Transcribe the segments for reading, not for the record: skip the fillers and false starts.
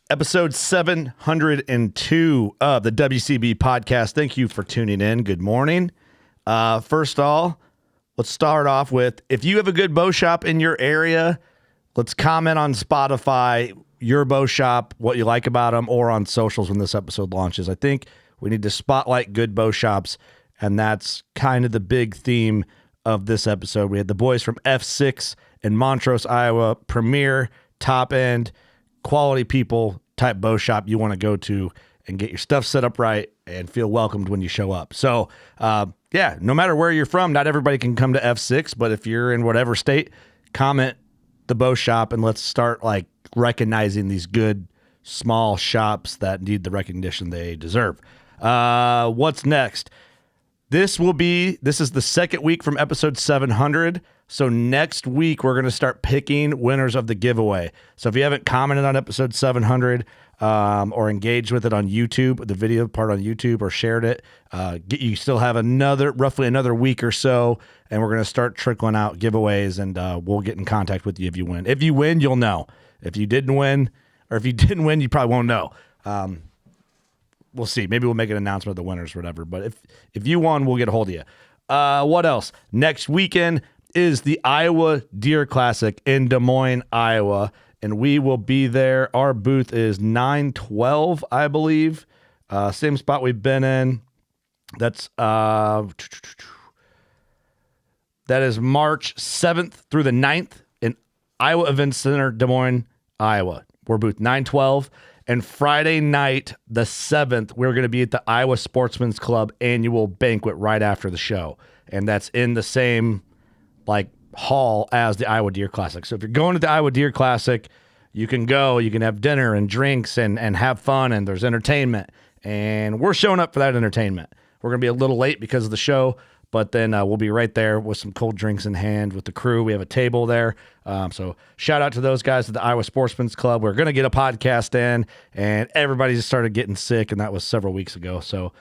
Episode 702 of the WCB Podcast. Thank you for tuning in. Good morning. First of all, let's start off with, if you have a good bow shop in your area, let's comment on Spotify, your bow shop, what you like about them, or on socials when this episode launches. I think we need to spotlight good bow shops, and that's kind of the big theme of this episode. We had the boys from F6 in Montrose, Iowa, premier, top-end, quality people type bow shop you want to go to and get your stuff set up right and feel welcomed when you show up. So, yeah, no matter where you're from, not everybody can come to F6, but if you're in whatever state, comment the bow shop and let's start like recognizing these good small shops that need the recognition they deserve. What's next? This is the second week from episode 700. So next week, we're going to start picking winners of the giveaway. So if you haven't commented on episode 700 or engaged with it on YouTube, the video part on YouTube, or shared it, you still have roughly another week or so, and we're going to start trickling out giveaways, and we'll get in contact with you if you win. If you win, you'll know. If you didn't win, you probably won't know. We'll see. Maybe we'll make an announcement of the winners or whatever. But if you won, we'll get a hold of you. What else? Next weekend is the Iowa Deer Classic in Des Moines, Iowa, and we will be there. Our booth is 912, I believe. Same spot we've been in. That is March 7th through the 9th in Iowa Events Center, Des Moines, Iowa. We're booth 912. And Friday night, the 7th, we're going to be at the Iowa Sportsman's Club annual banquet right after the show. And that's in the same hall as the Iowa Deer Classic. So if you're going to the Iowa Deer Classic, you can go, you can have dinner and drinks and have fun, and there's entertainment. And we're showing up for that entertainment. We're going to be a little late because of the show, but then we'll be right there with some cold drinks in hand with the crew. We have a table there. So shout out to those guys at the Iowa Sportsman's Club. We're going to get a podcast in, and everybody just started getting sick, and that was several weeks ago. So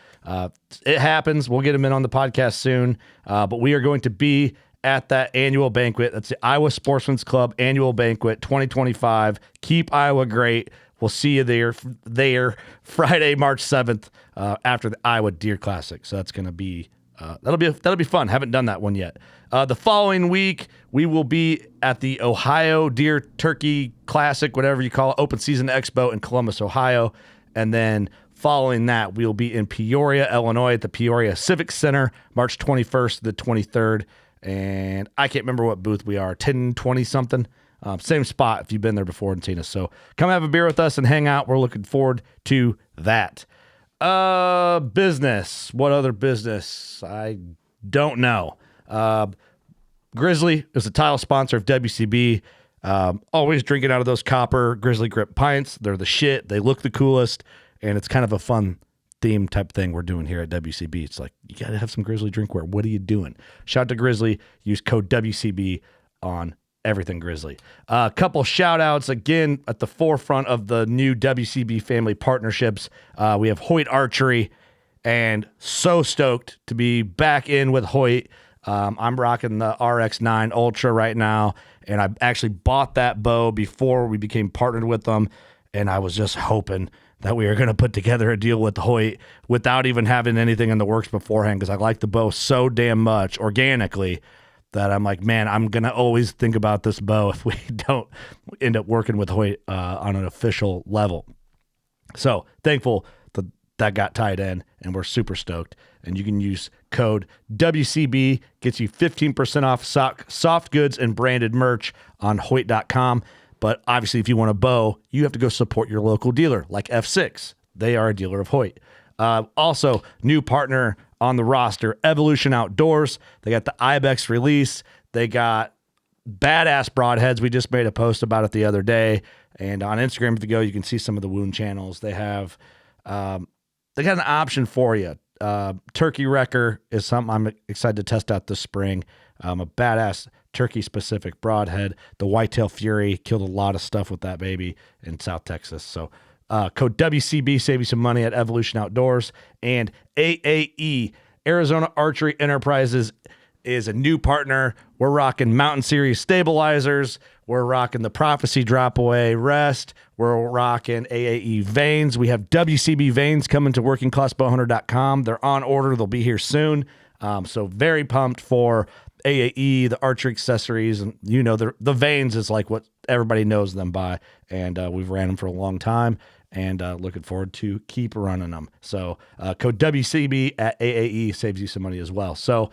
it happens. We'll get them in on the podcast soon. But we are going to be at that annual banquet. That's the Iowa Sportsman's Club annual banquet 2025. Keep Iowa great. We'll see you there Friday, March 7th after the Iowa Deer Classic. So that's going to be that'll be fun. Haven't done that one yet. The following week, we will be at the Ohio Deer Turkey Classic, whatever you call it, Open Season Expo in Columbus, Ohio. And then following that, we'll be in Peoria, Illinois at the Peoria Civic Center, March 21st to the 23rd. And I can't remember what booth we are, 1020 something. Same spot if you've been there before and seen us. So come have a beer with us and hang out. We're looking forward to that. Business. What other business? I don't know. Grizzly is a title sponsor of WCB. Always drinking out of those copper Grizzly Grip pints. They're the shit. They look the coolest, and it's kind of a fun theme type thing we're doing here at WCB. It's like, you got to have some Grizzly drinkware. What are you doing? Shout out to Grizzly. Use code WCB on everything Grizzly. A couple shout outs again at the forefront of the new WCB family partnerships. We have Hoyt Archery, and so stoked to be back in with Hoyt. I'm rocking the RX9 Ultra right now, and I actually bought that bow before we became partnered with them, and I was just hoping that we were going to put together a deal with Hoyt without even having anything in the works beforehand, because I like the bow so damn much organically that I'm like, man, I'm going to always think about this bow if we don't end up working with Hoyt on an official level. So thankful that got tied in, and we're super stoked. And you can use code WCB, gets you 15% off soft goods and branded merch on Hoyt.com. But obviously, if you want a bow, you have to go support your local dealer, like F6. They are a dealer of Hoyt. Also, new partner on the roster, Evolution Outdoors. They got the Ibex release. They got badass broadheads. We just made a post about it the other day. And on Instagram, if you go, you can see some of the wound channels. They have, they got an option for you. Turkey Wrecker is something I'm excited to test out this spring. A badass turkey-specific broadhead. The Whitetail Fury killed a lot of stuff with that baby in South Texas. So code WCB, save you some money at Evolution Outdoors. And AAE, Arizona Archery Enterprises, is a new partner. We're rocking Mountain Series stabilizers. We're rocking the Prophecy Drop Away Rest. We're rocking AAE vanes. We have WCB vanes coming to WorkingClassBowhunter.com. They're on order. They'll be here soon. So very pumped for AAE, the archery accessories, and the vanes is like what everybody knows them by, and we've ran them for a long time, and looking forward to keep running them. So code WCB at AAE saves you some money as well. So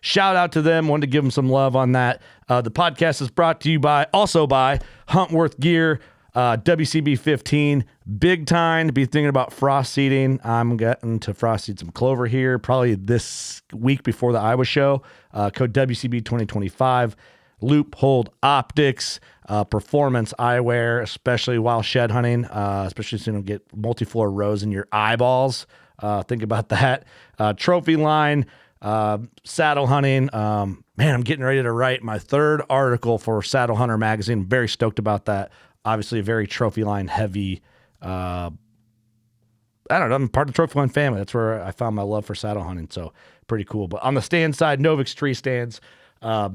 shout out to them. Wanted to give them some love on that. The podcast is brought to you by Huntworth Gear, WCB 15, big Tine. Be thinking about frost seeding. I'm getting to frost seed some clover here probably this week before the Iowa show. Code WCB 2025. Leupold Optics, performance eyewear, especially while shed hunting, especially so you don't get multi-floor rows in your eyeballs. Think about that. Trophyline, saddle hunting. Man, I'm getting ready to write my third article for Saddle Hunter magazine. I'm very stoked about that. Obviously, a very Trophyline heavy. I don't know. I'm part of the Trophyline family. That's where I found my love for saddle hunting. So pretty cool. But on the stand side, Novix Treestands,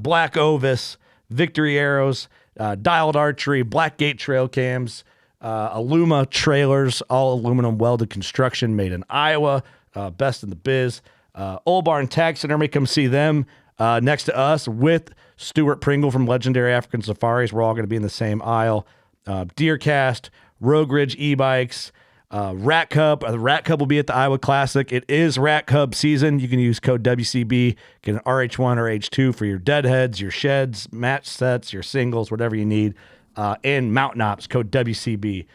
Black Ovis, Victory Arrows, Dialed Archery, Blackgate Trail Cams, Aluma Trailers, all aluminum welded construction made in Iowa, best in the biz. Old Barn Taxidermy, come see them next to us with Stuart Pringle from Legendary African Safaris. We're all going to be in the same aisle. Deercast, Rogue Ridge e-bikes, Rat Cub. The Rat Cub will be at the Iowa Classic. It is Rat Cub season. You can use code WCB, get an RH1 or H2 for your deadheads, your sheds, match sets, your singles, whatever you need. And Mountain Ops, code WCB.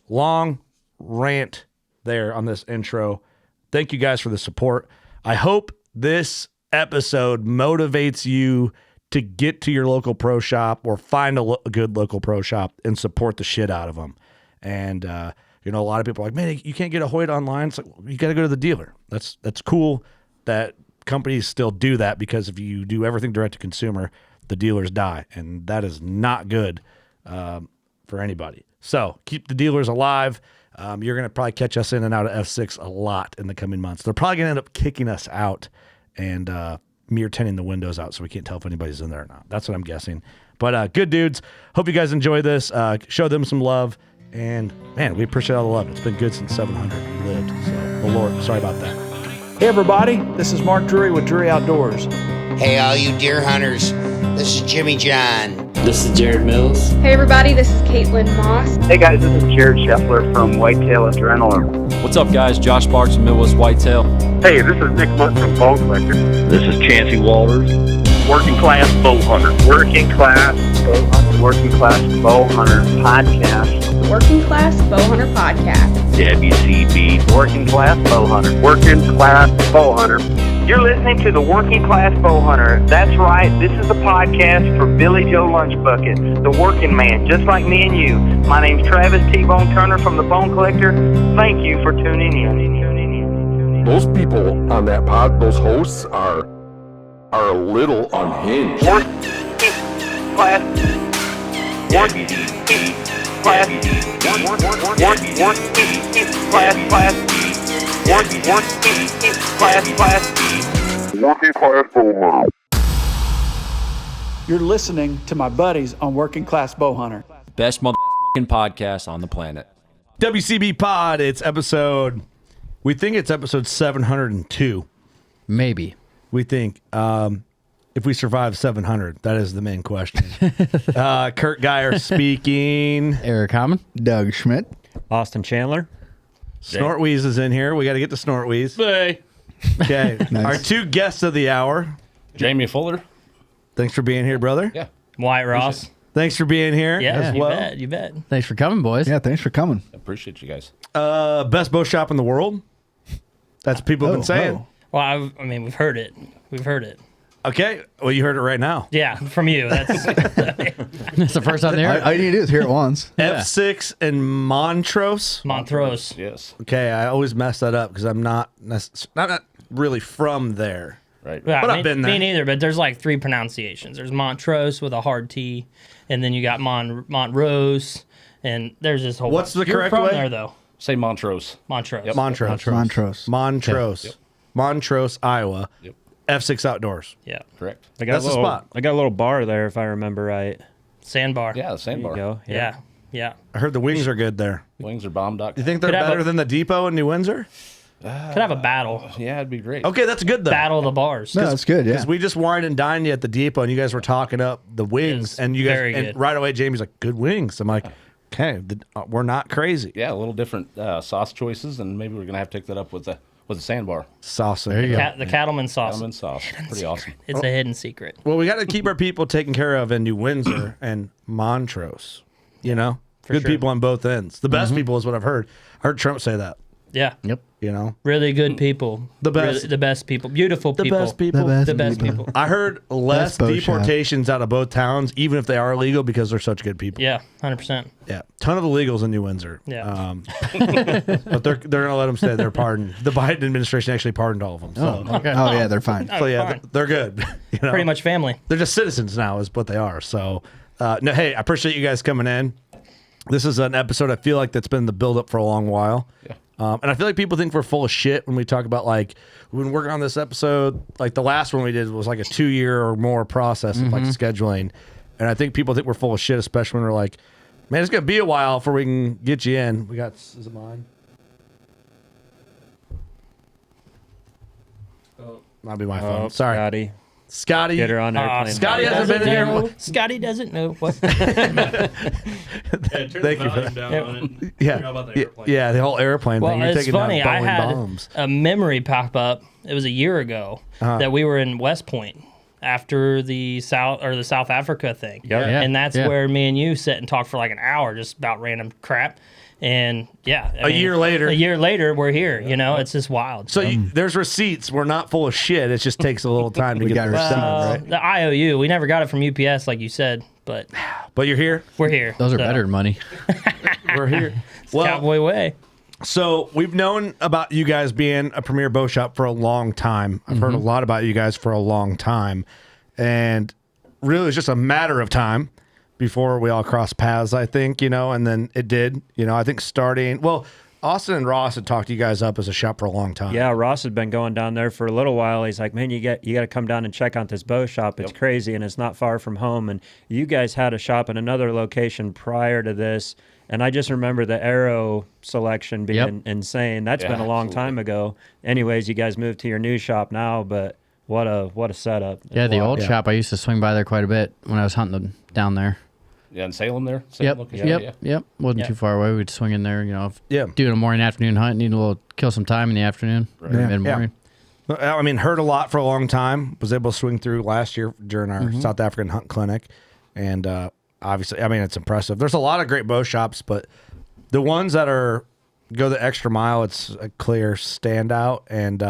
Long rant there on this intro. Thank you guys for the support. I hope this episode motivates you to get to your local pro shop or find a good local pro shop and support the shit out of them. And, a lot of people are like, man, you can't get a Hoyt online. It's like, you got to go to the dealer. That's cool that companies still do that, because if you do everything direct to consumer, the dealers die. And that is not good for anybody. So keep the dealers alive. You're going to probably catch us in and out of F6 a lot in the coming months. They're probably going to end up kicking us out and mirror tinting the windows out so we can't tell if anybody's in there or not. That's what I'm guessing. But good dudes. Hope you guys enjoy this. Show them some love. And, man, we appreciate all the love. It's been good since 700 we lived. So, the Lord, sorry about that. Hey, everybody. This is Mark Drury with Drury Outdoors. Hey, all you deer hunters. This is Jimmy John. This is Jared Mills. Hey everybody, this is Caitlin Moss. Hey guys, this is Jared Scheffler from Whitetail Adrenaline. What's up guys, Josh Sparks from Midwest Whitetail. Hey, this is Nick Mutt from Bone Collector. This is Chancey Walters. Working Class Bow Hunter. Working Class Bow Hunter. Working Class Bow Hunter Podcast. Working Class Bow Hunter Podcast. WCB Working Class Bow Hunter. Working Class Bow Hunter. You're listening to the Working Class Bow Hunter. That's right, this is the podcast for Billy Joe Lunchbucket, the working man, just like me and you. My name's Travis T-Bone Turner from the Bone Collector. Thank you for tuning in. Those people on that pod, those hosts are a little unhinged. Working Class. Working Class. Working Class. Working Class Bow Hunter. You're listening to my buddies on Working Class Bow Hunter. Best motherfucking podcast on the planet. WCB Pod, we think it's episode 702. Maybe. We think. If we survive 700, that is the main question. Kurt Geyer speaking. Eric Hammond. Doug Schmidt. Austin Chandler. Snortweeze is in here. We got to get to Snortweeze. Hey. Okay. Nice. Our two guests of the hour. Jamie Fuller. Thanks for being here, brother. Yeah. Wyatt Ross. Thanks for being here as well. You bet. Thanks for coming, boys. Yeah, thanks for coming. Appreciate you guys. Best bow shop in the world. That's what people have been saying. Well, I mean, we've heard it. Okay. Well, you heard it right now. Yeah, from you. That's That's the first time there. All you need to do is hear it once. F6 and Montrose. Montrose. Yes. Okay, I always mess that up because I'm not really from there. Right. Yeah, But I've been there. Me neither, but there's like three pronunciations. There's Montrose with a hard T, and then you got Montrose, and there's this whole... What's the You're correct from way? there, though. Say Montrose. Montrose. Yep. Montrose. Montrose. Montrose. Yep. Montrose, Iowa. Yep. F6 Outdoors. Yeah. Correct. I got That's a the little, spot. I got a little bar there, if I remember right. Sandbar. Yeah, the There sandbar. you go. Yeah. I heard the wings are good there. Wings are bomb.com. You think they're Could have better a- than the Depot in New Windsor? Could have a battle. Yeah, it'd be great. Okay, that's good though. Battle of the bars. No, that's good. Yeah. Because we just wined and dined you at the Depot, and you guys were talking up the wings, It's and you guys, very and good. right away Jamie's like, "Good wings." I'm like, "Okay, we're not crazy." Yeah, a little different sauce choices, and maybe we're gonna have to take that up with the sandbar. Sauce. There you go. The cattleman sauce. Cattleman sauce. Pretty awesome. It's a hidden secret. Well, we got to keep our people taken care of in New Windsor and Montrose. You know, good sure. people on both ends. The best people is what I've heard. I heard Trump say that. Yeah. Yep. You know, Really good people. The best. Really, the best people. Beautiful people. best people. The best people. I heard less Best bow shop. deportations out of both towns, even if they are illegal, because they're such good people. Yeah, 100%. Yeah, ton of illegals in New Windsor. Yeah. But they're gonna let them stay. They're pardoned. The Biden administration actually pardoned all of them. So, Okay. Oh yeah, they're fine. so yeah, fine. they're good. You know? Pretty much family. They're just citizens now, is what they are. So, no, hey, I appreciate you guys coming in. This is an episode I feel like that's been the build up for a long while. Yeah. And I feel like people think we're full of shit when we talk about like we've been working on this episode. Like the last one we did was like a 2-year or more process of like scheduling, and I think people think we're full of shit, especially when we're like, man, it's gonna be a while before we can get you in. We got is it mine? Oh, might be my phone. Sorry, Scotty. Get her on airplane. Scotty hasn't been here. Scotty doesn't know what. Thank you for that. Yeah, the whole airplane Well, thing. You're it's taking funny. down I Boeing had bombs. a memory pop up. It was a year ago that we were in West Point after the South Africa thing. Yep. Yeah. And that's Yeah. where me and you sit and talk for like an hour just about random crap. And yeah, I mean, year later. a year later, we're here. You know, it's just wild. So there's receipts. We're not full of shit. It just takes a little time to We get got the receipts. receipts. Right? The IOU, we never got it from UPS, like you said, but But you're here. we're here. Those are So, better than money. We're here. it's the Cowboy way. So we've known about you guys being a premier bow shop for a long time. I've heard a lot about you guys for a long time. And really it's just a matter of time before we all crossed paths, I think, you know, and then it did. You know, I think Austin and Ross had talked you guys up as a shop for a long time. Yeah, Ross had been going down there for a little while. He's like, man, you got to come down and check out this bow shop. It's crazy, and it's not far from home. And you guys had a shop in another location prior to this, and I just remember the arrow selection being insane. That's been a long time ago. Anyways, you guys moved to your new shop now, but what a setup. Yeah, the old Yeah. shop. I used to swing by there quite a bit when I was hunting down there. Yeah, in Salem there. Salem location? Yep. Wasn't too far away. We'd swing in there, you know, doing a morning, afternoon hunt, need a little, kill some time in the afternoon, mid-morning. I mean, heard a lot for a long time. Was able to swing through last year during our South African hunt clinic. And obviously, I mean, it's impressive. There's a lot of great bow shops, but the ones that go the extra mile, it's a clear standout. And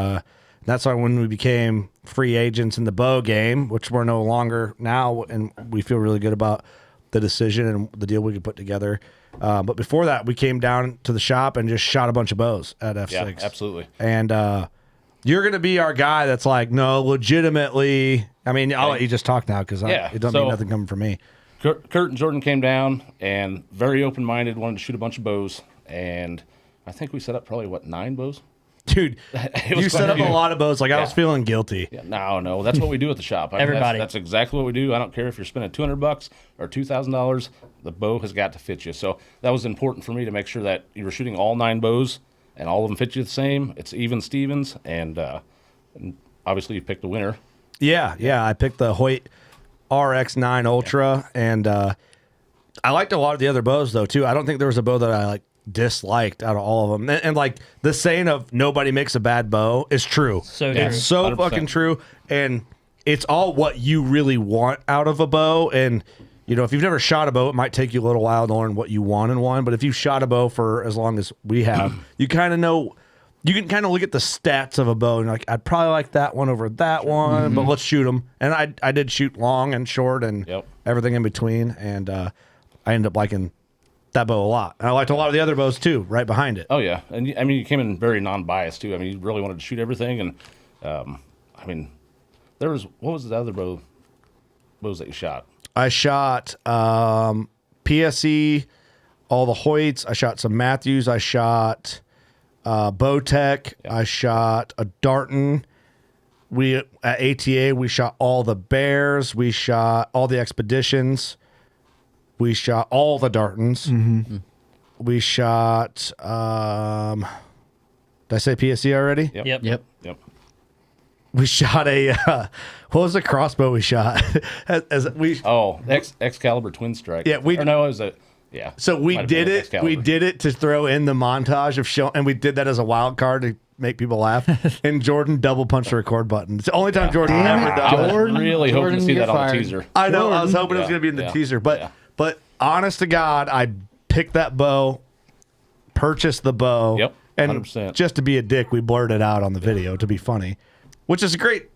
that's why when we became free agents in the bow game, which we're no longer now, and we feel really good about the decision and the deal we could put together. But before that, we came down to the shop and just shot a bunch of bows at F6. Yeah, absolutely. And you're going to be our guy that's like, no, legitimately. I mean, I'll let you just talk now because it don't mean nothing coming from me. Kurt and Jordan came down and very open-minded, wanted to shoot a bunch of bows. And I think we set up probably, 9 bows? Dude, you set up a lot of bows. Like, I was feeling guilty. Yeah, no, that's what we do at the shop. I mean, Everybody. that's exactly what we do. I don't care if you're spending $200 or $2,000. The bow has got to fit you. So that was important for me to make sure that you were shooting all 9 bows and all of them fit you the same. It's even Stevens, and obviously you picked the winner. Yeah. I picked the Hoyt RX9 Ultra, and I liked a lot of the other bows, though, too. I don't think there was a bow that I disliked out of all of them. And like the saying of nobody makes a bad bow is true. So true. It's so 100%. fucking true. And it's all what you really want out of a bow. And, you know, if you've never shot a bow, it might take you a little while to learn what you want in one. But if you've shot a bow for as long as we have, you kind of know, you can kind of look at the stats of a bow and you're like, I'd probably like that one over that one, but let's shoot them. And I did shoot long and short and everything in between. And I ended up liking that bow a lot. And I liked a lot of the other bows too, right behind it. Oh, yeah. And I mean, you came in very non-biased too. I mean, you really wanted to shoot everything. And I mean, what was the other bows that you shot? I shot PSE, all the Hoyts. I shot some Matthews. I shot Bowtech. I shot a Darton. we at ATA, we shot all the bears, we shot all the expeditions, we shot all the Dartons. We shot, did I say PSC already? Yep. We shot a, what was the crossbow we shot? Excalibur Twin Strike. Yeah, it was a, yeah. So we did it. Excalibur. We did it to throw in the montage of show, and we did that as a wild card to make people laugh. And Jordan double punched the record button. It's the only time Jordan ever does. I was really hoping to see that on the teaser. I know. I was hoping it was going to be in the teaser, but honest to God, I picked that bow, purchased the bow. Yep. 100%. And just to be a dick, we blurted out on the video to be funny, which is great.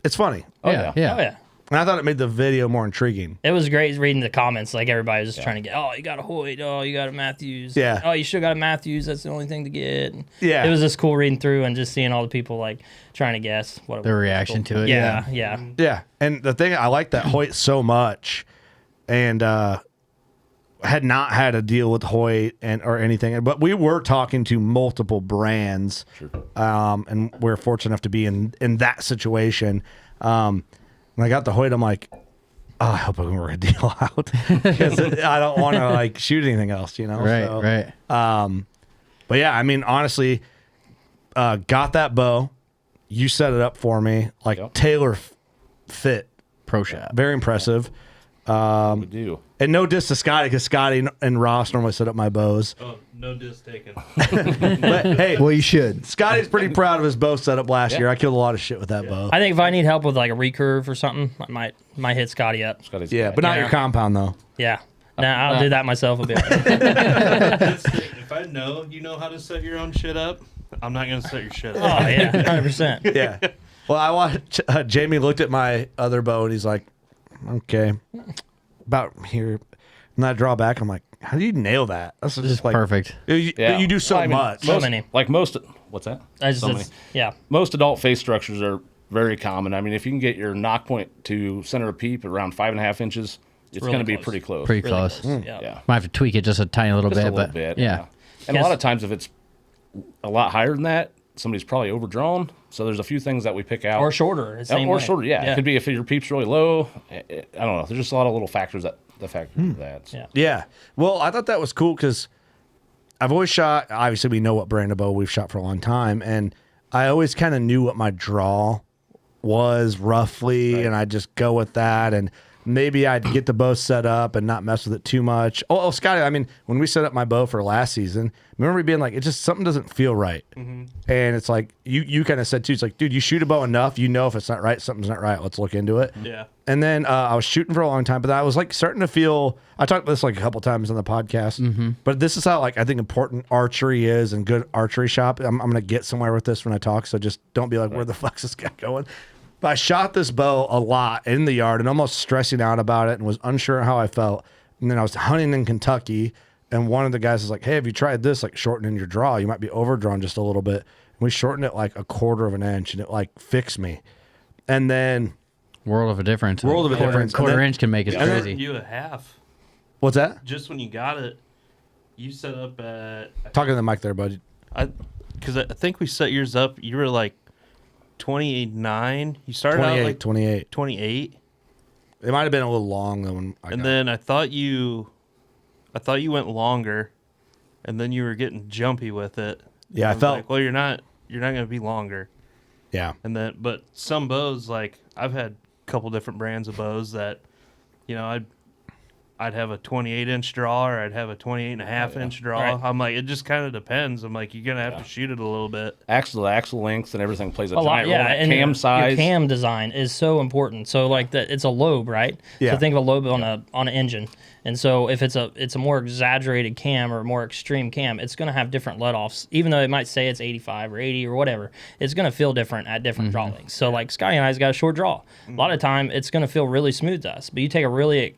It's funny. Oh yeah. And I thought it made the video more intriguing. It was great reading the comments. Like everybody was just trying to get, oh, you got a Hoyt, oh, you got a Matthews. Yeah. Oh, you should got a Matthews. That's the only thing to get. And yeah. It was just cool reading through and just seeing all the people like trying to guess what their reaction to it. Yeah. And the thing, I like that Hoyt so much, and had not had a deal with Hoyt or anything, but we were talking to multiple brands, and we're fortunate enough to be in that situation. When I got the Hoyt, I'm like, oh, I hope I can work a deal out because I don't want to like shoot anything else, you know? Right. But yeah, I mean, honestly, got that bow. You set it up for me, like tailor fit. Pro shop. Very impressive. We do. And no diss to Scotty, because Scotty and Ross normally set up my bows. Oh, no diss taken. But hey, well, you should. Scotty's pretty proud of his bow setup last year. I killed a lot of shit with that bow. I think if I need help with like a recurve or something, I might hit Scotty up. But not your compound though. Yeah. Nah, I'll do that myself a bit. If I know you know how to set your own shit up, I'm not going to set your shit up. Oh, yeah, 100%. Yeah. Well, I watched, Jamie looked at my other bow and he's like, okay, about here. And I draw back. I'm like, how do you nail that? That's just like perfect. You do so much. So many. Like most, what's that? Yeah. Most adult face structures are very common. I mean, if you can get your knock point to center of peep at around 5.5 inches, it's really going to be close. pretty close. Pretty really close. Yeah. Might have to tweak it just a tiny little Just bit. a little but bit. Yeah. And a lot of times if it's a lot higher than that, somebody's probably overdrawn. So there's a few things that we pick out. Or shorter. Shorter, yeah. It could be if your peep's really low. I don't know. There's just a lot of little factors that factor into that. So. Yeah. Well, I thought that was cool because I've always shot, obviously we know what brand of bow we've shot for a long time, and I always kind of knew what my draw was roughly, and I'd just go with that, and maybe I'd get the bow set up and not mess with it too much. Oh, Scotty, I mean, when we set up my bow for last season, remember me being like, it just, something doesn't feel right. Mm-hmm. And it's like, you kind of said too, it's like, dude, you shoot a bow enough, you know if it's not right, something's not right, let's look into it. Yeah. And then I was shooting for a long time, but I was like starting to feel, I talked about this like a couple times on the podcast, but this is how like I think important archery is and good archery shop. I'm going to get somewhere with this when I talk, so just don't be like, where the fuck's this guy going? But I shot this bow a lot in the yard and almost stressing out about it and was unsure how I felt. And then I was hunting in Kentucky, and one of the guys was like, hey, have you tried this, like shortening your draw? You might be overdrawn just a little bit. And we shortened it like 1/4 of an inch, and it like fixed me. And then... World of a difference. Quarter inch can make it crazy. You a half. What's that? Just when you got it, you set up at... Talking to the mic there, bud. Because I think we set yours up, you were like 28.9. You started out like 28. 28. It might have been a little long though when I and then I thought you went longer, and then you were getting jumpy with it. Yeah, I was felt like, well, you're not going to be longer. Yeah. And then, but some bows, like I've had a couple different brands of bows that, you know, I'd have a 28-inch draw, or I'd have a 28.5-inch draw. Right. I'm like, it just kind of depends. I'm like, you're gonna have to shoot it a little bit. Axle length and everything plays a lot, giant role. and Cam size. Your cam design is so important. So like it's a lobe, right? Yeah. So think of a lobe on an engine. And so if it's a more exaggerated cam or a more extreme cam, it's going to have different let-offs. Even though it might say it's 85 or 80 or whatever, it's going to feel different at different draw lengths. So like Scotty and I's got a short draw. A lot of time it's going to feel really smooth to us. But you take a really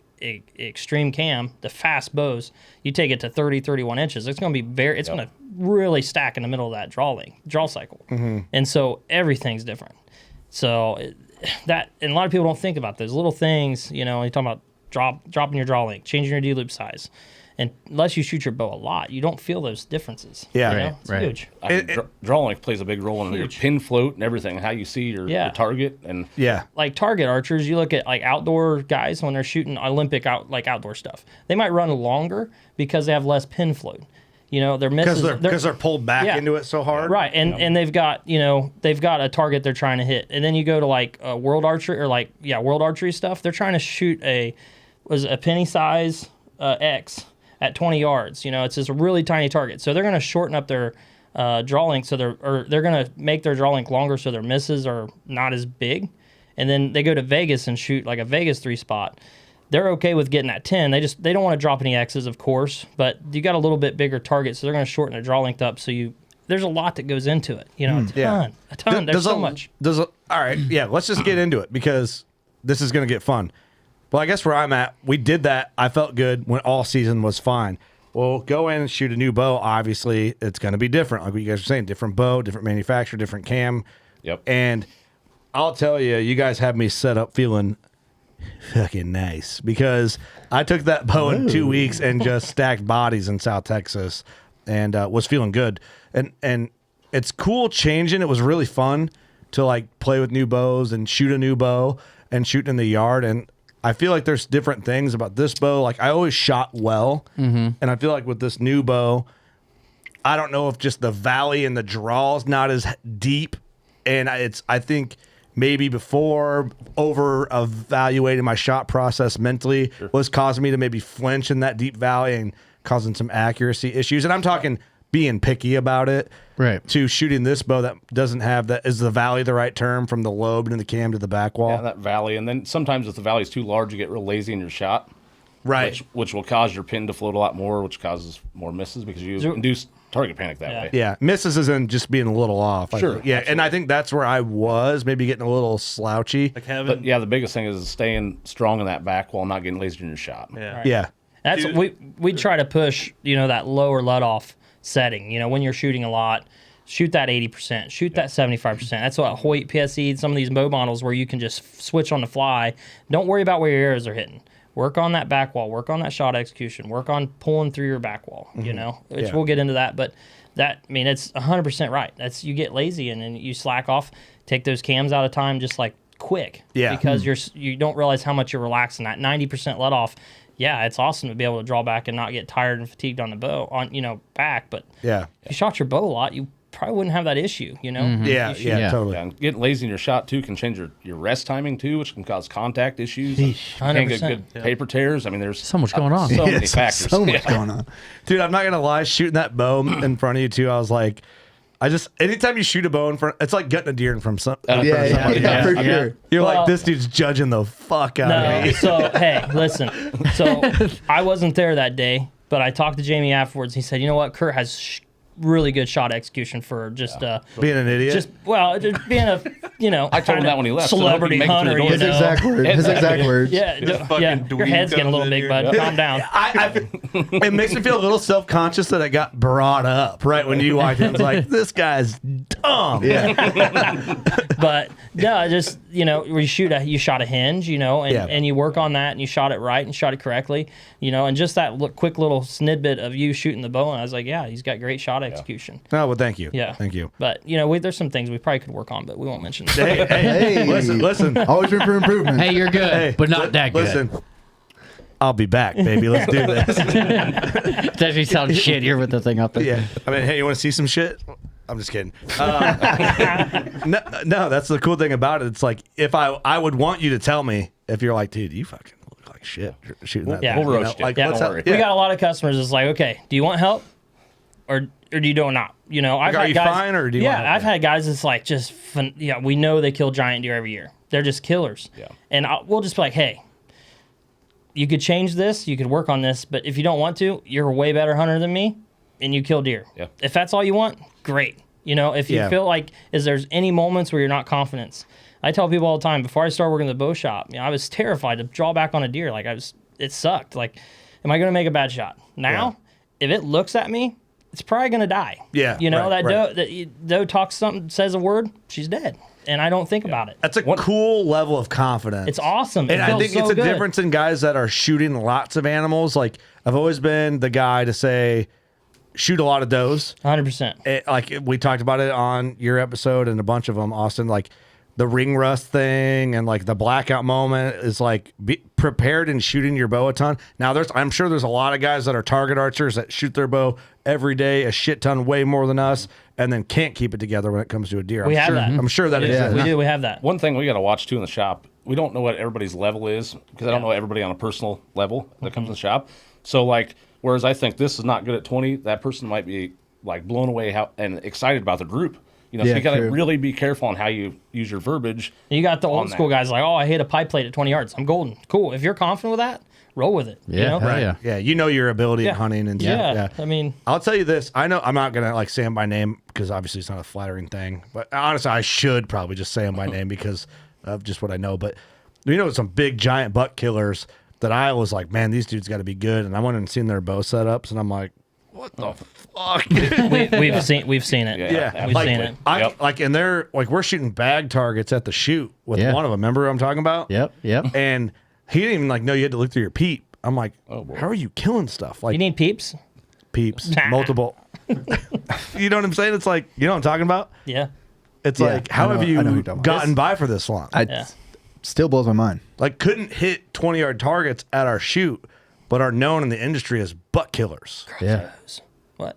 extreme cam, the fast bows, you take it to 30, 31 inches, it's going to be it's going to really stack in the middle of that draw cycle. And so everything's different. So and a lot of people don't think about those little things, you know, you're talking about dropping your draw length, changing your D-loop size. And unless you shoot your bow a lot, you don't feel those differences. Yeah, you know? It's huge. Draw length plays a big role in your pin float and everything, how you see your target. And like target archers, you look at like outdoor guys when they're shooting Olympic outdoor stuff. They might run longer because they have less pin float. You know, their misses because they're pulled back into it so hard, right? And they've got a target they're trying to hit. And then you go to like world archery world archery stuff. They're trying to shoot a penny size X at 20 yards. You know, it's this really tiny target. So they're going to shorten up their draw length, they're going to make their draw length longer so their misses are not as big. And then they go to Vegas and shoot like a Vegas 3-spot. They're okay with getting that 10. They don't want to drop any X's, of course, but you got a little bit bigger target, so they're going to shorten their draw length up. So there's a lot that goes into it. You know, a ton. There's so much. All right, let's just get into it because this is going to get fun. Well, I guess where I'm at, we did that. I felt good when all season was fine. Well, go in and shoot a new bow. Obviously, it's going to be different. Like what you guys are saying, different bow, different manufacturer, different cam. Yep. And I'll tell you, you guys have me set up feeling fucking nice because I took that bow in 2 weeks and just stacked bodies in South Texas and was feeling good. And it's cool changing. It was really fun to like play with new bows and shoot a new bow and shoot in the yard. And I feel like there's different things about this bow. Like I always shot well, and I feel like with this new bow, I don't know if just the valley and the draw is not as deep, and I think maybe before over evaluating my shot process mentally was causing me to maybe flinch in that deep valley and causing some accuracy issues. And I'm talking being picky about it, right? To shooting this bow that doesn't have that. Is the valley the right term from the lobe and the cam to the back wall? Yeah, that valley. And then sometimes if the valley is too large, you get real lazy in your shot, right? Which will cause your pin to float a lot more, which causes more misses because you induce target panic that way. Yeah, misses isn't just being a little off. Sure. And I think that's where I was maybe getting a little slouchy. Like having, but yeah, the biggest thing is staying strong in that back wall, not getting lazy in your shot. Yeah. Right. Yeah. That's we try to push, that lower let off setting. When you're shooting a lot, shoot that 80%, shoot that 75%. That's what Hoyt, PSE, some of these bow models where you can just switch on the fly. Don't worry about where your arrows are hitting. Work on that back wall. Work on that shot execution. Work on pulling through your back wall. Which we'll get into that, but it's 100% right. That's you get lazy and then you slack off. Take those cams out of time just like quick. Yeah. Because you don't realize how much you're relaxing. That 90% let off. Yeah, it's awesome to be able to draw back and not get tired and fatigued on the bow back. But if you shot your bow a lot, you probably wouldn't have that issue, Mm-hmm. Yeah, totally. Yeah, and getting lazy in your shot too can change your rest timing too, which can cause contact issues. You 100%. can't get good paper tears. I mean, there's so much going on. So many factors. So much going on. Dude, I'm not gonna lie, shooting that bow in front of you too, I was like, anytime you shoot a bow in front, it's like gutting a deer in front of somebody. Yeah, for sure. You're like, this dude's judging the fuck out of me. So, hey, listen. So, I wasn't there that day, but I talked to Jamie afterwards. He said, you know what? Kurt has really good shot execution for just being an idiot. Just being a I told him that when he left. Celebrity so hunter. His exact words. Yeah, your head's getting a little big, bud. Calm down. It makes me feel a little self-conscious that I got brought up right when you walked in. It's like, this guy's dumb. Yeah. But no, just you shot a hinge, and you work on that and you shot it right and shot it correctly, and just that quick little snippet of you shooting the bow, and I was like, yeah, he's got great shot execution. Oh, well, thank you. Yeah, thank you. But there's some things we probably could work on, but we won't mention that. Hey, listen. Always room for improvement. Hey, you're good, but not that good. Listen, I'll be back, baby. Let's do this. It actually sounds shittier with the thing up there. Yeah. I mean, hey, you want to see some shit? I'm just kidding. No, that's the cool thing about it. It's like, if I would want you to tell me if you're like, dude, you fucking look like shit shooting that. Yeah. We'll roast you. Like, Yeah, let's we got a lot of customers that's like, okay, do you want help? Or do you not? I've are had you guys, fine, or do you want help? I've had guys that's like just we know they kill giant deer every year. They're just killers. Yeah. And we'll just be like, hey, you could change this, you could work on this, but if you don't want to, you're a way better hunter than me, and you kill deer. Yeah. If that's all you want, great. If you feel like there's any moments where you're not confident, I tell people all the time, before I start working in the bow shop, I was terrified to draw back on a deer. It sucked. Like, am I going to make a bad shot? Now, if it looks at me, it's probably going to die. Yeah. Doe talks something, says a word, she's dead. and I don't think about it. That's a cool level of confidence. It's awesome. And I think it's a difference in guys that are shooting lots of animals. Like, I've always been the guy to say, shoot a lot of does. 100%. Like, we talked about it on your episode and a bunch of them, Austin. Like, the ring rust thing and like the blackout moment is like be prepared in shooting your bow a ton. Now, I'm sure there's a lot of guys that are target archers that shoot their bow every day a shit ton, way more than us, and then can't keep it together when it comes to a deer. We have that. I'm sure that exists. We do. We have that. One thing we got to watch too in the shop, we don't know what everybody's level is because I don't know everybody on a personal level that comes in the shop. So like, whereas I think this is not good at 20, that person might be like blown away and excited about the group. You know, so you got to really be careful on how you use your verbiage. You got the old school guys like, oh, I hit a pipe plate at 20 yards. I'm golden. Cool. If you're confident with that, roll with it. Yeah, you know? right. Yeah, you know your ability at hunting and yeah. I mean, I'll tell you this. I know I'm not gonna like say him by name because obviously it's not a flattering thing. But honestly, I should probably just say him by name because of just what I know. But you know, some big giant buck killers that I was like, man, these dudes got to be good. And I went and seen their bow setups, and I'm like, what the fuck? we've seen it. Yeah, we've like, seen it. Like, and they're like, we're shooting bag targets at the shoot with one of them. Remember what I'm talking about? Yep. And he didn't even like know you had to look through your peep. I'm like, how are you killing stuff? Like, you need peeps? Peeps, multiple. You know what I'm saying? It's like, you know what I'm talking about? Yeah. It's like, how have you gotten by for this long? Still blows my mind. Like, couldn't hit 20-yard targets at our shoot, but are known in the industry as buck killers. Yeah. What?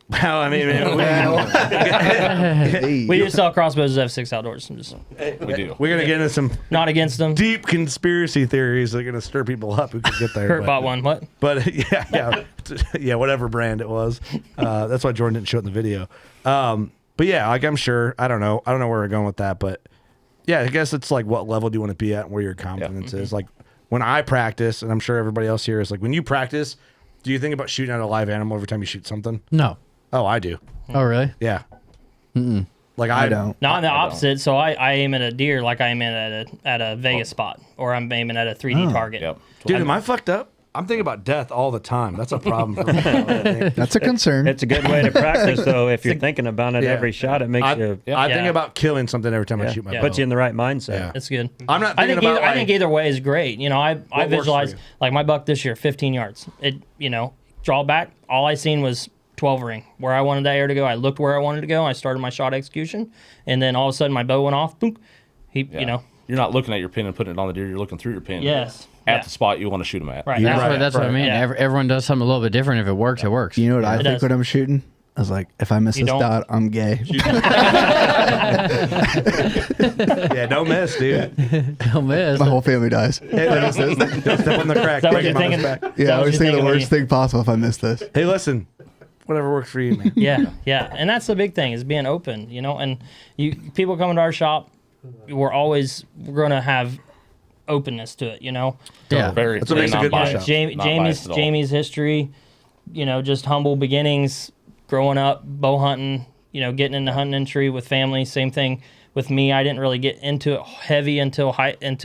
Well, I mean, we do sell crossbows at F6 Outdoors. We do. We're gonna get into some not against them deep conspiracy theories that are gonna stir people up who could get there. Kurt bought one. What? But yeah, whatever brand it was. That's why Jordan didn't show it in the video. But yeah, like I'm sure. I don't know where we're going with that, but yeah, I guess it's like what level do you want to be at and where your confidence is. Like when I practice, and I'm sure everybody else here is like, when you practice, do you think about shooting at a live animal every time you shoot something? No. Oh, I do. Oh, really? Yeah. Mm-mm. Like I don't. No, I'm the opposite. So I aim at a deer like I aim at a Vegas spot, or I'm aiming at a 3D target. Yep. Dude, am I fucked up? I'm thinking about death all the time. That's a problem for me. That's a concern. It's a good way to practice, though. If you're thinking about it every shot, it makes you. I think about killing something every time I shoot my bow. Puts you in the right mindset. It's good. I'm not. I think either way is great. You know, I visualize like my buck this year, 15 yards. It draw back. All I seen was 12 ring where I wanted that arrow to go. I looked where I wanted to go. I started my shot execution, and then all of a sudden my bow went off. Boom. You know. You're not looking at your pin and putting it on the deer. You're looking through your pin. Yes. At the spot you want to shoot them at. Right. That's what I mean. Yeah. Everyone does something a little bit different. If it works, it works. You know what I think when I'm shooting? I was like, if I miss this dot, I'm gay. Yeah, don't miss, dude. Don't miss. My whole family dies. Don't step on the crack. That what you're thinking? Yeah, I always think the worst thing possible if I miss this. Hey, listen. Whatever works for you, man. Yeah. And that's the big thing is being open, and people coming to our shop, we're going to have openness to it, Yeah. That's what makes a good shop. Jamie's history, just humble beginnings, growing up, bow hunting, getting into hunting industry with family. Same thing with me. I didn't really get into it heavy until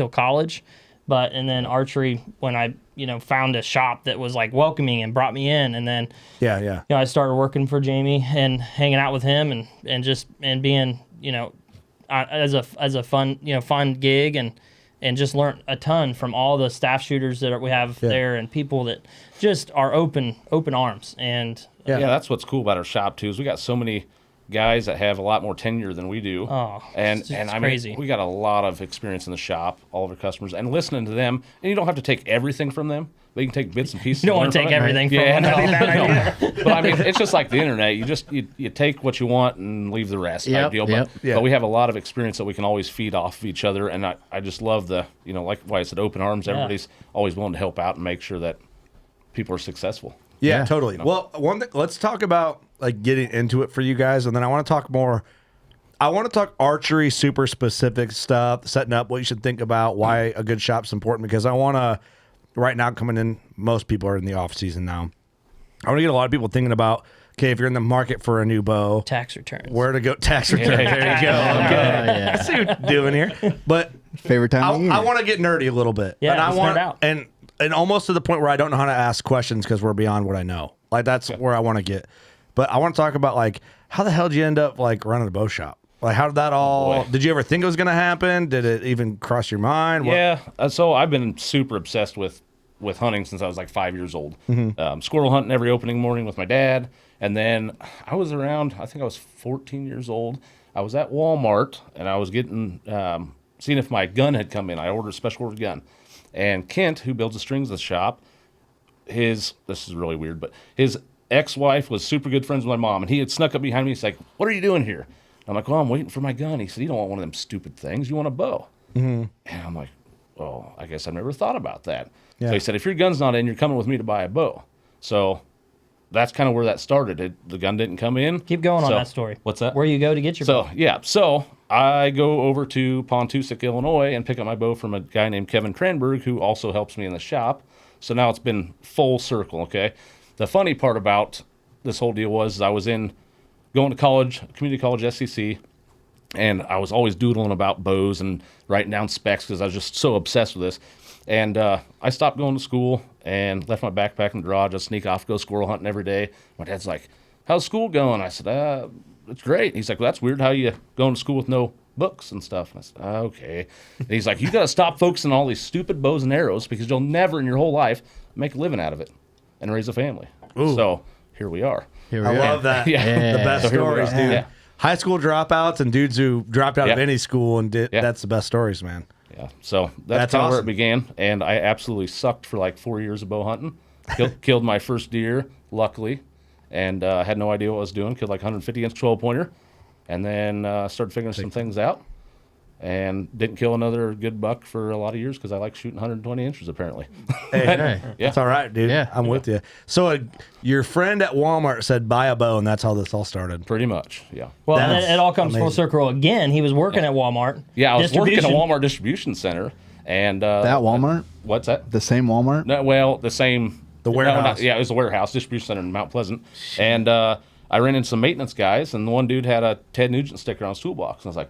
college, and then archery when I found a shop that was like welcoming and brought me in, and then I started working for Jamie and hanging out with him and being as a fun gig and just learned a ton from all the staff shooters that we have there and people that just are open arms. And that's what's cool about our shop too is we got so many guys that have a lot more tenure than we do. It's crazy. We got a lot of experience in the shop, all of our customers, and listening to them. And you don't have to take everything from them, but you can take bits and pieces. You don't want to take everything from them. But I mean, it's just like the internet. You take what you want and leave the rest. Type deal. But we have a lot of experience that we can always feed off of each other, and I just love the like why I said open arms. Everybody's always willing to help out and make sure that people are successful. Yeah, totally. Well, one thing, let's talk about like getting into it for you guys, and then I want to talk more. I want to talk archery, super specific stuff, setting up what you should think about, why a good shop's important. Because I want to, right now coming in, most people are in the off season now. I want to get a lot of people thinking about, okay, if you're in the market for a new bow, tax returns, where to go? Tax returns. There you go. Okay, I see what you're doing here. But favorite time. I want to get nerdy a little bit. Yeah, and I want out. And almost to the point where I don't know how to ask questions because we're beyond what I know. Like that's where I want to get. But I want to talk about like how the hell did you end up like running a bow shop? Like, how did that all? Did you ever think it was going to happen? Did it even cross your mind? Yeah. So I've been super obsessed with hunting since I was like 5 years old. Squirrel hunting every opening morning with my dad. And then I was around, I think I was 14 years old. I was at Walmart and I was getting, seeing if my gun had come in. I ordered a special order gun. And Kent, who builds the strings of the shop, this is really weird, but his ex-wife was super good friends with my mom. And he had snuck up behind me. He's like, "What are you doing here?" I'm like, "Well, I'm waiting for my gun." He said, "You don't want one of them stupid things. You want a bow." And I'm like, "Well, I guess I've never thought about that." So he said, "If your gun's not in, you're coming with me to buy a bow." So that's kind of where that started. The gun didn't come in. Keep going on that story. What's that? Where you go to get your bow? So I go over to Pontusic, Illinois, and pick up my bow from a guy named Kevin Cranberg, who also helps me in the shop. So now it's been full circle, okay? The funny part about this whole deal was I was going to college, community college, SCC, and I was always doodling about bows and writing down specs because I was just so obsessed with this. And I stopped going to school and left my backpack in the garage. I'd sneak off, go squirrel hunting every day. My dad's like, "How's school going?" I said, "It's great." He's like, "Well, that's weird. How you going to school with no books and stuff?" And I said, "Okay." And he's like, "You got to stop focusing on all these stupid bows and arrows because you'll never in your whole life make a living out of it and raise a family." Ooh. So here we are. I love that. The best stories, dude. Yeah. High school dropouts and dudes who dropped out of any school and that's the best stories, man. Yeah. So that's kind of where it began. And I absolutely sucked for like 4 years of bow hunting. Killed my first deer, luckily, and had no idea what I was doing. Killed like 150-inch 12-pointer. And then started figuring some things out. And didn't kill another good buck for a lot of years because I like shooting 120 inches, apparently. Hey, that's all right, dude. Yeah. I'm with you. So your friend at Walmart said, "Buy a bow," and that's how this all started. Pretty much, yeah. Well, it all comes full circle again. He was working at Walmart. Yeah, I was working at a Walmart distribution center. And that Walmart? What's that? The same Walmart? No, well, the same. The warehouse. It was a warehouse distribution center in Mount Pleasant. And I ran into some maintenance guys, and the one dude had a Ted Nugent sticker on his toolbox. And I was like,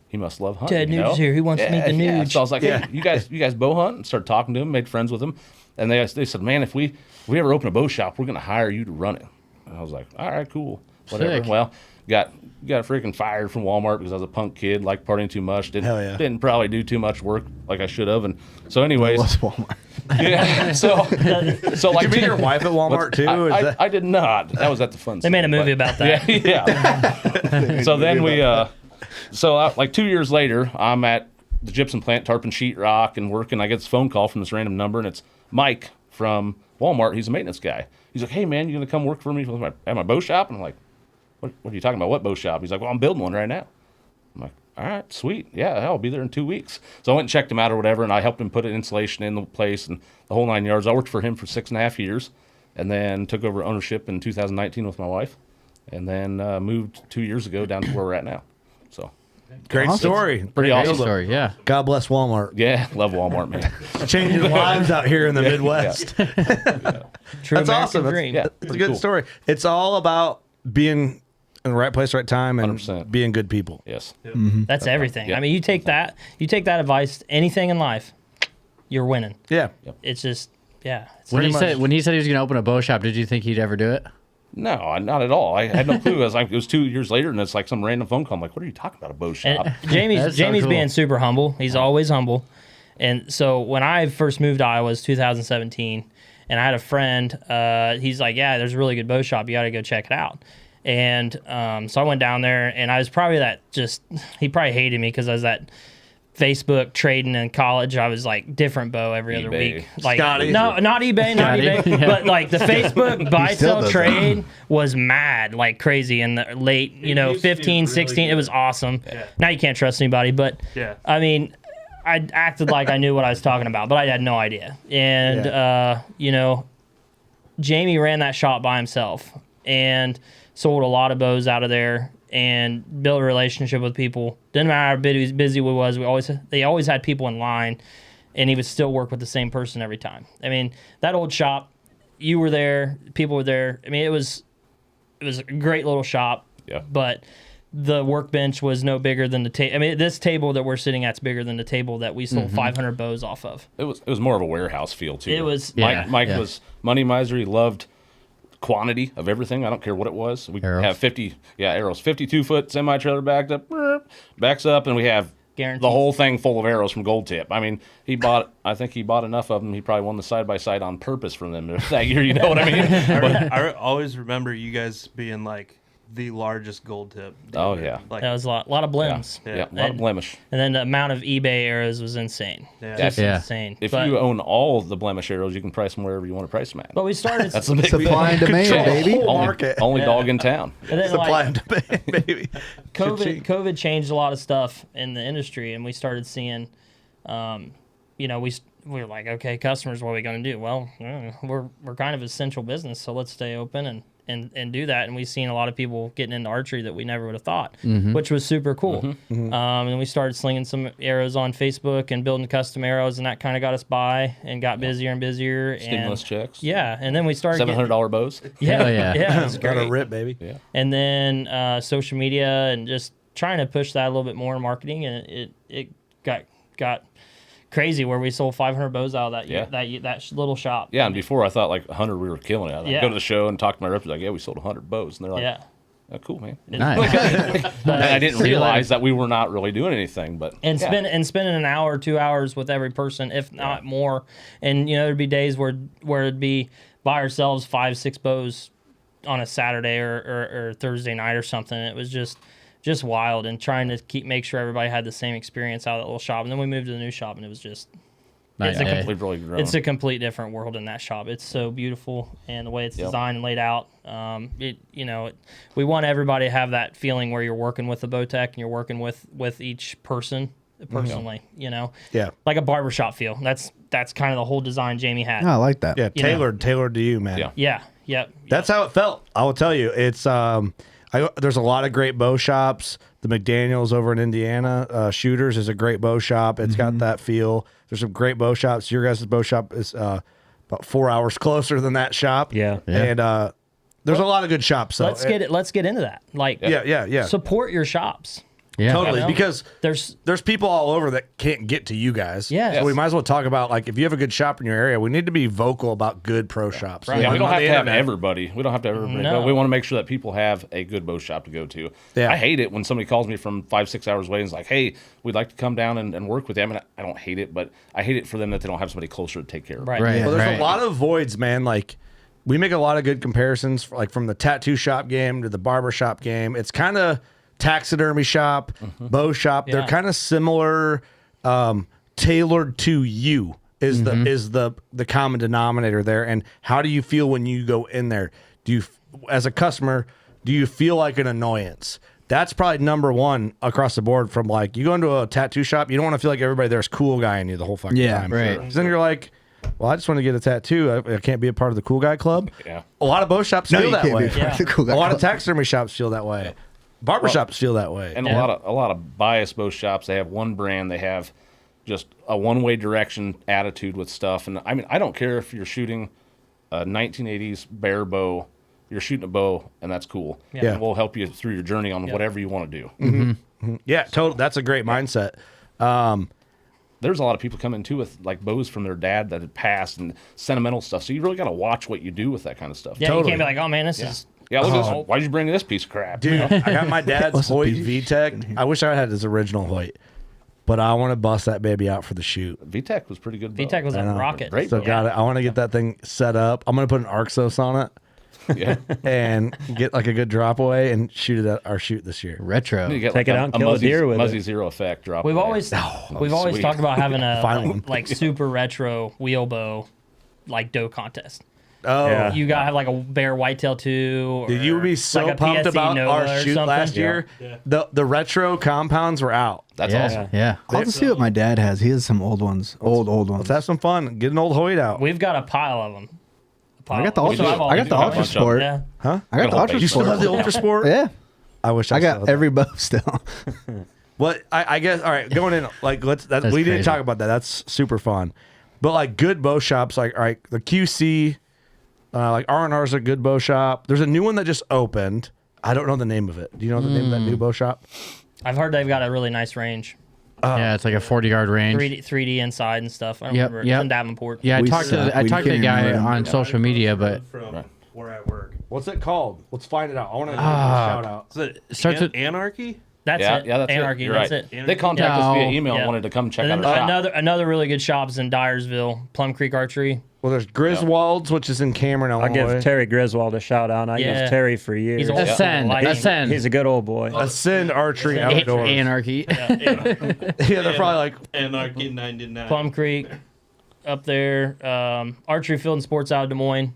he must love hunting. Ted Nugent's here. He wants to meet the Nuge. So I was like, "Hey, you guys bow hunt?" And started talking to him, made friends with him. And they said, "Man, if we ever open a bow shop, we're going to hire you to run it." And I was like, "All right, cool. Whatever." Sick. Well, got freaking fired from Walmart because I was a punk kid, liked partying too much. Didn't probably do too much work like I should have. And so anyways. It was Walmart. Yeah. So like, did you meet your wife at Walmart too? I did not. That was at the fun. They made a movie about that. Yeah. So then like 2 years later, I'm at the gypsum plant, tarping sheetrock and working. I get this phone call from this random number, and it's Mike from Walmart. He's a maintenance guy. He's like, "Hey, man, you going to come work for me at my bow shop?" And I'm like, what are you talking about? What bow shop? He's like, "Well, I'm building one right now." I'm like, "All right, sweet. Yeah, I'll be there in 2 weeks." So I went and checked him out or whatever, and I helped him put an insulation in the place and the whole 9 yards. I worked for him for 6.5 years and then took over ownership in 2019 with my wife and then moved 2 years ago down to where we're at now. So great story. Pretty awesome story, yeah. God bless Walmart. Yeah, love Walmart, man. Changing lives out here in the Midwest. True That's American awesome. dream. It's a good story. It's all about being in the right place, right time, and 100%. being good people. Yes. That's everything. I mean, you take that advice, anything in life, you're winning. Yeah. It's just, yeah. When he said he was going to open a bow shop, did you think he'd ever do it? No, not at all. I had no clue. It was 2 years later, and it's like some random phone call. I'm like, "What are you talking about, a bow shop?" And Jamie's cool. being super humble. He's always humble. And so when I first moved to Iowa, it was 2017, and I had a friend. He's like, "Yeah, there's a really good bow shop. You got to go check it out." And so I went down there, and I was probably he probably hated me because I was at Facebook trading in college. I was like different bow every other week. Like Scotty. No, not eBay, Yeah. but like the Facebook buy still sell does trade was mad, like crazy in the late, 15, 16. It was awesome. Yeah. Now you can't trust anybody, but Yeah. I mean, I acted like I knew what I was talking about, but I had no idea. And Jamie ran that shop by himself and sold a lot of bows out of there and built a relationship with people. Didn't matter how busy we was. They always had people in line, and he would still work with the same person every time. I mean, that old shop, you were there, people were there. I mean, it was a great little shop. Yeah. But the workbench was no bigger than the table. I mean, this table that we're sitting at's bigger than the table that we sold 500 bows off of. It was more of a warehouse feel too. It was. Mike was money miser. He loved quantity of everything. I don't care what it was. We have 50 arrows, 52-foot semi-trailer backed up. backs up, and we have Guaranteed. the whole thing full of arrows from Gold Tip. I mean, I think he bought enough of them. He probably won the side-by-side on purpose from them that year. You know what I mean? I always remember you guys being like the largest Gold Tip. Oh yeah, that was a lot of blims. Yeah, a lot of blemish. And then the amount of eBay arrows was insane. Just insane. If you own all the blemish arrows, you can price them wherever you want to price them at. But we started That's the big supply and demand, baby. Only dog in town. And then, supply and demand, baby. COVID changed a lot of stuff in the industry, and we started seeing, we were like, okay, customers, what are we going to do? Well, we're kind of essential business, so let's stay open and do that. And we've seen a lot of people getting into archery that we never would have thought, which was super cool. And we started slinging some arrows on Facebook and building custom arrows, and that kind of got us by and got busier and busier. Stimulus checks. Yeah, and then we started $700 bows. Yeah, it was Got great. a rip, baby. Yeah. And then social media and just trying to push that a little bit more in marketing, and it got crazy where we sold 500 bows out of that little shop. Yeah, and before I thought like 100 we were killing it. I'd go to the show and talk to my reps like, yeah, we sold 100 bows, and they're like, oh, cool, man. Nice. And I didn't realize that we were not really doing anything, but spending an hour or 2 hours with every person, if not more. And there'd be days where it'd be by ourselves 5-6 bows on a Saturday or Thursday night or something. It was just wild, and trying to make sure everybody had the same experience out of that little shop. And then we moved to the new shop, and it was just it's a complete different world in that shop. It's so beautiful, and the way it's designed and laid out. We want everybody to have that feeling where you're working with the bow tech and you're working with each person personally. Like a barbershop feel. That's kind of the whole design Jamie had. Oh, I like that. Yeah, tailored to you, man. Yeah. That's how it felt. I will tell you, it's there's a lot of great bow shops. The McDaniels over in Indiana, Shooters is a great bow shop. It's got that feel. There's some great bow shops. Your guys' bow shop is about 4 hours closer than that shop. Yeah. And there's a lot of good shops. So let's get into that. Like, support your shops. Yeah, totally. Because there's people all over that can't get to you guys. Yeah, so we might as well talk about, like, if you have a good shop in your area, we need to be vocal about good pro shops. Right. Yeah, we don't have to have everybody. We don't have to have everybody. No. But we want to make sure that people have a good bow shop to go to. Yeah. I hate it when somebody calls me from 5-6 hours away and is like, "Hey, we'd like to come down and work with them." And I don't hate it, but I hate it for them that they don't have somebody closer to take care of. Right. Well, there's a lot of voids, man. Like, we make a lot of good comparisons, like from the tattoo shop game to the barber shop game. It's kind of taxidermy shop, bow shop. They're kind of similar, tailored to you is the common denominator there. And how do you feel when you go in there? Do you, as a customer, do you feel like an annoyance? That's probably number one across the board. From, like, you go into a tattoo shop, you don't want to feel like everybody there's cool guy in you the whole fucking time. Right. Because then you're like, well, I just want to get a tattoo. I can't be a part of the cool guy club. Yeah. A lot of bow shops feel that way. Cool guy A lot of club. taxidermy shops feel that way. Barbershops feel that way. And a lot of biased bow shops, they have one brand, they have just a one-way direction attitude with stuff. And I mean, I don't care if you're shooting a 1980s bear bow, you're shooting a bow, and that's cool. Yeah. And we'll help you through your journey on whatever you want to do. Yeah, totally. That's a great mindset. There's a lot of people coming too with like bows from their dad that had passed and sentimental stuff. So you really got to watch what you do with that kind of stuff. Yeah, you can't be like, oh man, this is. Yeah, look at this. Why'd you bring this piece of crap? Dude, I got my dad's Hoyt VTech. I wish I had his original Hoyt, but I want to bust that baby out for the shoot. VTech was pretty good. VTech was a rocket. Great. So got it. I want to get that thing set up. I'm going to put an Arxos on it. Yeah. And get like a good drop away and shoot it at our shoot this year. Retro. You get Take it out and kill a deer with Muzzy it. Zero effect drop. We've away. always Sweet. talked about having a One. super retro wheel bow, like doe contest. Oh, Yeah. You gotta have like a bear whitetail too. Dude, you would be so like a pumped PSE about Nova our or shoot something. last year. Yeah. The retro compounds were out. That's awesome. Yeah. I'll have to see what my dad has. He has some old ones. Old ones. Let's have some fun. Get an old Hoyt out. We've got a pile of them. I got the We do. Ultra. I got the We do. Ultra Sport. Yeah. Huh? I got the Ultra You still Sport. have the Ultra Sport? Yeah. I wish I still got had every bow still. Well, I guess, all right, going in, like, we That's didn't crazy. talk about that. That's super fun. But, like, good bow shops, like, all right, the QC, like, R&R's a good bow shop. There's a new one that just opened. I don't know the name of it. Do you know the name of that new bow shop? I've heard they've got a really nice range. Yeah, it's like a 40-yard range. 3D inside and stuff. I don't Yep, remember. yep. It's in Davenport. Yeah, I We talked to suck. the We guy can't remember. on social media, but From where I work. What's it called? Let's find it out. I want to give it a Ah. shout out. Is it Starts with- Anarchy? That's it. Yeah, that's Anarchy. it. You're That's right. it. They contacted us via email and wanted to come check out our shop. Another really good shop's in Dyersville, Plum Creek Archery. Well, there's Griswold's, which is in Cameron, Illinois. I'll give Terry Griswold a shout out. I use Terry for years. He's Ascend. He's a good old boy. Ascend Archery Outdoors. Anarchy. Yeah, they're probably like Anarchy 99. Plum Creek up there. Archery Field and Sports out of Des Moines.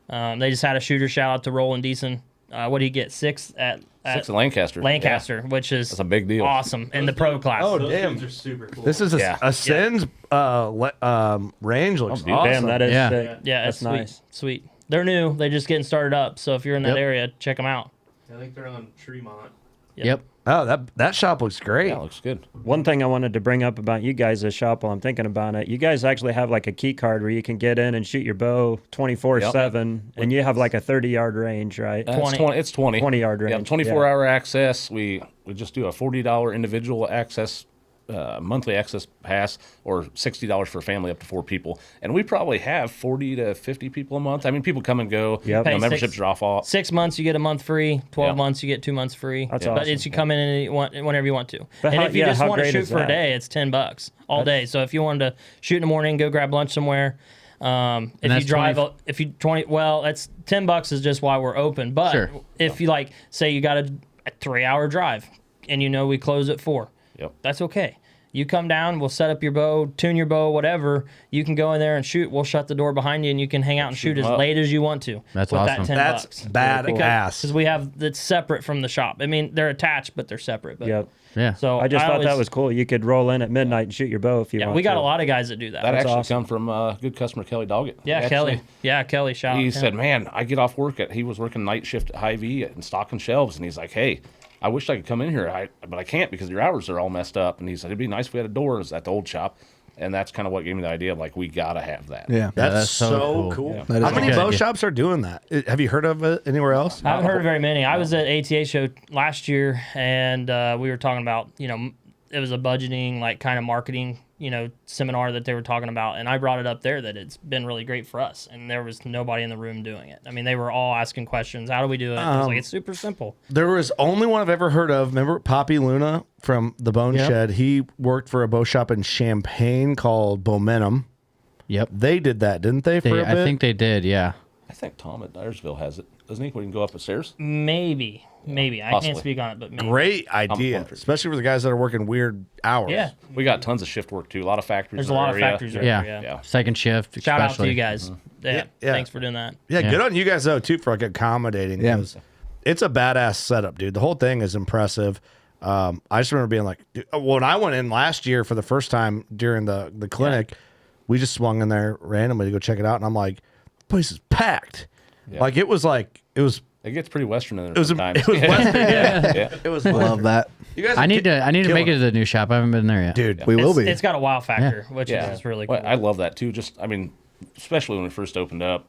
They just had a shooter shout out to Roland Deason. What did he get? 6 at Lancaster. Lancaster, which is that's a big deal. Awesome in the pro class. Oh, Those damn. things are super cool. This is Ascend's range looks awesome. Damn, that is sick. Yeah, that's it's sweet. nice. Sweet. They're new. They're just getting started up. So if you're in that area, check them out. I think they're on Tremont. Yep. Oh, that shop looks great. Yeah, looks good. One thing I wanted to bring up about you guys' shop while I'm thinking about it, you guys actually have like a key card where you can get in and shoot your bow 24/7, and you have like a 30-yard range, right? It's 20. 20-yard range. Yeah, 24-hour access. We just do a $40 individual access, monthly access pass, or $60 for a family up to 4 people. And we probably have 40 to 50 people a month. I mean, people come and go. Yep. Memberships drop off. 6 months you get a month free. 12 months you get 2 months free. That's But awesome. it's you come in whenever you want to. But and how- if you yeah, just how want to great shoot is for a that? day, it's $10 all day. So if you wanted to shoot in the morning, go grab lunch somewhere. If you that's drive, 20 if you 20, well, that's $10 is just why we're open. But Sure. if you like, say you got a 3-hour drive, and you know we close at 4, that's okay. You come down, we'll set up your bow, tune your bow, whatever. You can go in there and shoot. We'll shut the door behind you, and you can hang out and shoot as late as you want to. That's with awesome. That $10. That's badass. Because we have that's separate from the shop. I mean, they're attached, but they're separate. But, Yep. Yeah. So I just thought that always- was cool. You could roll in at midnight and shoot your bow if you want we got to. a lot of guys that do that. That That's actually awesome. come from good customer Kelly Doggett. Yeah, Kelly. Yeah, Kelly. Shout out. He to him. said, "Man, I get off work he was working night shift at Hy-Vee and stocking shelves, and he's like, hey, I wish I could come in here, but I can't because your hours are all messed up." And he said, "It'd be nice if we had a doors at the old shop." And that's kind of what gave me the idea of like we gotta have that. Yeah. That's so cool. That is How many awesome. bow shops are doing that? Have you heard of it anywhere else? I haven't heard of very many. I was at ATA show last year, and we were talking about, it was a budgeting, like kind of marketing, seminar that they were talking about. And I brought it up there that it's been really great for us. And there was nobody in the room doing it. I mean, they were all asking questions. How do we do it? I was like, it's super simple. There was only one I've ever heard of. Remember Poppy Luna from the Bone Shed? He worked for a bow shop in Champaign called Momentum. Yep. They did that, didn't they? For a bit? I think they did. Yeah. I think Tom at Dyersville has it, doesn't he? We can go up the stairs. Maybe. I Possibly. can't speak on it, but maybe. Great idea, especially for the guys that are working weird hours. Yeah. We got tons of shift work too. A lot of factories. There's in a the lot of area. factories right Yeah. there. Yeah. Second shift. Shout out to especially. you guys. Yeah. Yeah. Thanks for doing that. Yeah, good on you guys though too for like accommodating. Yeah. 'Cause it's a badass setup, dude. The whole thing is impressive. I just remember being like, dude, when I went in last year for the first time during the clinic, we just swung in there randomly to go check it out, and I'm like, the place is packed. Yeah. Like it was. It gets pretty western in there. It was sometimes. Western. Yeah. It was. Love that. You guys, I need to make it to the new shop. I haven't been there yet. dude. We will be. It's got a wow factor, which is really cool. Well, I love that too. Just, I mean, especially when we first opened up,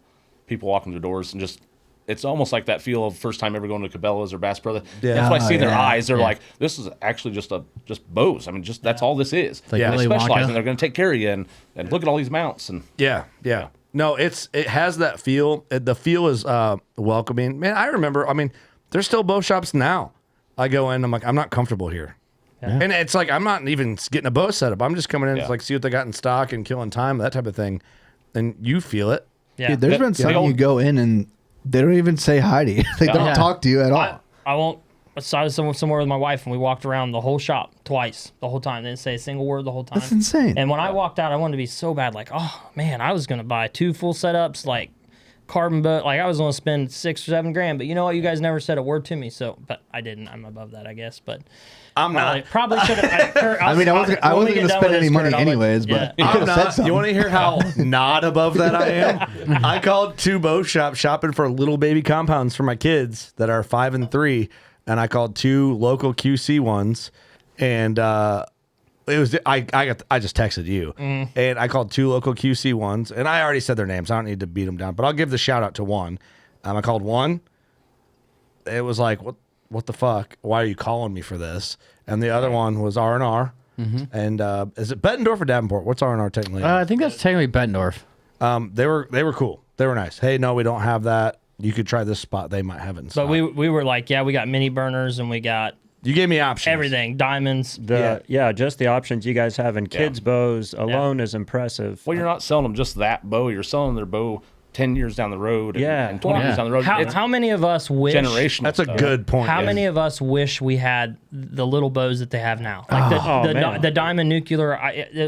people walking through doors and just, it's almost like that feel of first time ever going to Cabela's or Bass Pro. Yeah. That's what I see in their yeah. eyes. They're like, this is actually just bows. I mean, that's all this is. like Yeah. They Willy specialize Wonka. and they're going to take care of you and look at all these mounts and Yeah. No, it has that feel. The feel is welcoming. Man, I remember. I mean, there's still bow shops now. I go in. I'm like, I'm not comfortable here. And it's like I'm not even getting a bow setup. I'm just coming in to like see what they got in stock and killing time, that type of thing. And you feel it. Yeah. Dude, there's been some you go in and they don't even say hi to you. They don't talk to you at all. I won't. So I was somewhere with my wife, and we walked around the whole shop twice, the whole time. They didn't say a single word the whole time. That's insane. And when I walked out, I wanted to be so bad, like, oh man, I was gonna buy 2 full setups, like carbon boat. Like I was gonna spend $6 or $7 grand. But you know what? You guys never said a word to me. So, but I didn't. I'm above that, I guess. But I'm not. Probably should have. I mean, I wasn't going to spend any money anyways, but you could have said something. You want to hear how not above that I am? I called 2 bow shops shopping for little baby compounds for my kids that are 5 and 3, and I called 2 local QC ones, and it was I just texted you, and I called 2 local QC ones, and I already said their names. I don't need to beat them down, but I'll give the shout out to one. I called one. It was like, what the fuck? Why are you calling me for this? And the other one was R&R. And is it Bettendorf or Davenport? What's R&R technically? I think that's technically Bettendorf. They were cool. They were nice. Hey, no, we don't have that. You could try this spot. They might have it in stock. But we were like, yeah, we got mini burners and we got You gave me options. Everything, diamonds. Just the options you guys have in kids' bows alone is impressive. Well, you're not selling them just that bow. You're selling their bow 10 years down the road and 20 years down the road. How many of us wish... Generational That's a good point. How many of us wish we had the little bows that they have now? Like the diamond nuclear...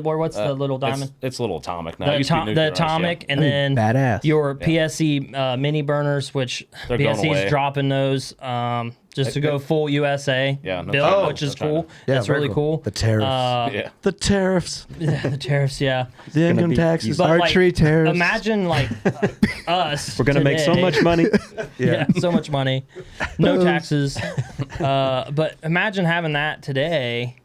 what's the little diamond? It's a little atomic now. The atomic, and then badass. Your PSE mini burners, which They're going away. PSE's dropping those just to go full USA build, which is cool. That's really cool. The tariffs. The tariffs. Yeah, the tariffs, The income taxes. But, Archery tariffs. Imagine us. We're gonna make so much money. So much money. No taxes. But imagine having that today,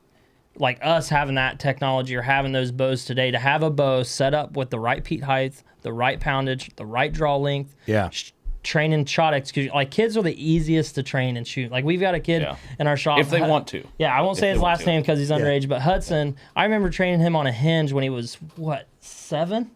like us having that technology or having those bows today, to have a bow set up with the right peat height, the right poundage, the right draw length. Training shot execution. Like, kids are the easiest to train and shoot. Like, we've got a kid in our shop. If they want to. Yeah, I won't say his last name because he's underage, but Hudson, I remember training him on a hinge when he was, 7?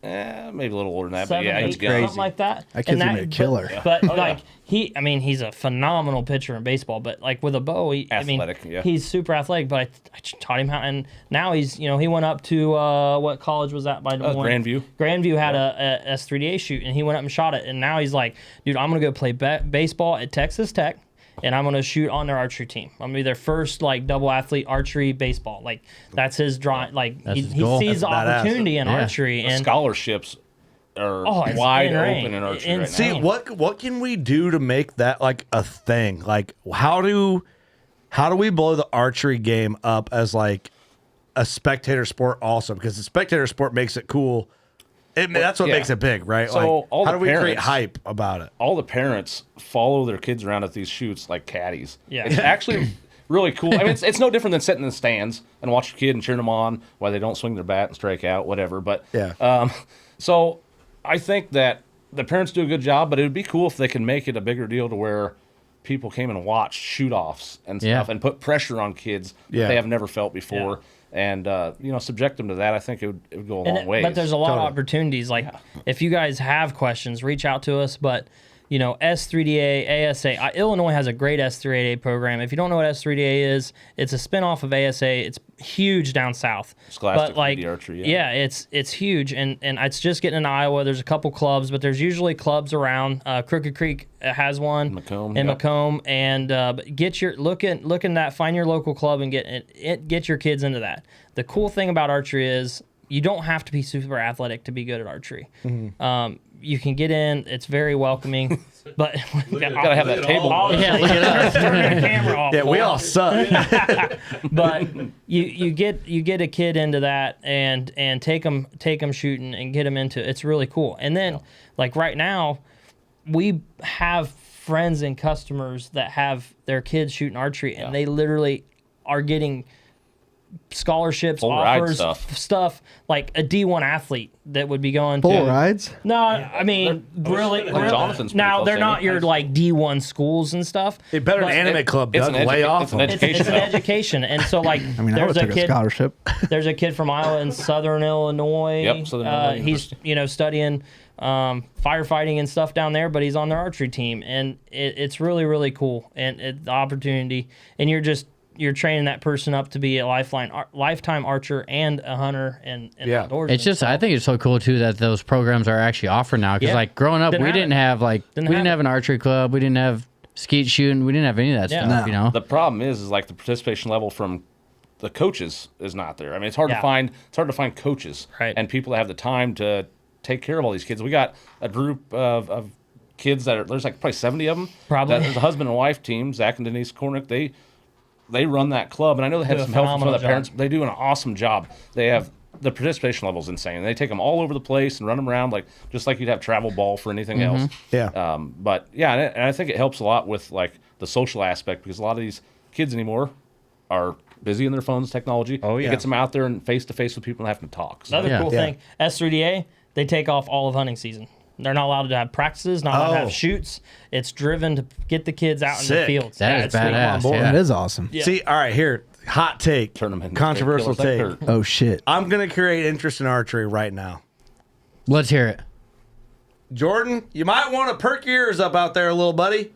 Maybe a little older than that, 7, but yeah, 8, he's crazy. something like that. That kid's gonna be a killer. But he's a phenomenal pitcher in baseball. But like with a bow, he's super athletic. But I taught him how, and now he's he went up to what college was that by Des Moines? Grandview. Grandview had a S3DA shoot, and he went up and shot it. And now he's like, dude, I'm gonna go play baseball at Texas Tech. And I'm gonna shoot on their archery team. I'm gonna be their first double athlete archery baseball. Like, that's his drawing. Like, he sees the opportunity in archery, and scholarships are wide open in archery right now. See, what can we do to make that like a thing? Like, how do we blow the archery game up as like a spectator sport also? Because the spectator sport makes it cool. That's what makes it big, right? So how do we create hype about it? All the parents follow their kids around at these shoots like caddies. Yeah. It's actually really cool. I mean, it's no different than sitting in the stands and watch your kid and cheering them on while they don't swing their bat and strike out, whatever. But so I think that the parents do a good job, but it would be cool if they can make it a bigger deal to where people came and watched shoot-offs and stuff and put pressure on kids that they have never felt before. And subject them to that. I think it would go a long way. But there's a lot of opportunities. Like, if you guys have questions, reach out to us. But S3DA, ASA. Illinois has a great S3DA program. If you don't know what S3DA is, it's a spinoff of ASA. It's huge down south. Scholastic but like, archery, it's huge, and it's just getting in Iowa. There's a couple clubs, but there's usually clubs around. Crooked Creek has one in Macomb, and look in that. Find your local club and get your kids into that. The cool thing about archery is you don't have to be super athletic to be good at archery. Mm-hmm. You can get in. It's very welcoming, but you gotta have that table. Look at us. Turn the camera off. Yeah, we all suck. But you get a kid into that and take them shooting and get them into it. It's really cool. And then like right now, we have friends and customers that have their kids shooting archery, and they literally are getting scholarships, offers, stuff like a D1 athlete that would be going full rides. No, I mean really. Jonathan's now they're not your like D1 schools and stuff. It better an anime club. It's lay off. It's an education, and so like I mean, I would take a scholarship. There's a kid from Iowa in Southern Illinois. Yep, Southern Illinois. He's studying firefighting and stuff down there, but he's on their archery team, and it's really, really cool, and the opportunity, and you're training that person up to be a lifetime archer and a hunter and outdoors. It's just, I think it's so cool too that those programs are actually offered now. Because like growing up, we didn't have an archery club, we didn't have skeet shooting, we didn't have any of that stuff. No. The problem is like the participation level from the coaches is not there. I mean, it's hard to find. It's hard to find coaches and people that have the time to take care of all these kids. We got a group of kids there's like probably 70 of them. Probably. There's a husband and wife team, Zach and Denise Kornick. They run that club, and I know they have some help from some of the parents. They do an awesome job. They have the participation level is insane. They take them all over the place and run them around just like you'd have travel ball for anything else. Yeah. But yeah, and I think it helps a lot with like the social aspect because a lot of these kids anymore are busy in their phones, technology. Oh yeah, it gets them out there and face to face with people and having to talk. So. Another cool thing, S3DA, they take off all of hunting season. They're not allowed to have practices, not allowed to have shoots. It's driven to get the kids out in the fields. That is badass. That is awesome. Yeah. See, all right, here, hot take, controversial take. Oh shit! I'm gonna create interest in archery right now. Let's hear it. Jordan, you might want to perk your ears up out there a little, buddy.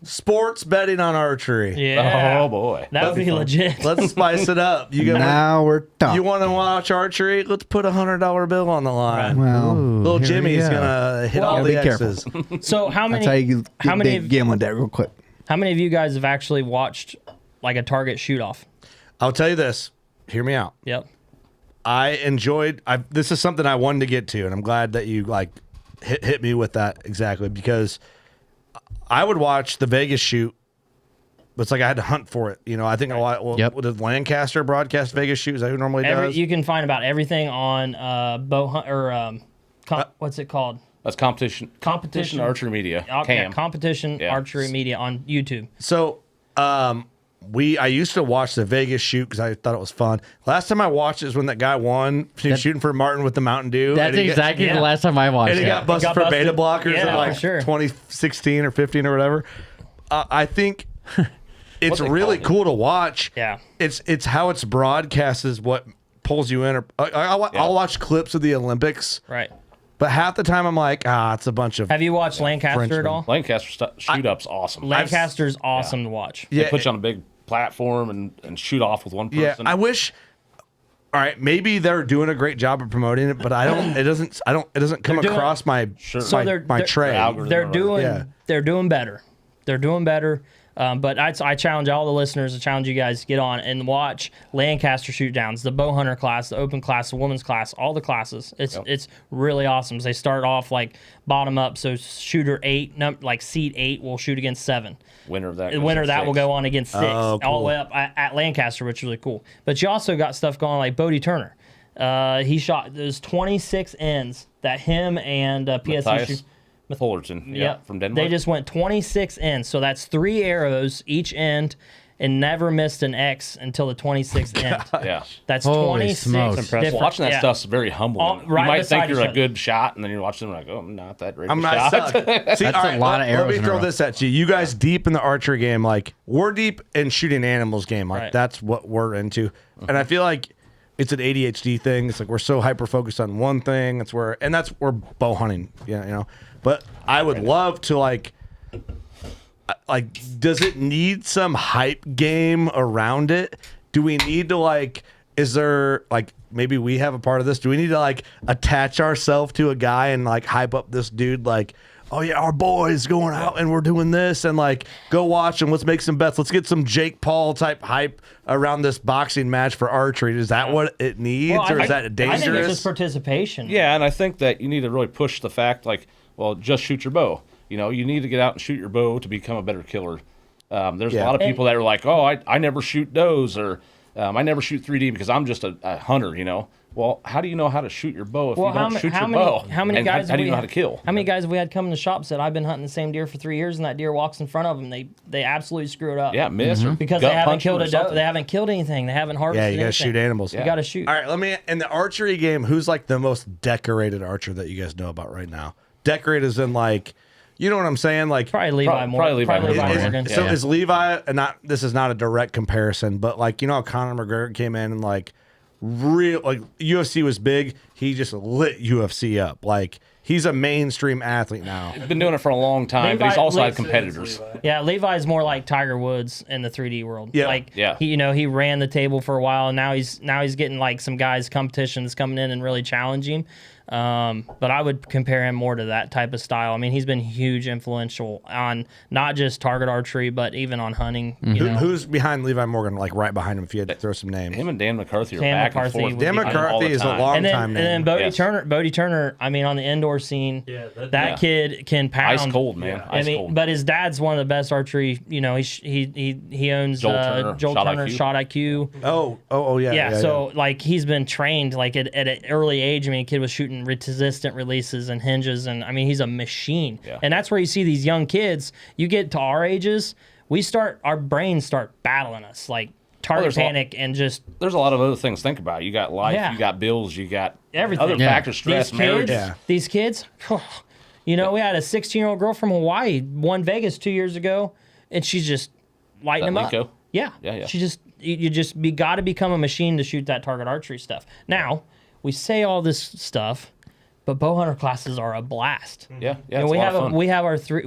Sports betting on archery. Yeah. Oh boy, that would be legit. Let's spice it up. Now we're talking. You want to watch archery? Let's put $100 bill on the line. Well, little here we Jimmy's go. gonna hit all Gotta the be careful. X's. So how That's how many? you How many? game with that real quick. How many of you guys have actually watched like a target shoot off? I'll tell you this. Hear me out. Yep. I enjoyed. This is something I wanted to get to, and I'm glad that you like hit me with that exactly because I would watch the Vegas shoot. But it's like I had to hunt for it. You know, I think did Lancaster broadcast Vegas shoot? Is that who normally does? You can find about everything on bow hunt or what's it called? That's competition archery media. Cam. Competition archery media on YouTube. So, I used to watch the Vegas shoot because I thought it was fun. Last time I watched it was when that guy won. He was shooting for Martin with the Mountain Dew. That's exactly the last time I watched it. And he got busted for beta blockers in like for sure. 2016 or 15 or whatever. I think it's really cool to watch. Yeah. It's how it's broadcast is what pulls you in. I'll watch clips of the Olympics. Right. But half the time I'm like, it's a bunch of. Have you watched Lancaster Frenchmen. at all? Lancaster shoot-up's awesome. Lancaster's awesome to watch. They put you on a big platform and shoot off with one person. Yeah, I wish. All right, maybe they're doing a great job of promoting it, but I don't. It doesn't come across my my tray. They're doing better. They're doing better. But I challenge all the listeners, I challenge you guys to get on and watch Lancaster shoot downs, the bow hunter class, the open class, the women's class, all the classes. It's really awesome. They start off like bottom up. So shooter 8, like seed 8 will shoot against 7. Winner of that will go on against 6, Oh, cool. all the way up at Lancaster, which is really cool. But you also got stuff going like Bodie Turner. He shot, there's 26 ends that him and PSU shoot. Fullerton, from Denmark. They just went 26 ends, so that's 3 arrows each end, and never missed an X until the 26th end. Yeah, that's Holy 26. smokes. Well, watching that stuff's very humbling. Right you might beside think you're each a other. good shot, and then you're watching them like, oh, I'm not that great. I'm a not shot. suck. See, That's all a lot of arrows Let me in a throw row. this at you. You guys deep in the archery game, like we're deep in shooting animals game. Like Right. that's what we're into. And I feel like it's an ADHD thing. It's like we're so hyper focused on one thing. That's where bow hunting. Yeah, you know. But I would love to like, does it need some hype game around it? Do we need to like? Is there like maybe we have a part of this? Do we need to like attach ourselves to a guy and like hype up this dude like? Oh yeah, our boys going out and we're doing this and like go watch and let's make some bets. Let's get some Jake Paul type hype around this boxing match for archery. Is that what it needs, or is that dangerous? I think it's just participation. Yeah, and I think that you need to really push the fact, like, well, just shoot your bow. You know, you need to get out and shoot your bow to become a better killer. There's a lot of people that are like, oh, I never shoot does, or I never shoot 3D because I'm just a hunter, you know. Well, how do you know how to shoot your bow if you don't shoot your bow? How many guys? How do you know how to kill? How many guys have we had come in the shop said I've been hunting the same deer for 3 years and that deer walks in front of them, they absolutely screw it up. Yeah, miss or because gut they haven't punch killed or a doe. something. They haven't killed anything. They haven't harvested. Yeah, you gotta anything. shoot animals. You gotta shoot. All right, let me in the archery game. Who's like the most decorated archer that you guys know about right now? Decorated as in like, you know what I'm saying? Like Probably Levi Morgan. Probably Levi Morgan. So is Levi, and not this is not a direct comparison, but like you know how Conor McGregor came in and like real like UFC was big. He just lit UFC up. Like he's a mainstream athlete now. He's been doing it for a long time, but he's also had competitors. Yeah, Levi's more like Tiger Woods in the 3D world. Yeah. Like Yeah. he ran the table for a while, and now he's getting like some guys competitions coming in and really challenging. But I would compare him more to that type of style. I mean, he's been huge influential on not just target archery, but even on hunting. You know? Who's behind Levi Morgan? Like right behind him, if you had to throw some names. Him and Dan McCarthy are Dan back McCarthy and would forth. be Dan behind McCarthy is a long and then, time name. And then Yes. Bodie Turner. I mean, on the indoor scene, that kid can pound. Ice cold, man. I Ice mean, cold. but his dad's one of the best archery. You know, he owns Joel Turner, Joel Shot Turner IQ. Shot IQ. Oh yeah. Yeah, so like he's been trained like at an early age. I mean, a kid was shooting resistant releases and hinges, and I mean he's a machine. Yeah. And that's where you see these young kids. You get to our ages, our brains start battling us like target panic and just. There's a lot of other things to think about. You got life, Yeah. you got bills, you got Everything. other factors, stress, These marriage. kids, these kids, you know, we had a 16-year-old girl from Hawaii won Vegas 2 years ago, and she's just lighting them Linko? up. Yeah. Yeah. She just you got to become a machine to shoot that target archery stuff. Now we say all this stuff, But bow hunter classes are a blast. Yeah, yeah. And It's we a lot have of fun.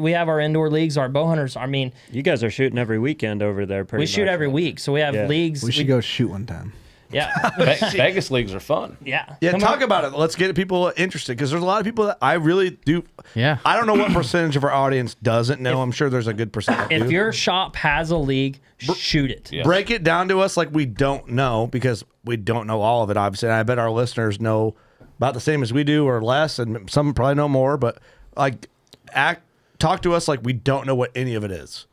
we have our indoor leagues. Our bow hunters. I mean, You guys are shooting every weekend over there. Pretty we shoot much. every week, so we have Yeah. leagues. We should go shoot one time. Yeah, Vegas leagues are fun. yeah. Yeah, Come talk on. about it. Let's get people interested because there's a lot of people that I really do. Yeah. I don't know what percentage of our audience doesn't know. I'm sure there's a good percentage. If your shop has a league, shoot it. Yeah. Break it down to us like we don't know because we don't know all of it, obviously. And I bet our listeners know about the same as we do or less, and some probably know more. But like, talk to us like we don't know what any of it is.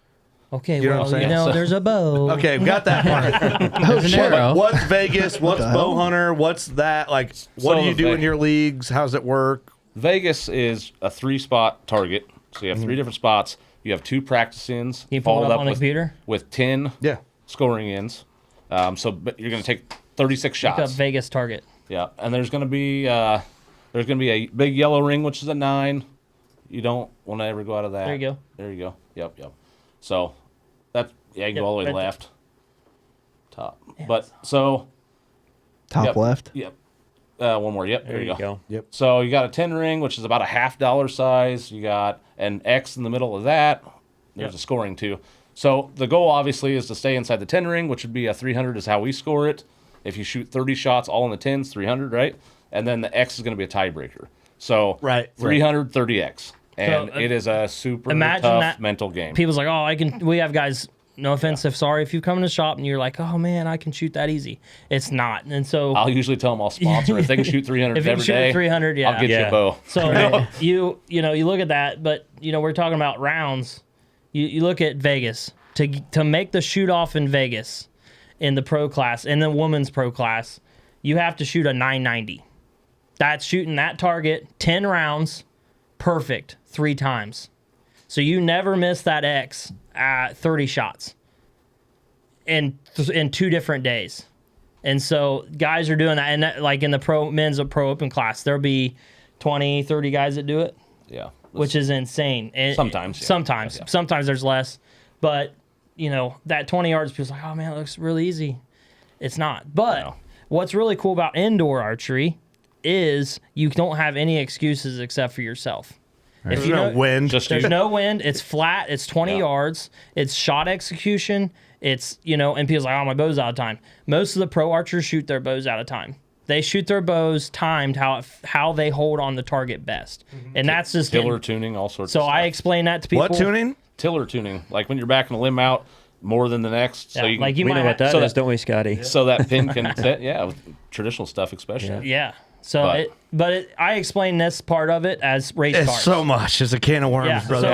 Okay, You know well, what I'm saying? there's a bow. Okay, we got that part. There's an arrow. What's Vegas? What's bow hunter? What's that? Like, what do you do in your leagues? How's it work? Vegas is a 3-spot target. So you have 3 different spots. You have 2 practice ins. Can you pull it followed up on the with, computer? with 10 scoring ins. But you're going to take 36 Look up shots. Vegas target. Yeah, and there's going to be a big yellow ring, which is a 9. You don't want to ever go out of that. There you go. There you go. Yep. So that's you can go all the way right there. left. Top. But so Top left. Yep. One more. Yep. There you go. Yep. So you got a 10 ring, which is about a $50 size. You got an X in the middle of that. There's a scoring too. So the goal obviously is to stay inside the 10 ring, which would be a 300 is how we score it. If you shoot 30 shots all in the 10s, 300, right? And then the X is going to be a tiebreaker. So 300, 30X. And it is a super tough mental game. People's like, oh, we have guys, no offense, sorry if you come in the shop and you're like, oh man, I can shoot that easy. It's not. And so I'll usually tell them I'll sponsor if they can shoot 300 if you every can shoot day. 300, yeah. I'll get you a bow. So you look at that, but we're talking about rounds. You look at Vegas to make the shoot off in Vegas in the pro class and the women's pro class, you have to shoot a 990. That's shooting that target 10 rounds, perfect 3 times. So you never miss that X at 30 shots in 2 different days. And so guys are doing that. And that, like in the men's pro open class, there'll be 20, 30 guys that do it. Yeah. Which is insane. And Sometimes. Yeah. Sometimes there's less. But, that 20 yards, people's like, oh man, it looks really easy. It's not. But what's really cool about indoor archery is you don't have any excuses except for yourself. Right. There's no wind. There's no wind. It's flat. It's 20 yards. It's shot execution. It's, and people's like, oh, my bow's out of time. Most of the pro archers shoot their bows out of time. They shoot their bows timed how they hold on the target best. And that's just tiller tuning, all sorts of So stuff. I explain that to people. What tuning? Tiller tuning. Like when you're backing a limb out more than the next. Yeah, So you can, like you We might know what that is, don't we, Scotty? So that pin can fit, with traditional stuff especially. Yeah. So I explain this part of it as race It's cars. so much. It's a can of worms, Yeah, brother.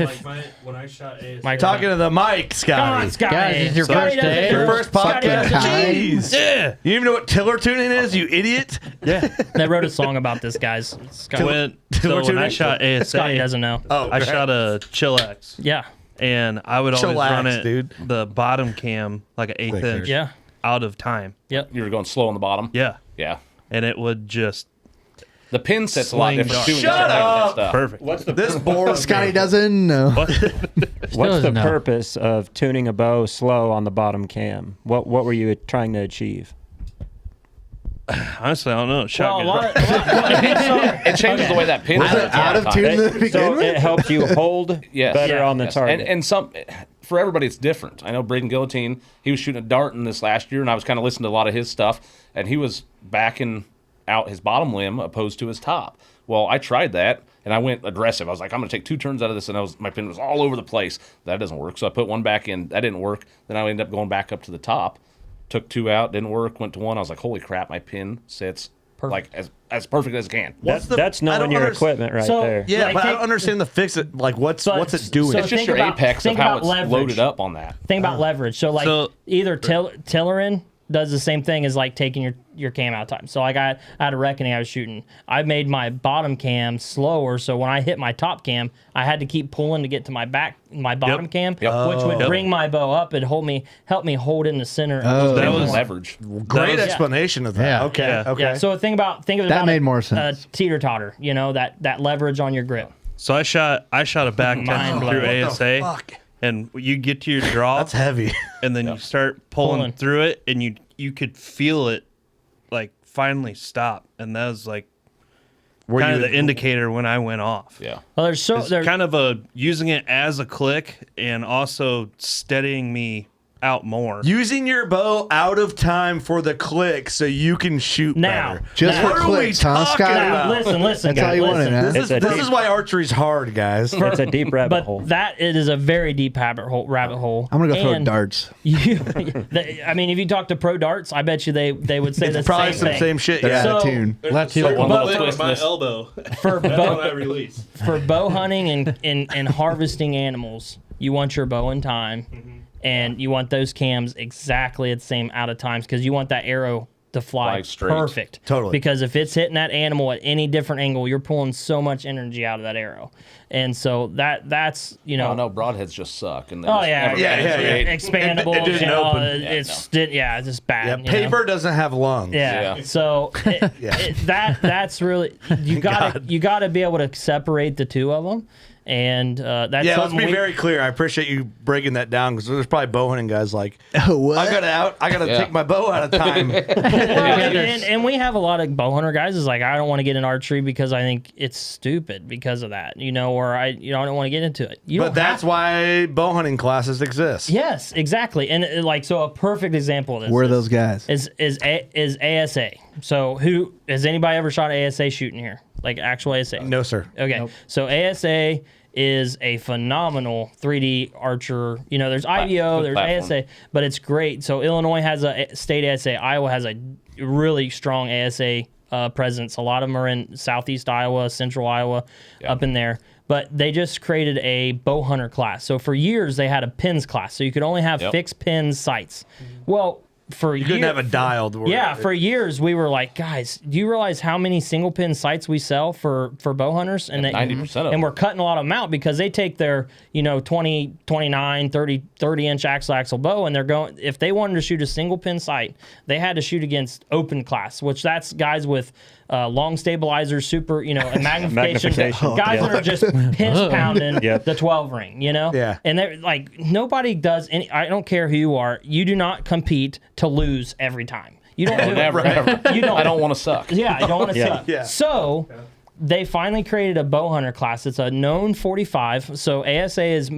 Like when I shot ASA, Talking to the mic, Come Scotty. on, Scotty. Guys, it's your Scotty first does day. it Your first. first Scotty podcast. does it Jeez. Yeah. You even know what tiller tuning is, you idiot? yeah. They wrote a song about this, guys. When I tuning? shot ASA, Scotty doesn't know. I shot a Chillax, Yeah. and I would always Chillax, run it, dude. the bottom cam, like an 1/8 inch, Yeah. out of time. Yep. You were going slow on the bottom. Yeah, Yeah. and it would just The pin set's a lot Sling different dart. too. Shut up! Stuff. perfect. What's this board? Scotty doesn't know. What's the doesn't know. purpose of tuning a bow slow on the bottom cam? What were you trying to achieve? Honestly, I don't know. Well, Shotgun. It changes the way that pin Was it sets out of time. tune to begin So with? it helps you hold Yes. better Yeah. on the Yes. target. And some, for everybody, it's different. I know Braden Guillotine, he was shooting a dart in this last year, and I was kind of listening to a lot of his stuff, and he was backing out his bottom limb opposed to his top. Well, I tried that, and I went aggressive. I was like, I'm going to take 2 turns out of this, and my pin was all over the place. That doesn't work, so I put 1 back in. That didn't work. Then I ended up going back up to the top. Took 2 out, didn't work, went to 1. I was like, holy crap, my pin sits like as perfect as it can. That's knowing your equipment right there. Yeah, Like, but I take- don't understand the fix it. Like, what's it doing? so It's just think your about- apex of think how about it's leverage. loaded up on that. Think about leverage. So like So- either tillerin does the same thing as like taking your cam out time. So like I had a reckoning I was shooting. I made my bottom cam slower, so when I hit my top cam, I had to keep pulling to get to my bottom cam, which would bring my bow up and help me hold in the center. That was leverage. Great explanation of that. Yeah. Okay. Yeah. Okay. Yeah. So think about That made more sense. Teeter totter. That leverage on your grip. So I shot a back Mind test blown. through What the ASA, fuck? and you get to your draw. That's heavy. And then you start pulling through it, and you could feel it like finally stop, and that was like kind of the indicator when I went off. Yeah. Well, there's kind of using it as a click and also steadying me out more. Using your bow out of time for the click so you can shoot better. Just for clicks, huh, Scott? Now, listen, That's guys. all you wanted, man. This is why archery's hard, guys. It's a deep rabbit hole. That it is a very deep rabbit hole. I'm gonna go throw darts. I mean, if you talk to pro darts, I bet you they would say the probably same some thing. same shit. They're Yeah. out of tune. My elbow. For bow, I release. for bow hunting and harvesting animals, you want your bow in time, and you want those cams exactly at the same out of times because you want that arrow to fly straight. perfect. Totally. Because if it's hitting that animal at any different angle, you're pulling so much energy out of that arrow, and so that's No, broadheads just suck. And expandable. It didn't open. It's just bad. Yeah, you paper know? doesn't have lungs. Yeah. So that's really you gotta be able to separate the two of them, and that's Yeah, let's something be very clear. I appreciate you breaking that down because there's probably bow hunting guys like, what? I gotta take my bow out of time. and we have a lot of bow hunter guys is like, I don't want to get in archery because I think it's stupid because of that, or I don't want to get into it. But that's why bow hunting classes exist. Yes, exactly. And so a perfect example of this Where are those guys? is ASA. So who has anybody ever shot ASA shooting here? Like actual ASA? No, sir. Okay. Nope. So ASA is a phenomenal 3D archer. There's IBO, there's ASA, but it's great. So Illinois has a state ASA. Iowa has a really strong ASA presence. A lot of them are in southeast Iowa, central Iowa, up in there. But they just created a bow hunter class. So for years they had a pins class. So you could only have fixed pins sights. Well, you couldn't have a dialed. For years we were like, guys, do you realize how many single pin sights we sell for bow hunters? And 90% of them. And we're cutting a lot of them out because they take their 20, 29, 30 inch axle bow, and they're going. If they wanted to shoot a single pin sight, they had to shoot against open class, which that's guys with long stabilizers, super, and magnification. Guys that are just pinch pounding the 12 ring, Yeah. And they're like, nobody does any. I don't care who you are. You do not compete to lose every time. You don't do never, it. ever. You don't. I don't want to suck. Yeah, I don't want to suck. Yeah. So they finally created a bow hunter class. It's a known 45. So ASA is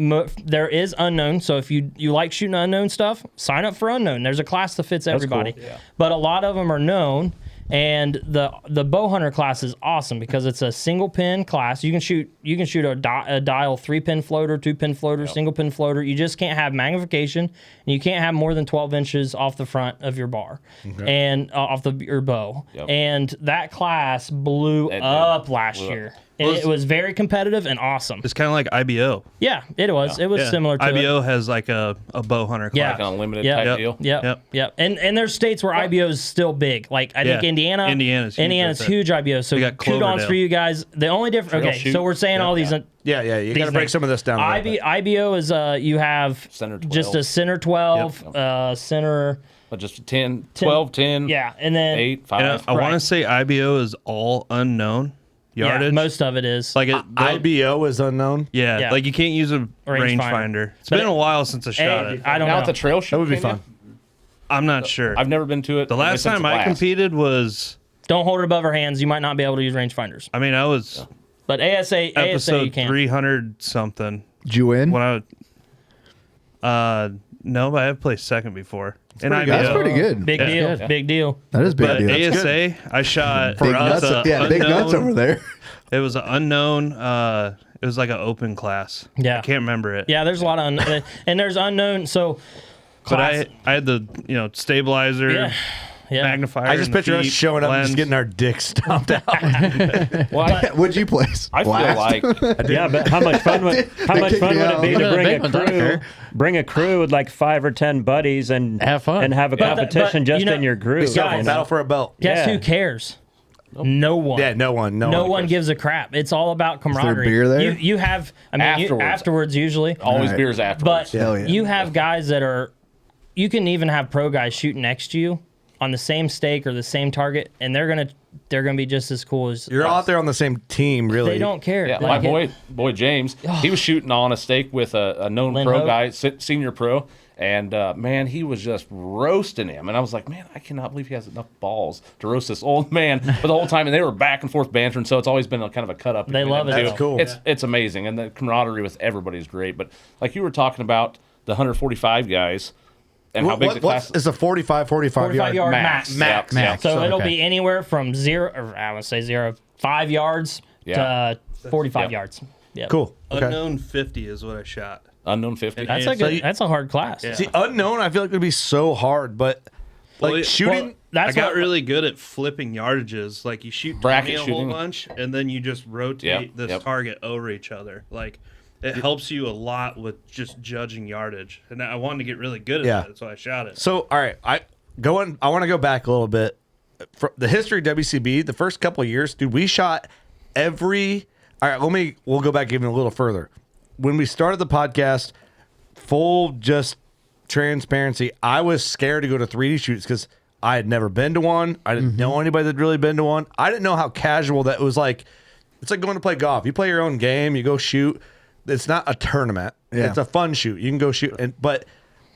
there is unknown. So if you like shooting unknown stuff, sign up for unknown. There's a class that fits everybody. Cool. Yeah. But a lot of them are known. And the bow hunter class is awesome because it's a single pin class. You can shoot a dial 3-pin floater, 2-pin floater, single pin floater. You just can't have magnification, and you can't have more than 12 inches off the front of your bar and off your bow. Yep. And that class blew up last year. And it was very competitive and awesome. It's kind of like IBO. Yeah, it was. Yeah. It was similar to IBO has like a bow hunter class. Yeah. Like an unlimited type deal. Yep. And there's states where IBO is still big. Like I think Indiana's huge IBO. So kudos for you guys. The only difference. Okay, so we're saying all these. Yeah. You got to break some of this down. IBO is you have center 12. Just a center 12, center. But just 10, 12, 10. Yeah, and then 8, 5. I want to say IBO is all unknown yardage. Yeah, most of it is. Like IBO is unknown. Yeah, like you can't use a rangefinder. It's been a while since I shot it. I don't know. Now the trail shoot that would be fun. I'm not sure. I've never been to it. The last time I competed was. Don't hold it above our hands. You might not be able to use rangefinders. I mean, I was. But ASA episode you can. 300 something. Did you win? When no, but I have placed second before. That's pretty good. Big deal. Yeah. Big deal. That is big but deal. ASA, I shot big nuts. Yeah, big nuts over there. It was an unknown. It was like an open class. Yeah, I can't remember it. Yeah, there's a lot of unknown, and there's unnown. So, but I had the stabilizer. Yeah. Magnifier. I just picture us showing up and just getting our dicks stomped out. What'd you place? I feel like but how much fun would it be to bring a crew with like 5 or 10 buddies and have fun and have a competition in your group? Battle for a belt. Guess who cares? No one. Yeah, no one. No one gives a crap. It's all about camaraderie. Is there beer there? You have. I mean, afterwards usually. Always beers afterwards. But you have guys that are. You can even have pro guys shooting next to you on the same stake or the same target, and they're gonna they're going to be just as cool as You're us. out there on the same team, really. They don't care. Yeah, They my don't boy James, he was shooting on a stake with a known Lynn pro Hope. guy, senior pro, and man, he was just roasting him. And I was like, man, I cannot believe he has enough balls to roast this old man for the whole time. And they were back and forth bantering, so it's always been a kind of a cut up. They love it. That's cool. It's amazing, and the camaraderie with everybody is great. But like you were talking about the 145 guys. And how big the class is a 45 45 yard max. max. Max. So it'll okay. be anywhere from 5 yards to 45 yards. Yeah. Cool. Okay. Unknown 50 is what I shot. Unknown 50. That's a good. That's a hard class. Yeah. See, unknown, I feel like would be so hard, but like shooting. I got really good at flipping yardages. Like you shoot Bracket a whole shooting. bunch, and then you just rotate this target over each other. Like it helps you a lot with just judging yardage. And I wanted to get really good at it, so I shot it. So, all right, I want to go back a little bit. For the history of WCB, the first couple of years, dude, we shot every. All right, we'll go back even a little further. When we started the podcast, full just transparency, I was scared to go to 3D shoots because I had never been to one. I didn't know anybody that'd really been to one. I didn't know how casual that was. Like, it's like going to play golf. You play your own game, you go shoot. It's not a tournament. Yeah. It's a fun shoot. You can go shoot, but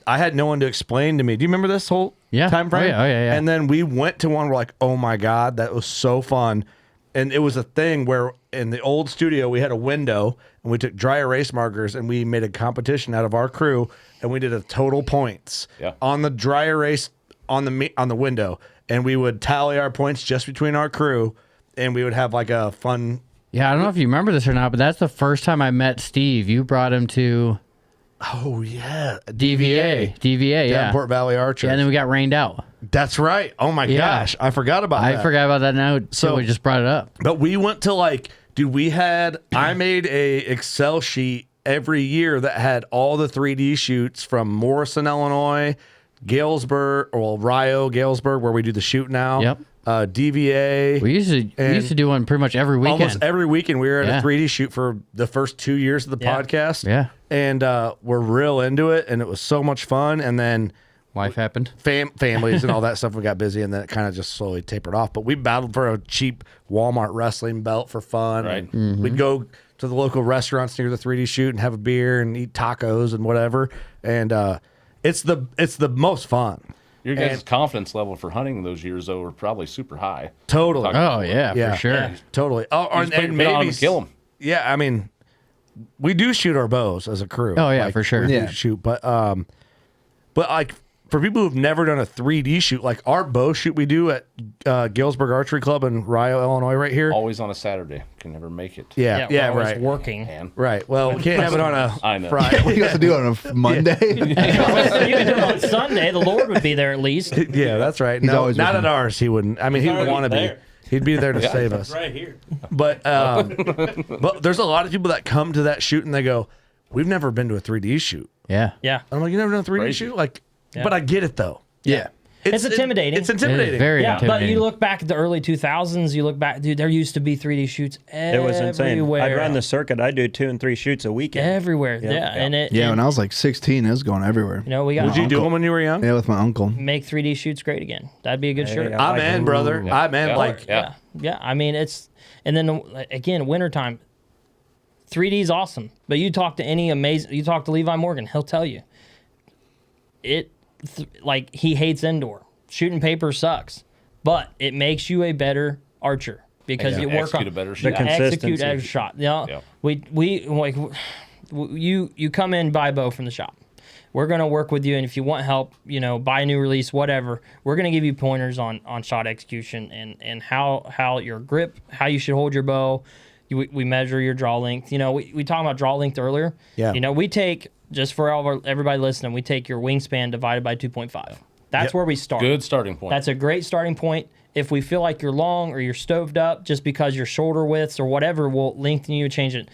I had no one to explain to me. Do you remember this whole time frame? Oh, yeah. And then we went to one. We're like, oh my god, that was so fun. And it was a thing where in the old studio we had a window and we took dry erase markers and we made a competition out of our crew and we did a total points on the dry erase on the window, and we would tally our points just between our crew, and we would have like a fun. Yeah, I don't know if you remember this or not, but that's the first time I met Steve. You brought him to Oh yeah, DVA, yeah. Davenport Valley Archery. Yeah, and then we got rained out. That's right. Oh my gosh, I forgot about that. I forgot about that now. So we just brought it up. But we went to I made a Excel sheet every year that had all the 3D shoots from Morrison, Illinois, Galesburg, Galesburg, where we do the shoot now. Yep. DVA. We used to do one pretty much every weekend. Almost every weekend. We were at a 3D shoot for the first 2 years of the podcast. Yeah. And we're real into it, and it was so much fun. And then life happened. Families and all that stuff. We got busy, and then it kind of just slowly tapered off. But we battled for a cheap Walmart wrestling belt for fun. Right. And we'd go to the local restaurants near the 3D shoot and have a beer and eat tacos and whatever. And it's the most fun. Your guys' confidence level for hunting those years, though, were probably super high. Totally. Oh, yeah, for sure. Yeah, totally. Oh, You just put your bait on 'em and kill 'em. Yeah, I mean, we do shoot our bows as a crew. Oh, yeah, for sure. We do Yeah. shoot, but like for people who've never done a 3D shoot, like our bow shoot we do at Galesburg Archery Club in Rio, Illinois, right here. Always on a Saturday. Can never make it. Yeah, we're always right. working. Man. Right. Well, we can't have it on a I know. Friday. What do you have to do on a Monday? You can do it on Sunday. The Lord would be there at least. Yeah, that's right. He's No, always not with at me. ours. He wouldn't. I mean, he would already want to be. there. He'd be there to save us. Right here. But there's a lot of people that come to that shoot and they go, "We've never been to a 3D shoot." Yeah. Yeah. I'm like, "You never done a 3D Crazy. shoot?" Like, Yeah. but I get it though. Yeah. It's intimidating. It's intimidating. It is very Yeah, but intimidating. you look back at the early 2000s, you look back, dude, there used to be 3D shoots It was insane. everywhere. I'd run the circuit. I'd do 2 and 3 shoots a weekend. Everywhere. Yep. Yeah. And it, Yeah, and, when I was like 16, it was going everywhere. you know, we got Would you do them when you were young? Yeah, with my uncle. make 3D shoots great again. That'd be a good shirt. I I'm like in, it. brother. Yeah. I'm in. Yeah. Like, Yeah. Yeah. I mean, and then again, wintertime, 3D is awesome. But you talk to Levi Morgan, he'll tell you. He hates indoor. Shooting paper sucks, but it makes you a better archer because you work execute on a better you shot. execute consistency. a shot. You know, Yeah. we like you come in, buy a bow from the shop. We're gonna work with you, and if you want help, buy a new release, whatever. We're gonna give you pointers on shot execution and how your grip, how you should hold your bow. We measure your draw length. We talked about draw length earlier. Yeah. We take, just for everybody listening, we take your wingspan divided by 2.5. That's where we start. Good starting point. That's a great starting point. If we feel like you're long or you're stoved up just because your shoulder widths or whatever, we'll lengthen you, change it.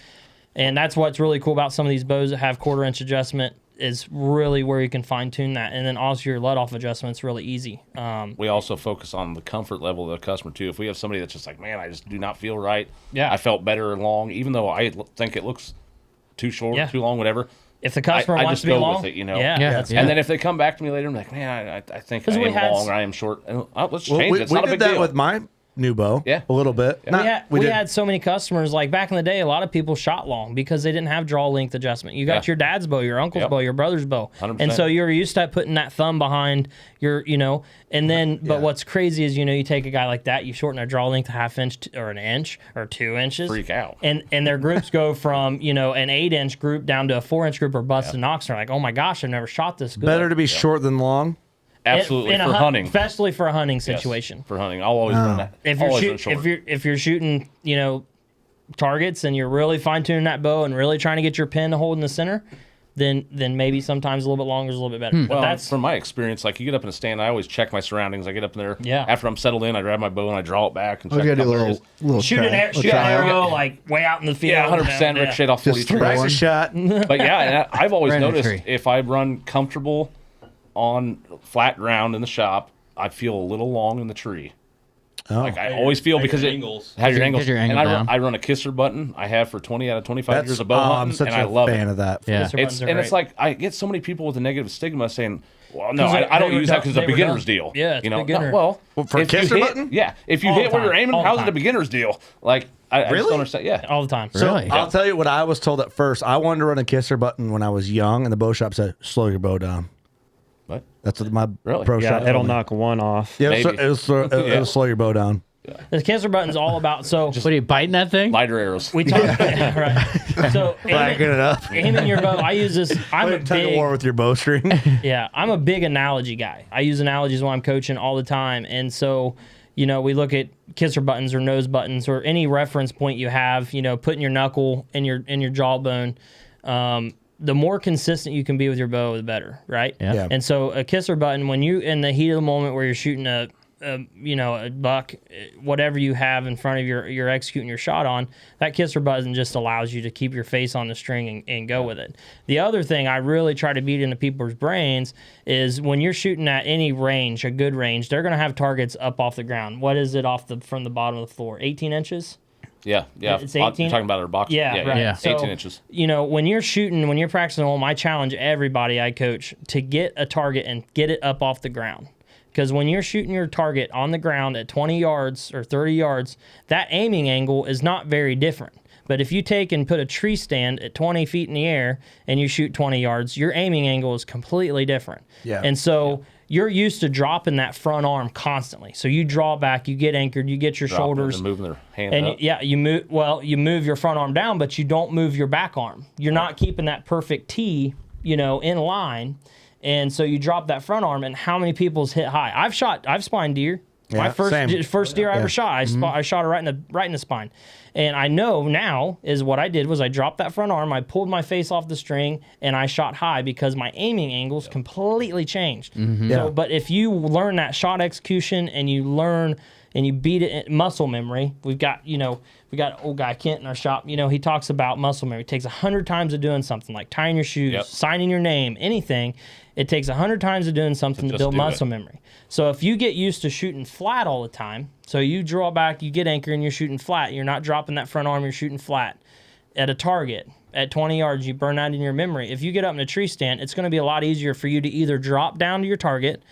And that's what's really cool about some of these bows that have 1/4 inch adjustment is really where you can fine tune that. And then also your let off adjustment's really easy. We also focus on the comfort level of the customer too. If we have somebody that's just like, man, I just do not feel right. Yeah. I felt better long, even though I think it looks too short, Yeah. too long, whatever. If the customer I wants just to be go long, with it, Yeah. Yeah. And then if they come back to me later, I'm like, man, I think I we am had long or I am short. And, let's Well, change we it. It's not a did big that deal. with new bow. Yeah. A little bit. We had so many customers, like back in the day, a lot of people shot long because they didn't have draw length adjustment. You got your dad's bow, your uncle's bow, your brother's bow. 100%. And so you're used to putting that thumb behind your, and then, but what's crazy is, you take a guy like that, you shorten their draw length a half inch or an inch or 2 inches. Freak out. And their groups go from, an 8-inch group down to a 4-inch group or bust and ox. They're like, oh my gosh, I've never shot this good. Better to be short than long. Absolutely, for hunting, especially for a hunting situation. Yes, for hunting, I'll always run that. If you're shooting, targets and you're really fine tuning that bow and really trying to get your pin to hold in the center, then maybe sometimes a little bit longer is a little bit better. But Well, that's from my experience, like you get up in a stand, I always check my surroundings. I get up in there. Yeah. After I'm settled in, I grab my bow and I draw it back and We check gotta a do a couple little, areas. shoot an arrow like way out in the field. Yeah, 100% ricochet off 43. Practice a shot. But yeah, and I've always Right in a noticed tree. if I run comfortable on flat ground in the shop, I feel a little long in the tree. Oh. Like I always feel because it has your angles. Get your angle and down. I run a kisser button. I have for 20 out of 25 That's, years of bow I'm hunting, such and a I love fan it. of that. Yeah. Kisser buttons are It's great. like I get so many people with a negative stigma saying, "Well, no, 'Cause I don't they were use that done- because they it's a were beginner's done. deal." Yeah, it's No, beginner. well, For a if you kisser hit- button? Yeah, if you All hit the where you're time. aiming, All the how's it a time. beginner's deal? Like I just Really? don't understand. Yeah, all the time. So Really? I'll tell you what I was told at first. I wanted to run a kisser button when I was young, and the bow shop said, "Slow your bow down." What? That's what my Really? pro Yeah, shop it'll told me. knock one off. Yeah, Maybe. it'll slow your bow down. The kisser button's all about What are you biting that thing? lighter arrows. we talk right. So Blacking it up. aiming your bow. I use this. I'm a Tug of big war with your bowstring. Yeah, I'm a big analogy guy. I use analogies when I'm coaching all the time. And so, we look at kisser buttons or nose buttons or any reference point you have, putting your knuckle in your jawbone. The more consistent you can be with your bow, the better, right? Yeah. And so a kisser button, when you in the heat of the moment where you're shooting a buck, whatever you have in front of you're executing your shot on, that kisser button just allows you to keep your face on the string and go with it. The other thing I really try to beat into people's brains is when you're shooting at any range, a good range, they're going to have targets up off the ground. What is it from the bottom of the floor? 18 inches? Yeah. It's You're 18? talking about our box. Yeah, right. Yeah. 18 So, inches. when you're practicing at home, I challenge everybody I coach to get a target and get it up off the ground. Because when you're shooting your target on the ground at 20 yards or 30 yards, that aiming angle is not very different. But if you take and put a tree stand at 20 feet in the air and you shoot 20 yards, your aiming angle is completely different. Yeah. And so you're used to dropping that front arm constantly. So you draw back, you get anchored, you get your shoulders. And moving their hand And up. you move your front arm down, but you don't move your back arm. You're not keeping that perfect T, in line. And so you drop that front arm, and how many people's hit high? I've spined deer. My first deer I ever shot, I shot her right in the spine. And I know now is what I did was I dropped that front arm, I pulled my face off the string, and I shot high because my aiming angles completely changed. So, but if you learn that shot execution and you learn and you beat it in muscle memory, we got old guy Kent in our shop. He talks about muscle memory. It takes 100 times of doing something like tying your shoes, signing your name, anything. It takes 100 times of doing something to build muscle memory. So if you get used to shooting flat all the time, so you draw back, you get anchored, and you're shooting flat, you're not dropping that front arm, you're shooting flat at a target. At 20 yards, you burn that in your memory. If you get up in a tree stand, it's going to be a lot easier for you to either drop down to your target,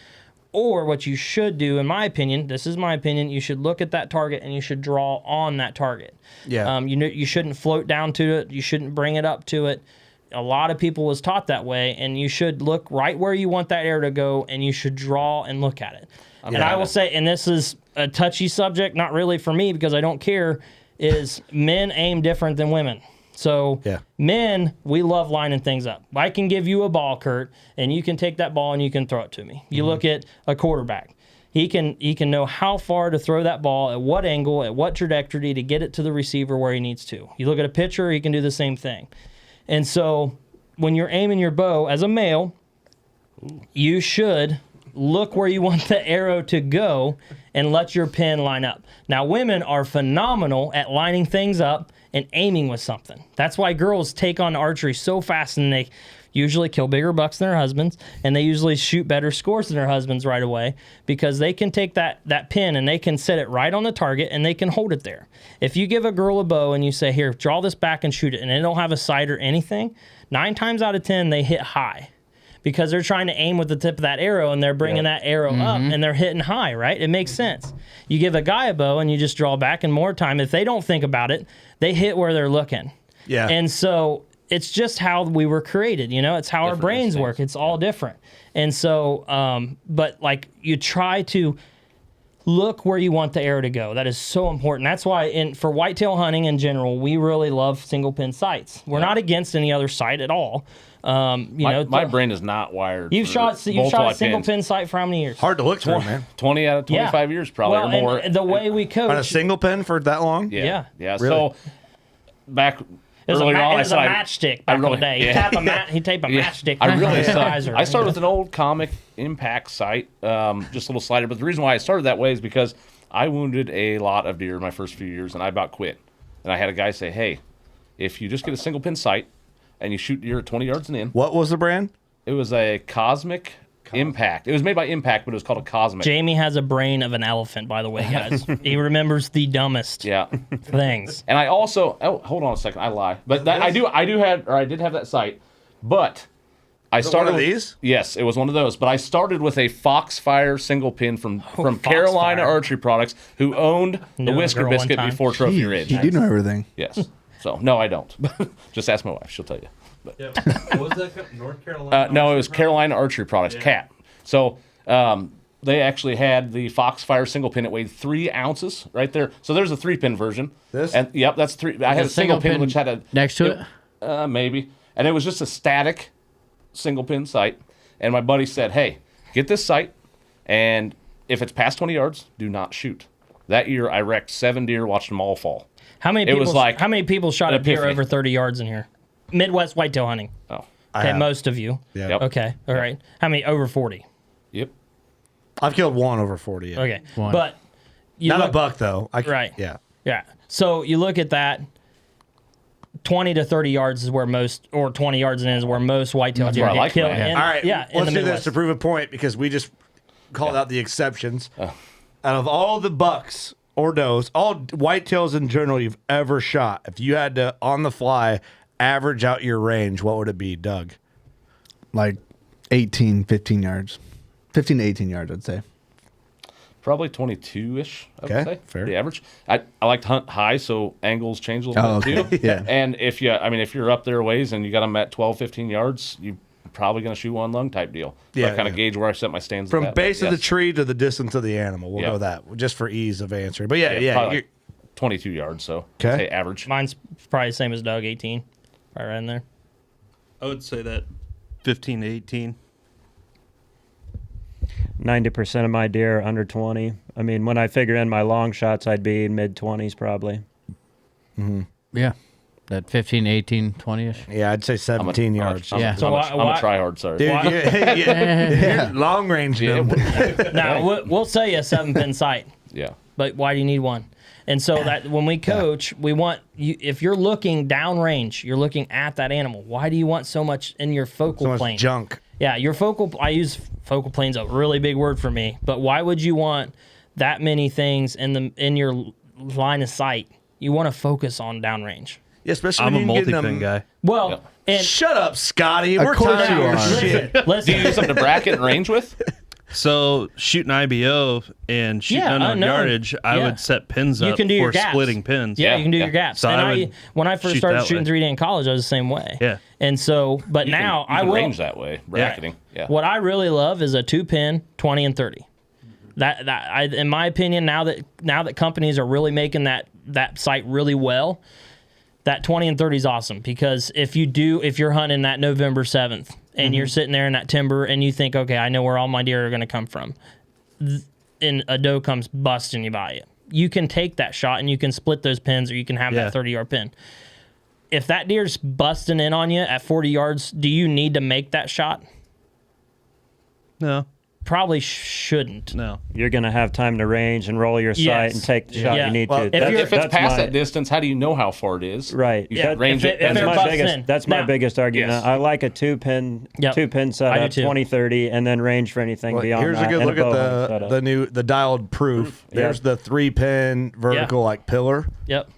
or what you should do, in my opinion, this is my opinion, you should look at that target and you should draw on that target. Yeah. You shouldn't float down to it. You shouldn't bring it up to it. A lot of people was taught that way, and you should look right where you want that arrow to go, and you should draw and look at it. And I will say, and this is a touchy subject, not really for me because I don't care, is men aim different than women. So men, we love lining things up. I can give you a ball, Kurt, and you can take that ball and you can throw it to me. You look at a quarterback. He can know how far to throw that ball, at what angle, at what trajectory to get it to the receiver where he needs to. You look at a pitcher, he can do the same thing. And so when you're aiming your bow as a male, you should look where you want the arrow to go and let your pin line up. Now, women are phenomenal at lining things up and aiming with something. That's why girls take on archery so fast, and they usually kill bigger bucks than their husbands, and they usually shoot better scores than their husbands right away because they can take that pin and they can set it right on the target and they can hold it there. If you give a girl a bow and you say, here, draw this back and shoot it, and they don't have a sight or anything, 9 times out of 10, they hit high. because they're trying to aim with the tip of that arrow and they're bringing that arrow up and they're hitting high, right? It makes sense. You give a guy a bow and you just draw back, and more time, if they don't think about it, they hit where they're looking. Yeah. And so it's just how we were created, you know? It's how our brains work. It's all different. And so, but like you try to look where you want the arrow to go. That is so important. That's why for whitetail hunting in general, we really love single pin sights. We're not against any other sight at all. My brain is not wired. You've shot a single pin sight for how many years? Hard to look through, man. 20 out of 25 years, probably, well, or more. And the way we coach on a single pin for that long. Yeah. Really? So back. It was earlier a on, matchstick back in the day. He'd tape a matchstick. I started with an old comic impact sight, just a little slider. But the reason why I started that way is because I wounded a lot of deer my first few years, and I about quit. And I had a guy say, "Hey, if you just get a single pin sight and you shoot deer at 20 yards and in." What was the brand? It was a Cosmic Impact. It was made by Impact, but it was called a Cosmic. Jamie has a brain of an elephant, by the way, guys. He remembers the dumbest things. And I also hold on a second, I lie. But I did have that sight. But I started one of these? Yes, it was one of those. But I started with a Foxfire single pin from Carolina Archery Products, who owned the Whisker Biscuit before Trophy Ridge. You do know everything. Yes. So no, I don't. Just ask my wife; she'll tell you. But, what was that? North Carolina? No, it was Carolina Archery Products, CAP. So they actually had the Foxfire single pin. It weighed 3 ounces right there. So there's a 3-pin version. This? And yep, that's 3. I had a single pin which had a next to it. Maybe, and it was just a static single pin sight. And my buddy said, "Hey, get this sight, and if it's past 20 yards, do not shoot." That year, I wrecked 7 deer, watched them all fall. How many people shot a deer over 30 yards in here? Midwest whitetail hunting. Oh. Okay, most of you. Yeah. Yep. Okay, all right. How many over 40? Yep. I've killed one over 40. Yeah. Okay, One. but you Not look, a buck though. Right. Yeah. Yeah. So you look at that. 20 to 30 yards is where most, or 20 yards in is where most whitetail deer get killed. All right. in let's the do this Midwest. to prove a point because we just called out the exceptions. Out of all the bucks or does, all whitetails in general you've ever shot, if you had to on the fly average out your range, what would it be, Doug? Like 15 yards. 15 to 18 yards, I'd say. Probably 22-ish, I would say. Fair. The average. I like to hunt high, so angles change a little bit too. Yeah. And if you're up there ways and you got them at 12, 15 yards, you're probably going to shoot one lung type deal. So I kind of gauge where I set my stands. From base of the tree to the distance of the animal. We'll go that just for ease of answering. But probably like 22 yards, so I'd say average. Mine's probably the same as Doug, 18. Right in there. I would say that 15 to 18. 90% of my deer are under 20. I mean, when I figure in my long shots, I'd be mid-20s probably. Mm-hmm. Yeah. That 15, 18, 20-ish. Yeah, I'd say 17 yards. I'm a tryhard, sorry. Dude, long range. Now, we'll sell you a 7-pin sight. Yeah. But why do you need one? And so that when we coach, we want you, if you're looking downrange, you're looking at that animal. Why do you want so much in your focal plane? Junk. Yeah, your focal. I use focal plane's a really big word for me. But why would you want that many things in your line of sight? You want to focus on downrange. Yeah, especially I'm when a you can multi-pin guy. Well, and shut up, Scotty. We're course tired you of your are. shit. Listen, Do you use them to bracket and range with? So shooting IBO and shooting unknown yardage, I would set pins up can do your for gaps. splitting pins. Yeah, you can do your gaps. So And when I first started shooting 3D in college, I was the same way. Yeah. And so, but You now can I will range that way, bracketing. Yeah. What I really love is a 2-pin, 20 and 30. In my opinion, now that companies are really making that sight really well, that 20 and 30 is awesome because if you're hunting that November 7th and you're sitting there in that timber and you think, okay, I know where all my deer are going to come from, and a doe comes busting you by it, you can take that shot and you can split those pins or you can have that 30-yard pin. If that deer's busting in on you at 40 yards, do you need to make that shot? No. Probably shouldn't. No. You're going to have time to range and roll your sight and take the shot you need to. If it's past that distance, how do you know how far it is? Right. You can range it. That's my biggest argument. Yes. I like a two-pin I setup, do too. 20-30, and then range for anything beyond Here's that. a good and look at bow setup. the dialed proof. There's the 3-pin vertical like pillar. Yep.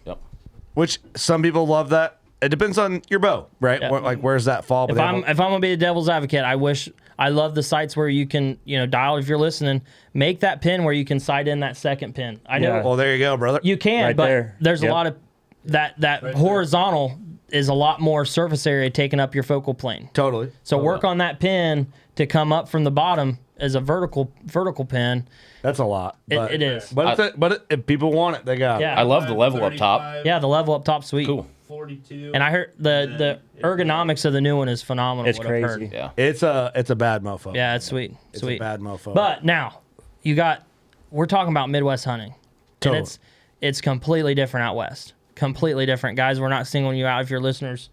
Which some people love that. it depends on your bow, right? Yeah. Like where's that fall? If I'm gonna be a devil's advocate, I love the sites where you can, dial if you're listening, make that pin where you can sight in that second pin. I know. Well, there you go, brother. You can, Right but there. there's a Yep. lot of that horizontal is a lot more surface area taking up your focal plane. Totally. So work on that pin to come up from the bottom as a vertical pin. That's a lot. But, It is. But if people want it, they got it. Yeah. I love the level up top. Yeah, the level up top, sweet. Cool. 42. And I heard the ergonomics of the new one is phenomenal. It's what I've crazy. heard. Yeah. It's a bad mofo. Yeah, it's sweet. It's Sweet. a bad mofo. But now we're talking about Midwest hunting, Totally. and it's completely different out west. Completely different, guys. We're not singling you out if you're listeners.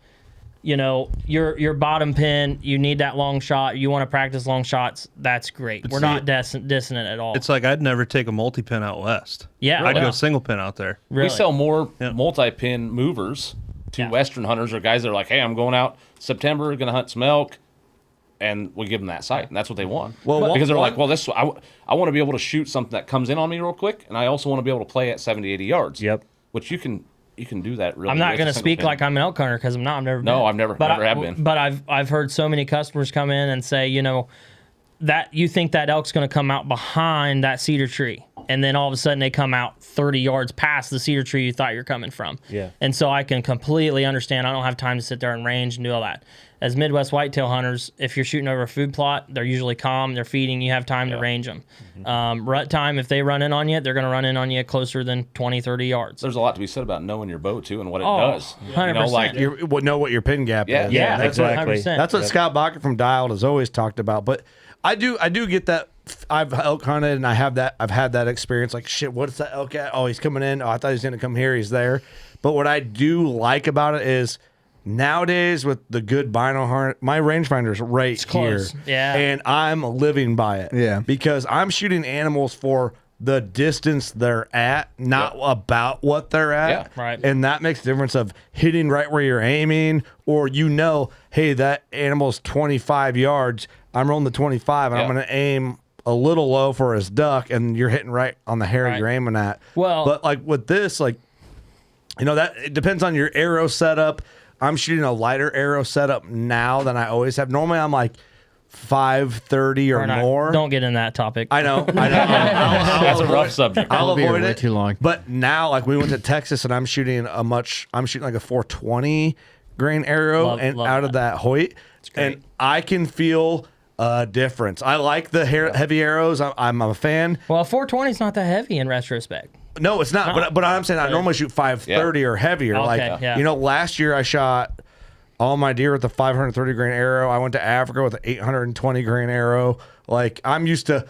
Your bottom pin, you need that long shot. You want to practice long shots. That's great. We're not dissing it at all. It's like I'd never take a multi-pin out west. Yeah, I'd yeah. go single pin out there. Really? We sell more multi-pin movers to Yeah. Western hunters or guys that are like, hey, I'm going out September, going to hunt some elk, and we give them that sight, and that's what they want. Well, because they're like, well, I want to be able to shoot something that comes in on me real quick, and I also want to be able to play at 70, 80 yards. Yep. Which you can do that really. I'm not with going a to single speak pin. like I'm an elk hunter because I'm not. I've never. No, been. I've never have been. But I've heard so many customers come in and say, that you think that elk's going to come out behind that cedar tree, and then all of a sudden they come out 30 yards past the cedar tree you thought you're coming from. Yeah. And so I can completely understand. I don't have time to sit there and range and do all that. As Midwest whitetail hunters, if you're shooting over a food plot, they're usually calm. They're feeding. You have time to range them. Rut time, if they run in on you, they're going to run in on you closer than 20, 30 yards. There's a lot to be said about knowing your bow too and what it Oh, does. 100%. Like you know what your pin gap Yeah. is. Yeah, that's exactly. 100%. That's what Scott Bacher from Dialed has always talked about. But I do get that. I've elk hunted and I've had that experience. Like, shit, what's that elk at? Oh, he's coming in. Oh, I thought he was gonna come here. He's there. But what I do like about it is nowadays with the good bino harness, my rangefinder's right here. close. Yeah. And I'm living by it. Yeah. Because I'm shooting animals for the distance they're at, not about what they're at. Yeah. Right. And that makes the difference of hitting right where you're aiming, or hey, that animal's 25 yards. I'm rolling the 25, and I'm going to aim a little low for his duck, and you're hitting right on the hair Right. you're aiming at. Well- but like with this, that it depends on your arrow setup. I'm shooting a lighter arrow setup now than I always have. Normally, I'm like 530 or more. Don't get in that topic. I know. that's a rough subject. I'll be here avoid way it. too long. But now, like we went to Texas, and I'm shooting like a 420 grain arrow, Love out of that Hoyt, and I can feel a difference. I like the heavy arrows. I'm a fan. Well, 420 is not that heavy in retrospect. No, it's not. But I'm saying I normally shoot 530 or heavier. Okay, yeah. Last year I shot all my deer with the 530 grain arrow. I went to Africa with an 820 grain arrow. Like I'm used to.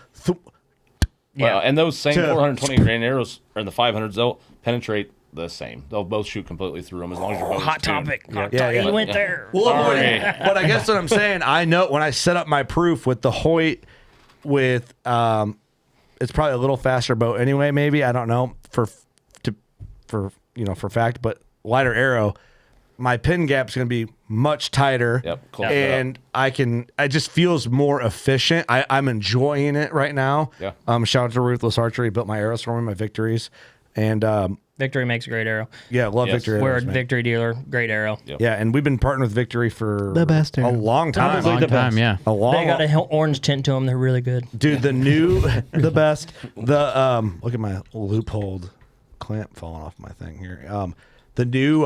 Well, and those same 420 grain arrows or the 500s, they'll penetrate the same. They'll both shoot completely through them as long as your bow is Hot tuned. topic. Yeah. You went there. Well, but I guess what I'm saying, I know when I set up my proof with the Hoyt, with it's probably a little faster bow anyway. Maybe I don't know for fact, but lighter arrow, my pin gap's going to be much tighter. Yep, close and it just feels more efficient. I'm enjoying it right now. Yeah. Shout out to Ruthless Archery, built my arrows for me, my Victories, and Victory makes a great arrow. yeah, love Yes. Victory. We're a arrows, man. Victory dealer. Great arrow. Yep. Yeah, and we've been partnering with Victory for The best a arrow. long time. Long time, yeah. A long, They got an orange tint to them. They're really good. dude. The new, the best. The look at my Leupold clamp falling off my thing here. The new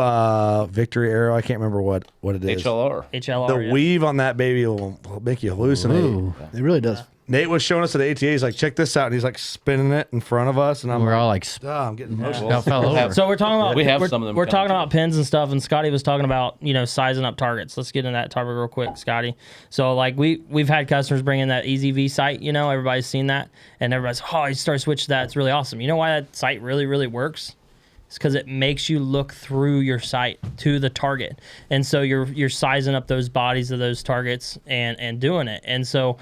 Victory arrow. I can't remember what it is. HLR. HLR. The yeah. weave on that baby will make you hallucinate. Ooh, it really does. Nate was showing us at ATA. He's like, check this out, and he's like spinning it in front of us, and I'm We're like, all like, oh, I'm getting emotional. that fell over. So we're talking about We have we're, some of them We're coming talking about pins and stuff, and Scotty was talking about sizing up targets. Let's get into that topic real quick, Scotty. So like we've had customers bring in that EZV sight. Everybody's seen that, and everybody's you start switching that. It's really awesome. You know why that sight really really works? It's because it makes you look through your sight to the target, and so you're sizing up those bodies of those targets and doing it, and so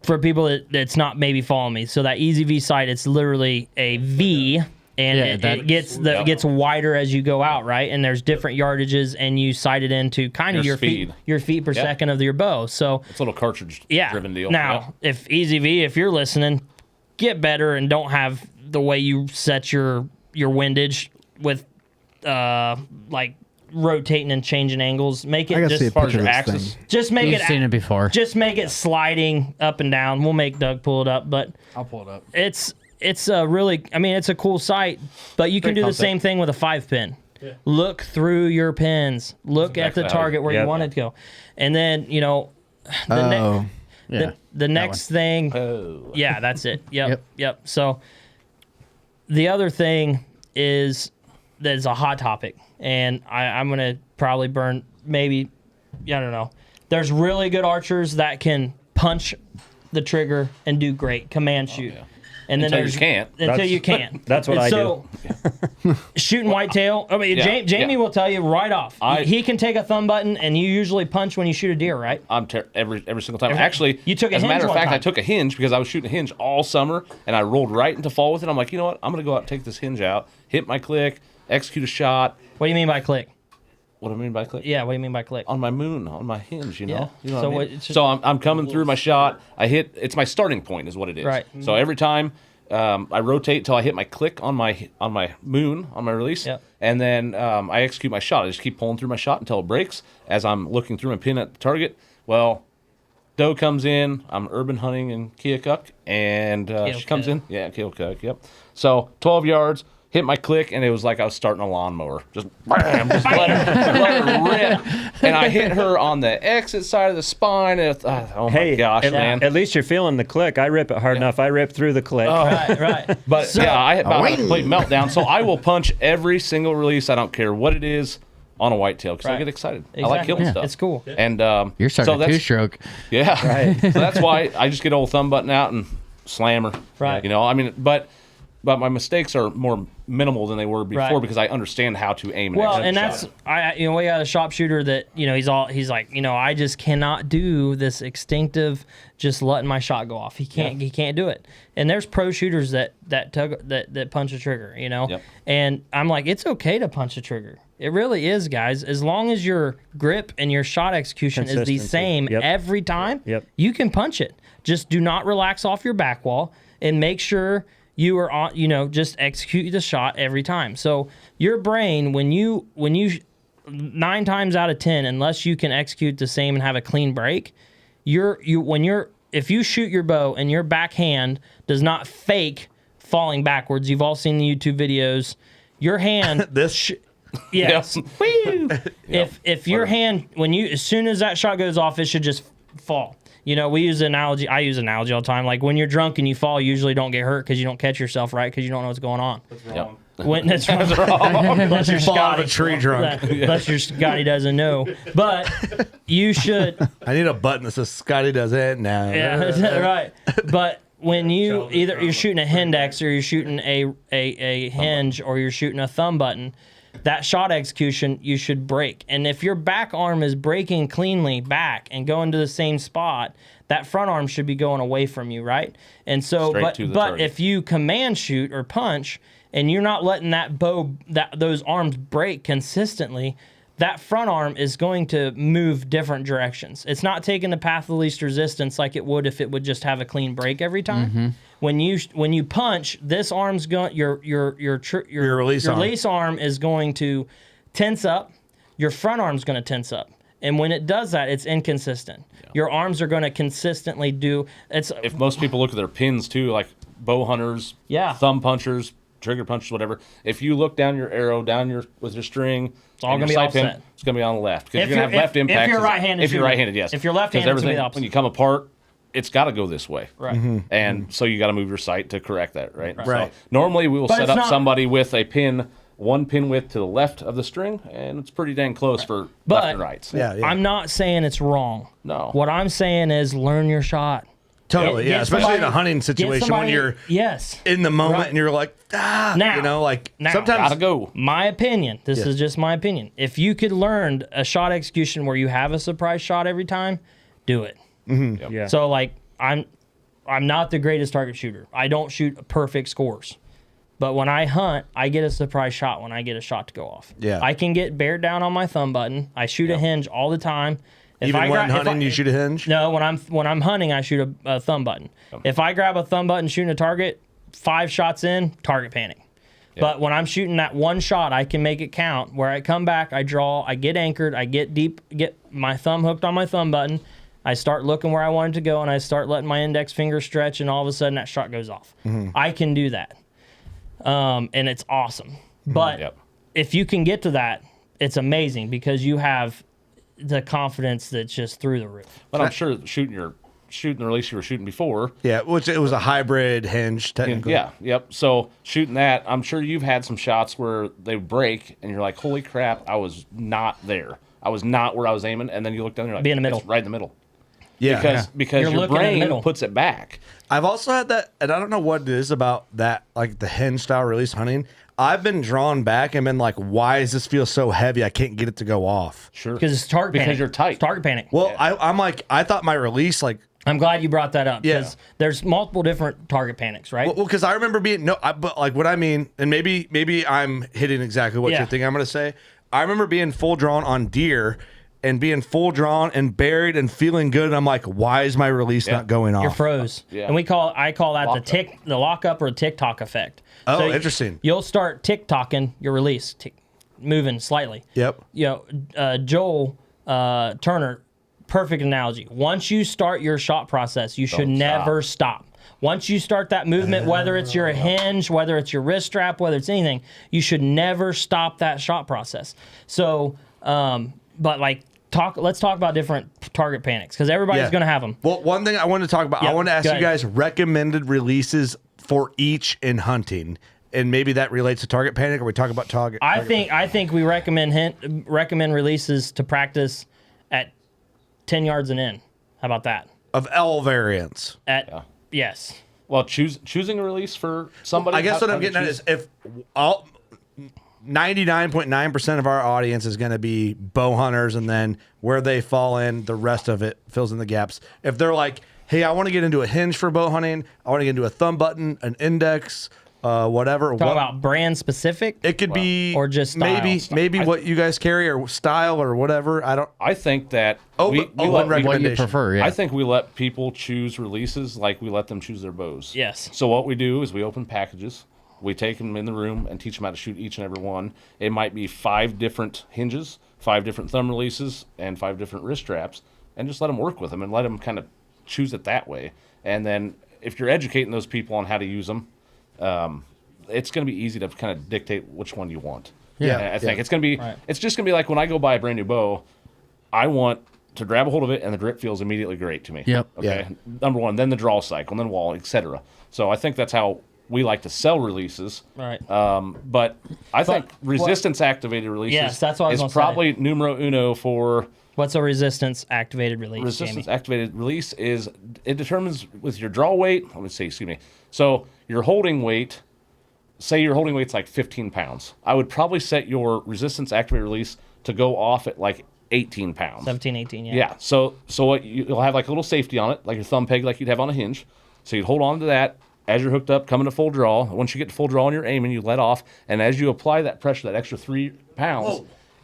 for people that's not maybe following me, so that EZV sight, it's literally a V, and it gets wider as you go out, right? And there's different yardages, and you sight it into kind of Your your feet per second of your bow. So It's a little cartridge driven deal. Now, if EZV, if you're listening, get better and don't have the way you set your windage with like rotating and changing angles. Make I it gotta just see a as far as picture your of this axis. thing. Just make You've seen it before. Just make it sliding up and down. We'll make Doug pull it up, but I'll pull it up. it's a really, I mean, it's a cool sight, but you can do the same thing with a 5-pin. Yeah. Look through your pins. Look at the target where you want it to go. And then, you know, the next thing. Yeah, that's it. Yep. So the other thing is that is a hot topic. And I'm going to probably burn maybe, I don't know. There's really good archers that can punch the trigger and do great command shoot. And then until you can't. Until you can't. That's what I do. Shooting whitetail. I mean, Jamie will tell you right off. He can take a thumb button, and you usually punch when you shoot a deer, right? I'm every single time. Actually, you took a as a hinge matter of one fact, time. I took a hinge because I was shooting a hinge all summer, and I rolled right into fall with it. I'm like, you know what? I'm gonna go out and take this hinge out, hit my click, execute a shot. What do you mean by click? What do I mean by click? Yeah, what do you mean by click? On my moon, on my hinge, you know. Yeah. You know So what I mean? what- So I'm coming through my shot. I hit. It's my starting point, is what it is. Right. So every time I rotate until I hit my click on my moon on my release, and then I execute my shot. I just keep pulling through my shot until it breaks. As I'm looking through my pin at the target, well, doe comes in. I'm urban hunting in Keokuk, and she comes in. Yeah, Keokuk. Yep. So 12 yards. Hit my click, and it was like I was starting a lawnmower. Just bam, just let her rip. And I hit her on the exit side of the spine. And oh my gosh, man. At least you're feeling the click. I rip it hard enough. I rip through the click. Oh. Right. But I had about a complete meltdown. So I will punch every single release. I don't care what it is on a whitetail because I get excited. Exactly. I like killing stuff. It's cool. And you're starting two-stroke. Yeah. Right. So that's why I just get old thumb button out and slam her. Right. You know, I mean, but my mistakes are more minimal than they were before because I understand how to aim. Well, and that's we got a sharpshooter that he's like I just cannot do this instinctive just letting my shot go off. He can't do it. And there's pro shooters that punch a trigger, and I'm like, it's okay to punch a trigger. It really is, guys. As long as your grip and your shot execution is the same every time, you can punch it. Just do not relax off your back wall and make sure you are on, just execute the shot every time. So your brain, when you 9 times out of 10, unless you can execute the same and have a clean break, if you shoot your bow and your backhand does not fake falling backwards, you've all seen the YouTube videos. Your hand, yes, woo. If your hand, as soon as that shot goes off, it should just fall. We use an analogy. I use an analogy all the time. Like when you're drunk and you fall, you usually don't get hurt because you don't catch yourself right because you don't know what's going on. That's wrong. That's wrong. Unless you're Fall out Scotty. of a tree drunk. Unless your Scotty doesn't know. But you should. I need a button that says Scotty does it now. Yeah, right. But when you you're shooting a index or you're shooting a hinge or you're shooting a thumb button, that shot execution you should break. And if your back arm is breaking cleanly back and going to the same spot, that front arm should be going away from you, right? And so, but if you command shoot or punch and you're not letting those arms break consistently, that front arm is going to move different directions. It's not taking the path of least resistance like it would if it would just have a clean break every time. Mm-hmm. When you punch, this arm's going your release arm is going to tense up. Your front arm's going to tense up, and when it does that, it's inconsistent. Yeah. Your arms are going to consistently do. If most people look at their pins too, like bow hunters, thumb punchers, trigger punchers, whatever. If you look down your arrow with your string, it's all going to be offset. It's going to be on the left because you're going to have left impact. If you're right-handed, if you're right-handed, yes. If you're left-handed, it's going to be the opposite. When you come apart, it's got to go this way. Right. Mm-hmm. And so you got to move your sight to correct that, right? Right. So normally we will set up somebody with a pin, one pin width to the left of the string, and it's pretty dang close for left and rights. Yeah. I'm not saying it's wrong. No. What I'm saying is learn your shot. Totally, especially in a hunting situation when you're in the moment and you're like, now, sometimes gotta go. My opinion, this is just my opinion. If you could learn a shot execution where you have a surprise shot every time, do it. Mm-hmm. Yep. Yeah. So I'm not the greatest target shooter. I don't shoot perfect scores. But when I hunt, I get a surprise shot when I get a shot to go off. Yeah. I can get bared down on my thumb button. I shoot a hinge all the time. Even when hunting, you shoot a hinge? No, when I'm hunting, I shoot a thumb button. If I grab a thumb button shooting a target, 5 shots in, target panic. But when I'm shooting that one shot, I can make it count. Where I come back, I draw, I get anchored, I get deep, get my thumb hooked on my thumb button. I start looking where I want it to go, and I start letting my index finger stretch, and all of a sudden that shot goes off. I can do that, and it's awesome. But if you can get to that, it's amazing because you have the confidence that's just through the roof. But I'm sure shooting the release you were shooting before. Yeah, which it was a hybrid hinge technically. Yeah, yep. So shooting that, I'm sure you've had some shots where they break and you're like, holy crap, I was not there. I was not where I was aiming. And then you look down there, you're like, be in the middle. It's right in the middle. Yeah. Because You're your looking in the brain middle. puts it back. I've also had that, and I don't know what it is about that, like the hinge style release hunting. I've been drawn back and been like, why does this feel so heavy? I can't get it to go off. Sure. Because it's target panic. Because you're tight. It's target panic. Well, I'm like, I thought my release, like, I'm glad you brought that up because Yeah. there's multiple different target panics, right? well, because I remember being, but like what I mean, and maybe I'm hitting exactly what Yeah. you think I'm going to say. I remember being full drawn on deer and being full drawn and buried and feeling good. And I'm like, why is my release not going off? You're froze. Yeah. And I call that the lockup or tick-tock effect. Oh, interesting. You'll start tick-tocking your release, moving slightly. Yep. You know, Joel Turner, perfect analogy. Once you start your shot process, you should never stop. Once you start that movement, whether it's your hinge, whether it's your wrist strap, whether it's anything, you should never stop that shot process. So, but like, let's talk about different target panics because everybody's going to have them. Well, one thing I wanted to talk about, I want to ask go you guys recommended releases for each in hunting, and maybe that relates to target panic, or we talk about target. I think we recommend releases to practice at 10 yards and in. How about that? Of L variants. Yes. Well, choosing a release for somebody. I guess what I'm getting at is if 99.9% of our audience is going to be bow hunters, and then where they fall in, the rest of it fills in the gaps. If they're like, hey, I want to get into a hinge for bow hunting, I want to get into a thumb button, an index, whatever. Talk about brand specific. It could be or just style. maybe what you guys carry or style or whatever. I think that what you prefer. Yeah. I think we let people choose releases like we let them choose their bows. Yes. So what we do is we open packages. We take them in the room and teach them how to shoot each and every one. It might be 5 different hinges, 5 different thumb releases, and 5 different wrist straps, and just let them work with them and let them kind of choose it that way. And then if you're educating those people on how to use them, it's going to be easy to kind of dictate which one you want. Yeah, I think it's going to be. It's just going to be like when I go buy a brand new bow, I want to grab a hold of it and the grip feels immediately great to me. Yep. Okay. Yeah. Number one, then the draw cycle, and then wall, etc. So I think that's how we like to sell releases. Right. But I think resistance activated releases Yes, that's what I was is gonna probably numero uno for. What's a resistance activated release? Resistance activated release is it determines with your draw weight. Let me see. Excuse me. So your holding weight. Say your holding weight's like 15 pounds. I would probably set your resistance activated release to go off at like 18 pounds. 17, 18, yeah. Yeah. So what you'll have like a little safety on it, like your thumb peg, like you'd have on a hinge. So you'd hold on to that as you're hooked up, coming to full draw. Once you get to full draw and you're aiming, you let off, and as you apply that pressure, that extra 3 pounds,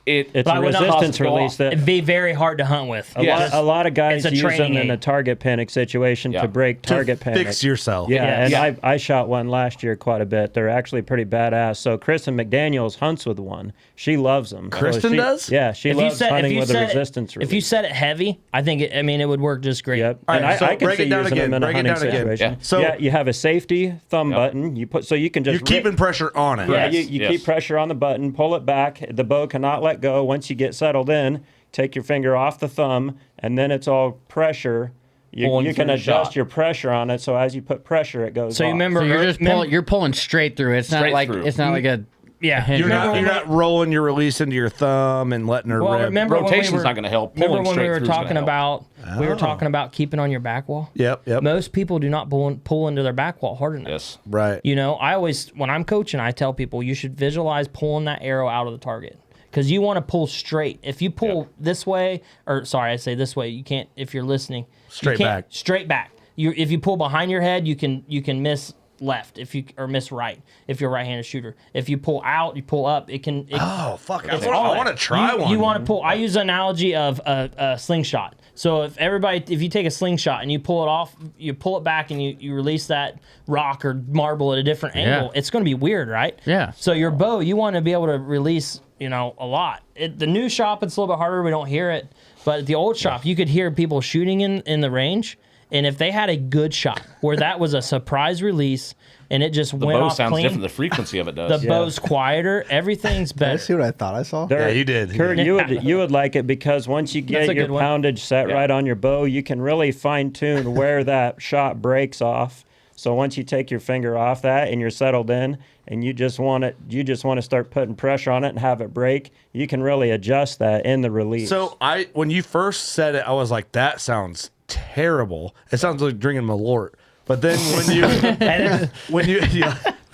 it's a resistance release that it'd be very hard to hunt with. A lot of guys It's a use them training in a aid. target panic situation to break target panic. Fix yourself. Yeah, Yes. and I shot one last year quite a bit. They're actually pretty badass. So Kristen McDaniels hunts with one. She loves them. Kristen does? Yeah, she loves hunting with a resistance release. If you set it heavy, I think it would work just great. Yep. All And right, so I can break see it down using again. them in a Break it hunting down again. situation. Yeah. So- yeah, you have a safety thumb button. You put so you can just You're keeping pressure on it. Yeah, Yes, you yes. keep pressure on the button, pull it back. The bow cannot let go. Once you get settled in, take your finger off the thumb, and then it's all pressure. You Pulling can through the adjust shot. your pressure on it. So as you put pressure, it goes. So you off. remember, So you're pulling straight through. It's not Straight like through. it's not like a hinge. You're Remember not rolling your release into your thumb and letting her Well, rip. remember when Rotation's we were, not gonna help. Remember Pulling when we straight were through is gonna talking help. about we were talking about keeping on your back wall. Yep. Most people do not pull into their back wall hard enough. Yes. Right. You know, I always when I'm coaching, I tell people you should visualize pulling that arrow out of the target because you want to pull straight. If you pull this way, or sorry, I say this way, you can't. If you're listening, Straight you can't, back. Straight back. If you pull behind your head, you can miss left or miss right if you're a right-handed shooter. If you pull out, you pull up. It can. Oh fuck! I It's all want to that. try one. You want to pull. I use the analogy of a slingshot. So if you take a slingshot and you pull it off, you pull it back and you release that rock or marble at a different angle, it's going to be weird, right? Yeah. So your bow, you want to be able to release, a lot. The new shop, it's a little bit harder. We don't hear it. But at the old shop, you could hear people shooting in the range. And if they had a good shot where that was a surprise release and it just went off clean. The bow sounds different. The frequency of it does. The bow's quieter. Everything's better. Did I see what I thought I saw? Yeah, you did. Kurt, you would like it because once you get your poundage set right on your bow, you can really fine tune where that shot breaks off. So once you take your finger off that and you're settled in, and you just want to start putting pressure on it and have it break, you can really adjust that in the release. So when you first said it, I was like, that sounds terrible. It sounds like drinking Malort. But then when you I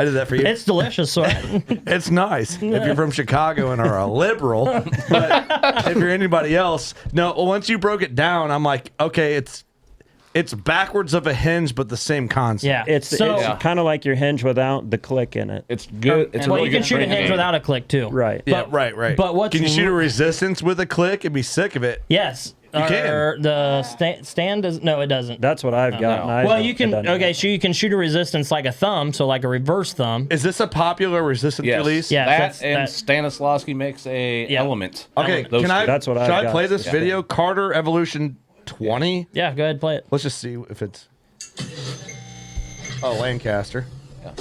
did that for you. It's delicious, right? It's nice if you're from Chicago and are a liberal. But if you're anybody else, no. Once you broke it down, I'm like, okay, it's backwards of a hinge, but the same concept. Yeah, it's kind of like your hinge without the click in it. It's good. It's well, really you can good shoot a hinge game. without a click too. Right. Yeah, right. But can you shoot a resistance with a click and be sick of it? Yes. You can. The stand does no, it doesn't. That's what I've got. Well, you can. Okay, so you can shoot a resistance like a thumb, so like a reverse thumb. Is this a popular resistance release? Yeah, Stanislavski makes a element. Okay, That's what should I play this video? Carter Evolution 20. Yeah, go ahead, play it. Let's just see if it's. Oh, Lancaster. Yeah.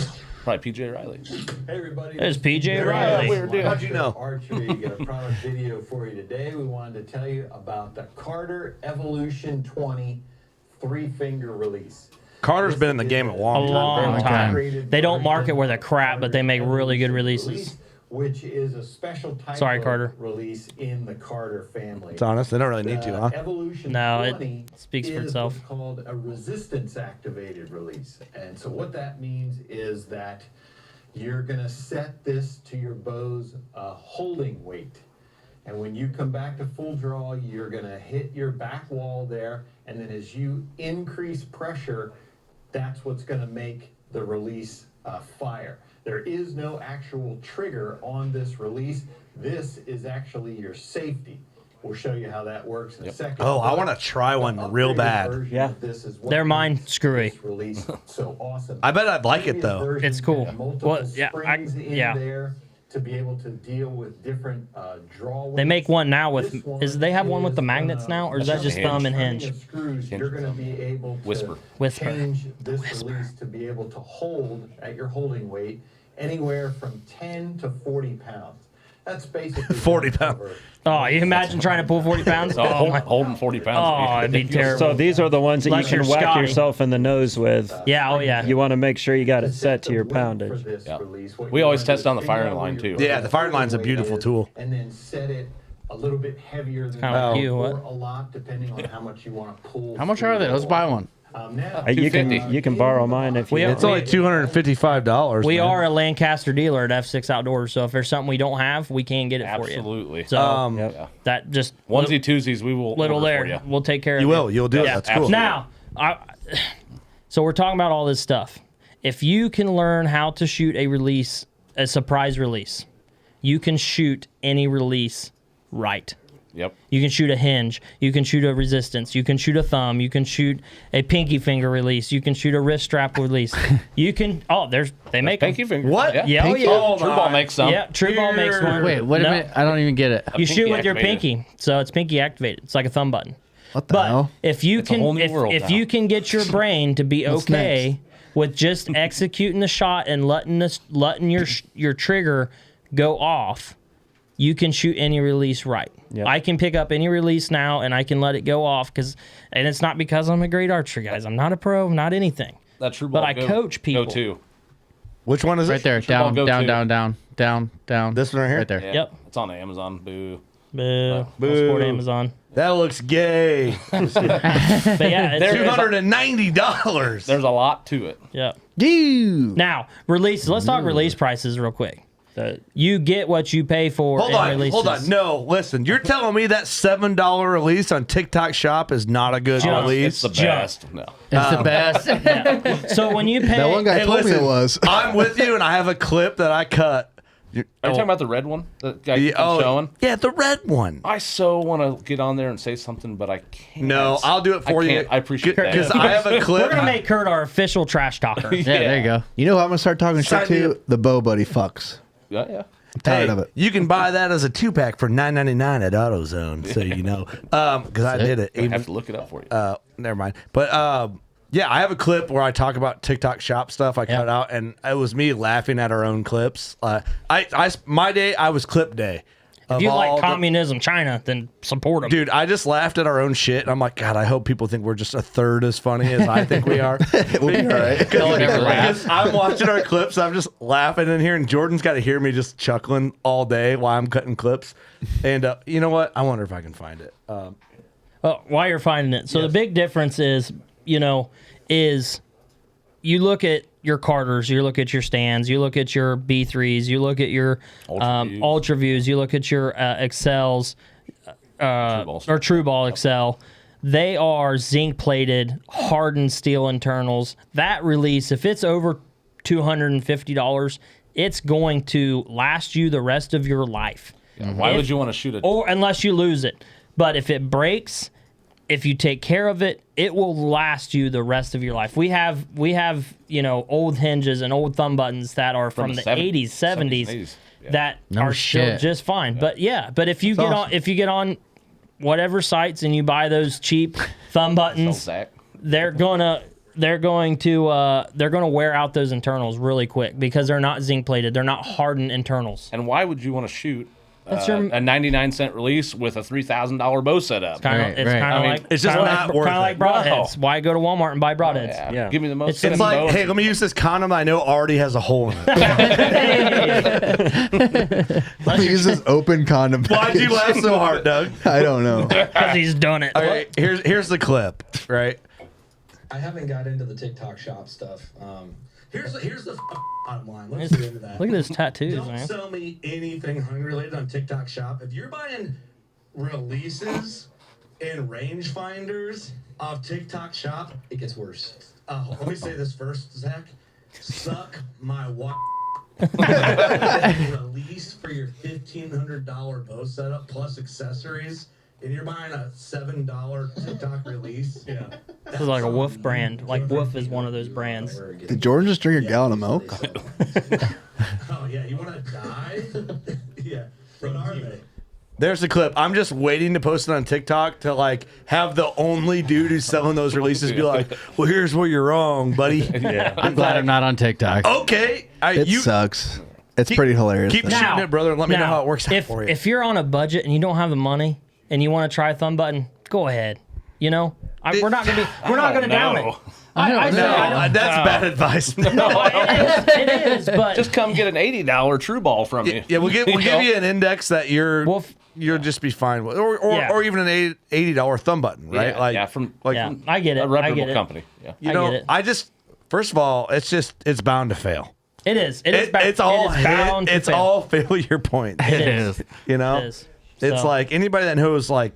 Probably PJ Riley. Hey everybody. There's PJ Riley. How'd you know? Archery, got a product video for you today. We wanted to tell you about the Carter Evolution 20 3-finger release. Carter's been in the game a long time. They don't market worth a crap, but they make really good releases. Which is a special type of release in the Carter family. It's honest. They don't really need to, huh? Evolution no, 20 it speaks for is itself. what's called a resistance activated release. And so what that means is that you're going to set this to your bow's holding weight. And when you come back to full draw, you're going to hit your back wall there. And then as you increase pressure, that's what's going to make the release fire. There is no actual trigger on this release. This is actually your safety. We'll show you how that works in a second. Oh, I want to try one real bad. Yeah. They're mine screwy. So awesome. I bet I'd like it though. It's cool. Well, yeah, there to be able to deal with different draw. They make one now with. They have one with the magnets now, or is that just thumb and hinge? You're going to be able to change this release to be able to hold at your holding weight anywhere from 10 to 40 pounds. That's basically 40 pounds. Oh, you imagine trying to pull 40 pounds? Holding 40 pounds. Oh, it'd be terrible. So these are the ones that Unless you can you're whack Scotty. yourself in the nose with. Yeah, oh yeah. You want to make sure you got it set to your poundage. Yeah. We always test on the firing line too. Yeah, the firing line's a beautiful tool. And then set it a little bit heavier than Kinda like that, you, or what? a lot, depending on how much you want to pull. How much are they? Let's buy one. Now, You can borrow mine if you want. It's only $255. We man. are a Lancaster dealer at F6 Outdoors, so if there's something we don't have, we can get it for you. Absolutely. So that just onesie twosies, we will little order there. for you. We'll take care of You it. will. You'll do it. That's cool. Now, so we're talking about all this stuff. If you can learn how to shoot a surprise release, you can shoot any release right. Yep. You can shoot a hinge. You can shoot a resistance. You can shoot a thumb. You can shoot a pinky finger release. You can shoot a wrist strap release. You can. Oh, they make pinky finger. What? Yeah, pinky? oh, yeah. True Ball makes some. Yeah, True Ball makes one. Wait, wait a minute. I don't even get it. You shoot with your activated. pinky, so it's pinky activated. It's like a thumb button. What the hell? If you It's a whole new world if now. you can get your brain to be What's okay with just executing the shot and letting your trigger go off, you can shoot any release right. Yep. I can pick up any release now and I can let it go off and it's not because I'm a great archer, guys. I'm not a pro, not anything. That True Ball But I coach people. Go to. Which one is it? Right there. True Ball Down, go down, to. down. This one right here? Right there. Yeah. Yep. It's on Amazon. Boo. Boo. Boo. Support Amazon. That looks gay. But yeah, it's $290. There's a lot to it. yeah. Dude. Now, release. Let's talk release prices real quick. You get what you pay for. Hold in on, releases. hold on. No, listen. You're telling me that $7 release on TikTok Shop is not a good release? It's the best. No. It's the best. Yeah. So when you pay, That one guy told me it was. I'm with you, and I have a clip that I cut Are you talking about the red one? The guy keeps showing? Yeah, the red one. I so want to get on there and say something, but I can't. No, I'll do it for you. I appreciate that. Because I have a clip. We're going to make Kurt our official trash talker. Yeah, there you go. You know who I'm gonna start talking shit to? The Bo Buddy fucks. Yeah. I'm tired of it. You can buy that as a 2-pack for $9.99 at AutoZone, so you know. Because I did it. I have to look it up for you. Never mind. But yeah, I have a clip where I talk about TikTok shop stuff. I cut out, and it was me laughing at our own clips. My day, I was clip day. If you like communism, China, then support them. Dude, I just laughed at our own shit, and I'm like, God, I hope people think we're just a third as funny as I think we are. We'll be all right. Because I'm watching our clips, I'm just laughing in here, and Jordan's got to hear me just chuckling all day while I'm cutting clips. And you know what? I wonder if I can find it. While you're finding it. So the big difference is, is you look at your Carters, you look at your Stands, you look at your B3s, you look at your Ultra Views, you look at your Excels or True Ball Excel. They are zinc plated, hardened steel internals. That release, if it's over $250, it's going to last you the rest of your life. Yeah, why would you want to shoot it? Or unless you lose it. But if it breaks, if you take care of it, it will last you the rest of your life. We have old hinges and old thumb buttons that are from the 80s, 70s that are still just fine. Yeah. But if you get on whatever sites and you buy those cheap thumb buttons, they're going to wear out those internals really quick because they're not zinc plated. They're not hardened internals. And why would you want to shoot a 99-cent release with a $3,000 bow setup? It's kind of it's just not worth it. Like broadheads. No. Why go to Walmart and buy broadheads? Yeah. Give me the most. It's like, hey, let me use this condom I know already has a hole in it. Let me use this open condom. Why'd you laugh so hard, Doug? I don't know. Because he's done it. All right, here's the clip, right? I haven't got into the TikTok shop stuff. Here's the bottom line. Let's get into that. Look at those tattoos, Don't man. sell me anything hunting related on TikTok shop. If you're buying releases and rangefinders off TikTok shop, it gets worse. Let me say this first, Zach. Suck my release for your $1,500 bow setup plus accessories. And you're buying a $7 TikTok release. Yeah. This is like a Wolf brand. Like Wolf is one of those brands. Did Jordan just drink a gallon of milk? Oh, yeah. You want to die? Yeah. What are they? There's the clip. I'm just waiting to post it on TikTok to have the only dude who's selling those releases be like, well, here's where you're wrong, buddy. Yeah. I'm glad I'm not on TikTok. Okay. It sucks. It's pretty hilarious. Keep shooting it, brother, and let me know how it works out for you. If you're on a budget and you don't have the money and you want to try a thumb button, go ahead. We're not going to down it. I know. That's bad advice. No, it is. But just come get an $80 True Ball from me. Yeah, we'll give you an index that you'll just be fine with, or even an $80 thumb button, right? I get it. A reputable company. Yeah. I just first of all, it's bound to fail. It is. It's all failure points. It is. It is. It's like anybody that knows, I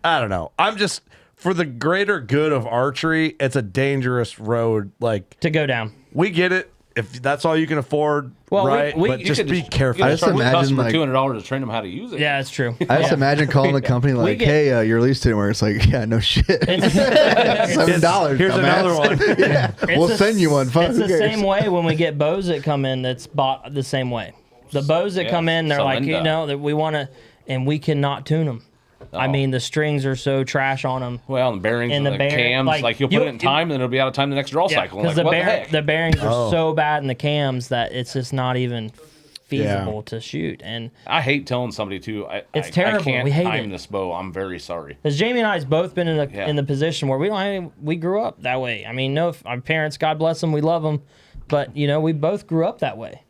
don't know. I'm just for the greater good of archery. It's a dangerous road, to go down. We get it. If that's all you can afford, right? But just be careful. I just imagine $200 to train them how to use it. Yeah, it's true. I just imagine calling the company hey, your release didn't work. It's like, yeah, no shit. $7. Here's another one. Yeah, we'll send you one. It's the same way when we get bows that come in that's bought the same way. The bows that come in, they're that we want to, and we cannot tune them. I mean, the strings are so trash on them. Well, the bearings and the cams, you'll put it in time, and then it'll be out of time the next draw cycle. Because the bearings are so bad in the cams that it's just not even feasible to shoot. And I hate telling somebody it's terrible. I can't we hate time this bow. I'm very sorry. Because Jamie and I have both been in the position where we grew up that way. I mean, our parents, God bless them, we love them, but we both grew up that way.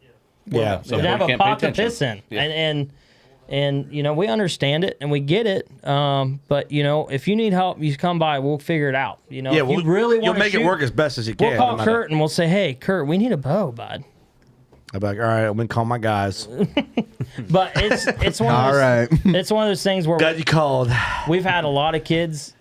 Yeah, so have a pot to piss in, and we understand it and we get it. But if you need help, you come by. We'll figure it out. You'll make it work as best as you can. We'll call Kurt and we'll say, "Hey, Kurt, we need a bow, bud." I'll be like, "All right, I'm gonna call my guys." But it's one of those, it's one of those things where God, you called. We've had a lot of kids,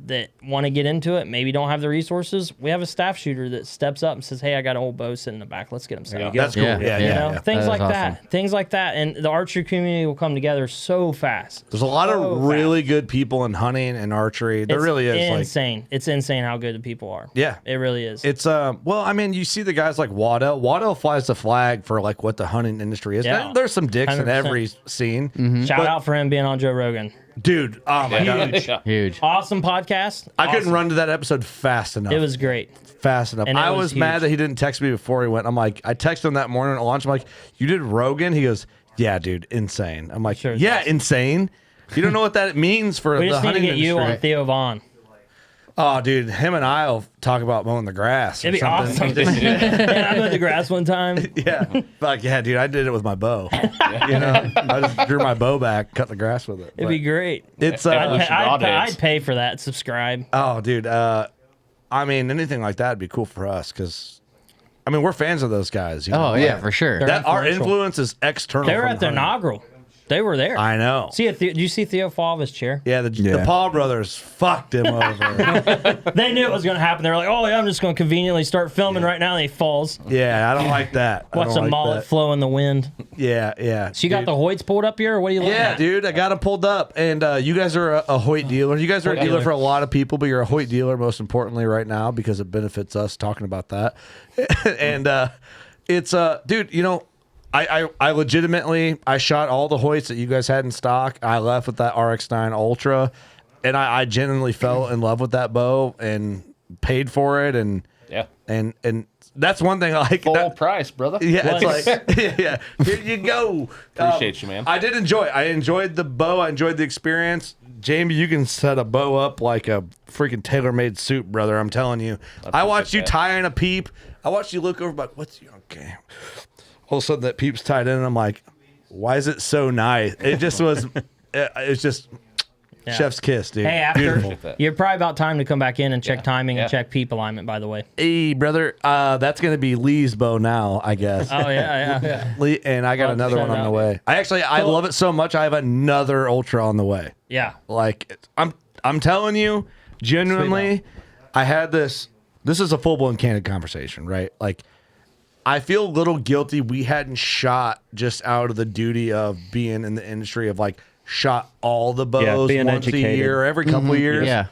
that want to get into it, maybe don't have the resources, we have a staff shooter that steps up and says, "Hey, I got an old bow sitting in the back. Let's get them set up." That's cool. Yeah. Things like that. Things like that. And the archery community will come together so fast. There's a lot of really good people in hunting and archery. There really is. Insane. It's insane how good the people are. Yeah. It really is. It's well, I mean, you see the guys like Waddell. Waddell flies the flag for like what the hunting industry is. Yeah. There's some dicks 100%. in every scene. Shout out for him being on Joe Rogan. Dude, oh my God. Huge. Awesome podcast. I couldn't run to that episode fast enough. It was great. Fast enough. And it I was was mad huge. that he didn't text me before he went. I'm like, I texted him that morning at lunch. I'm like, you did Rogan? He goes, yeah, dude, insane. I'm like, yeah, insane. You don't know what that means for We the just need to hunting get you industry. on Theo Vaughn. Oh, dude, him and I'll talk about mowing the grass. It'd be or something. awesome. And I mowed the grass one time. Yeah. Like, yeah, dude, I did it with my bow. You know, I just drew my bow back, cut the grass with it. It'd be great. It's I'd pay for that. Subscribe. Oh, dude. I mean, anything like that would be cool for us because, I mean, we're fans of those guys. You know? Oh, yeah, for sure. That our influential. influence is external. They were from at the hunting. inaugural. They were there. I know. See, did you see Theo fall off his chair? Yeah, the Paul brothers fucked him over. They knew it was going to happen. They were like, "Oh yeah, I'm just going to conveniently start filming right now." And he falls. Yeah, I don't like that. I Watch don't the like mullet that. flow in the wind. Yeah, yeah. So you got the Hoyts pulled up here, or what are you looking Yeah, at? dude, I got it pulled up, and you guys are a Hoyt dealer. You guys are a Hoyt dealer dealer. for a lot of people, but you're a Hoyt dealer most importantly right now because it benefits us talking about that. And it's dude, you know, I legitimately I shot all the Hoyts that you guys had in stock. I left with that RX9 Ultra, and I genuinely fell in love with that bow and paid for it, and and that's one thing I like. Full price, brother. Yeah, it's like, yeah, here you go. Appreciate you, man. I did enjoy it. I enjoyed the bow. I enjoyed the experience. Jamie, you can set a bow up like a freaking tailor-made suit, brother. I'm telling you. I watched you tie in a peep. I watched you look over, but what's your okay? All of a sudden, that peep's tied in, and I'm like, why is it so nice? It just was. It's just. Yeah. Chef's kiss, dude. Hey, after Beautiful. you're probably about time to come back in and check timing and check peep alignment. By the way. Hey, brother, that's gonna be Lee's bow now, I guess. Oh yeah. Lee, and I got Well, another one send on the out. way. I love it so much. I have another Ultra on the way. Yeah. Like I'm telling you, genuinely, I had this. This is a full blown candid conversation, right? Like, I feel a little guilty. We hadn't shot just out of the duty of being in the industry of like shot all the bows being once educated. a year, every couple of years. Yeah.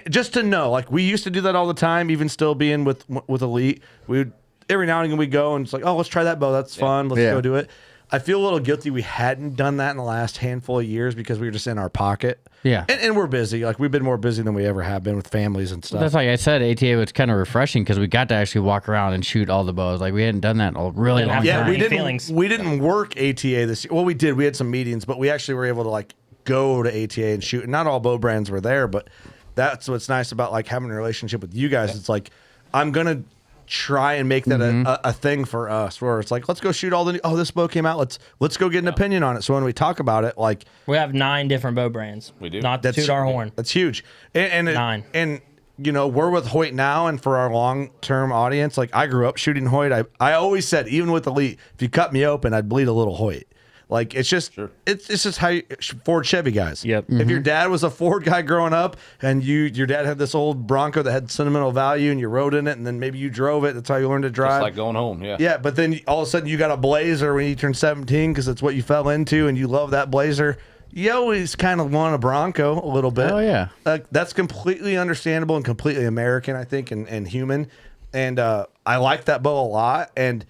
Just to know, like we used to do that all the time, even still being with Elite. We would every now and again we go and it's like, oh, let's try that bow. That's fun. Let's go do it. I feel a little guilty we hadn't done that in the last handful of years because we were just in our pocket. Yeah. And we're busy. Like we've been more busy than we ever have been with families and stuff. That's like I said, ATA was kind of refreshing because we got to actually walk around and shoot all the bows. Like we hadn't done that in a really long Yeah, time. we didn't work ATA this year. Well, we did. We had some meetings, but we actually were able to like go to ATA and shoot. And not all bow brands were there, but that's what's nice about like having a relationship with you guys. It's like I'm gonna try and make that a thing for us, where it's like let's go shoot all the. This bow came out. Let's go get an opinion on it. So when we talk about it, like We have 9 different bow brands. We do. Not to toot our horn. That's huge. And 9. And you know, we're with Hoyt now, and for our long-term audience, like I grew up shooting Hoyt. I always said, even with Elite, if you cut me open, I'd bleed a little Hoyt. Like it's just it's just how Ford Chevy guys. Yep. If your dad was a Ford guy growing up, and your dad had this old Bronco that had sentimental value, and you rode in it, and then maybe you drove it. That's how you learned to drive. Just like going home, yeah. Yeah, but then all of a sudden you got a Blazer when you turned 17 because it's what you fell into, and you love that Blazer. You always kind of want a Bronco a little bit. Oh, yeah. That's completely understandable and completely American, I think, and human. And I like that bow a lot. And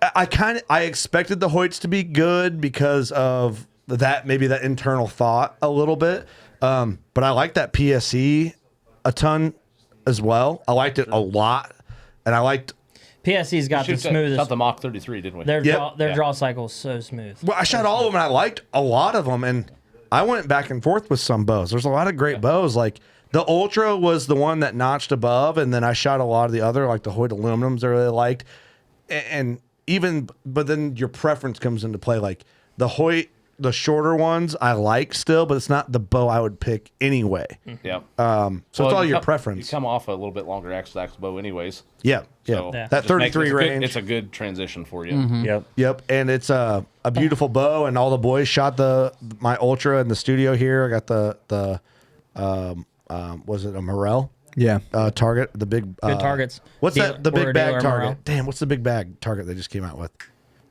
I expected the Hoyts to be good because of that, maybe that internal thought a little bit. But I like that PSE a ton as well. I liked it a lot. And I liked... PSE's got the smoothest. Shot the Mach 33, didn't we? Their draw cycle is so smooth. Well, I shot all of them, and I liked a lot of them, and I went back and forth with some bows. There's a lot of great bows. Like the Ultra was the one that notched above, and then I shot a lot of the other, like the Hoyt aluminums I really liked, and even, but then your preference comes into play. Like the Hoyt, the shorter ones I like still, but it's not the bow I would pick anyway. Yeah. So it's all your preference. You come off a little bit longer axis bow, anyways. Yeah. So That just 33 range. It's a good transition for you. Yep. Yep, and it's a beautiful bow, and all the boys shot my Ultra in the studio here. I got the was it a Morel? Yeah. Target, the big Good targets. What's Deal- that? The we're big a bag dealer, target. Morel. Damn, what's the big bag target they just came out with?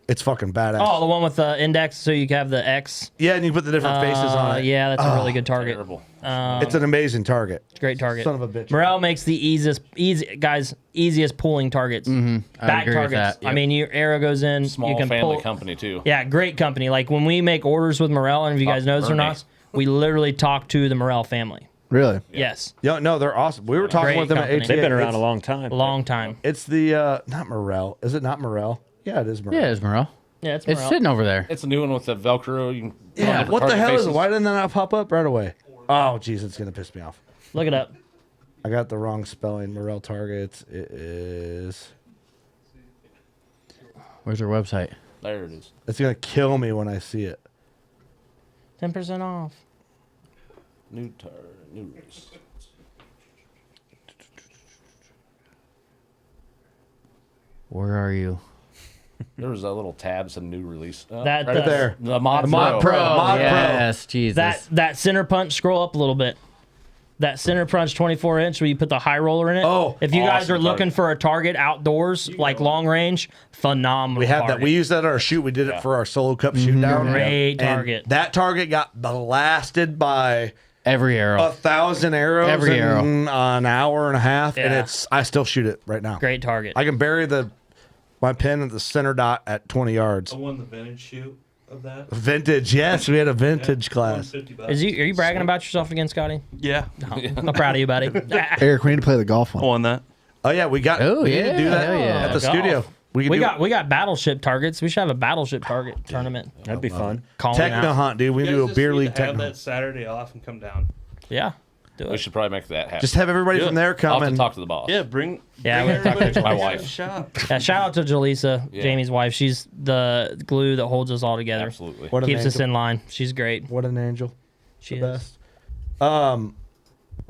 It's fucking badass. Oh, the one with the index, so you can have the X. Yeah, and you put the different faces on it. Yeah, that's a really good target. It's an amazing target. Great target. Son of a bitch. Morel makes the easiest pulling targets. I Back agree with targets. that. I mean, your arrow goes in. Small you can family pull. company too. Yeah, great company. Like when we make orders with Morel, and if you guys know this or Bernie. not, we literally talk to the Morel family. Really? Yes. Yeah, no, they're awesome. We were talking Great with them company. at ATA. They've been around It's- a long time. Long time. It's the not Morel. Is it not Morel? Yeah, it is Morel. Yeah, it's Morel. Yeah, it's It's Morel. sitting over there. It's a new one with the Velcro. You can Yeah. What the target hell is faces. it? Why didn't that not pop up right away? Oh, jeez, it's gonna piss me off. Look it up. I got the wrong spelling. Morel targets. It is. Where's their website? There it is. It's gonna kill me when I see it. 10% off. New release. Where are you? There was a little tab, some new release. That Right there. The Mod, Mod Pro. Mod Yes, Jesus. That center punch, scroll up a little bit. That center punch 24-inch where you put the high roller in it. Oh, if you guys awesome are looking target. for a target outdours, like long range, phenomenal. We have target. that. We used that at our shoot. We did it for our solo cup shoot down. Great And target. that target got blasted by Every arrow. 1,000 arrows Every in arrow. an hour and a half, and Yeah. I still shoot it right now. Great target. I can bury my pin at the center dot at 20 yards. I won the vintage shoot of that. Vintage, yes, we had a vintage class. $150. Are you bragging about yourself again, Scotty? Yeah. I'm proud of you, buddy. Eric, we need to play the golf I one. won that. Oh yeah, we need to do that hell yeah. at the Golf. studio. We got battleship targets. We should have a battleship target tournament. That'd be fun. Calling Techno out. hunt, dude. We You do guys a just beer need league to have techno. that Saturday off and come down. Yeah. Do We it. should probably make that happen. Just have everybody Do from it. there I'll come have to and talk to the boss. Yeah, bring Yeah, bring we'll talk to everybody my to wife. the shop. Yeah, shout out to Jaleesa, Yeah. Jamie's wife. She's the glue that holds us all together. Absolutely. What an Keeps us angel. in line. She's great. What an angel. She The is. best.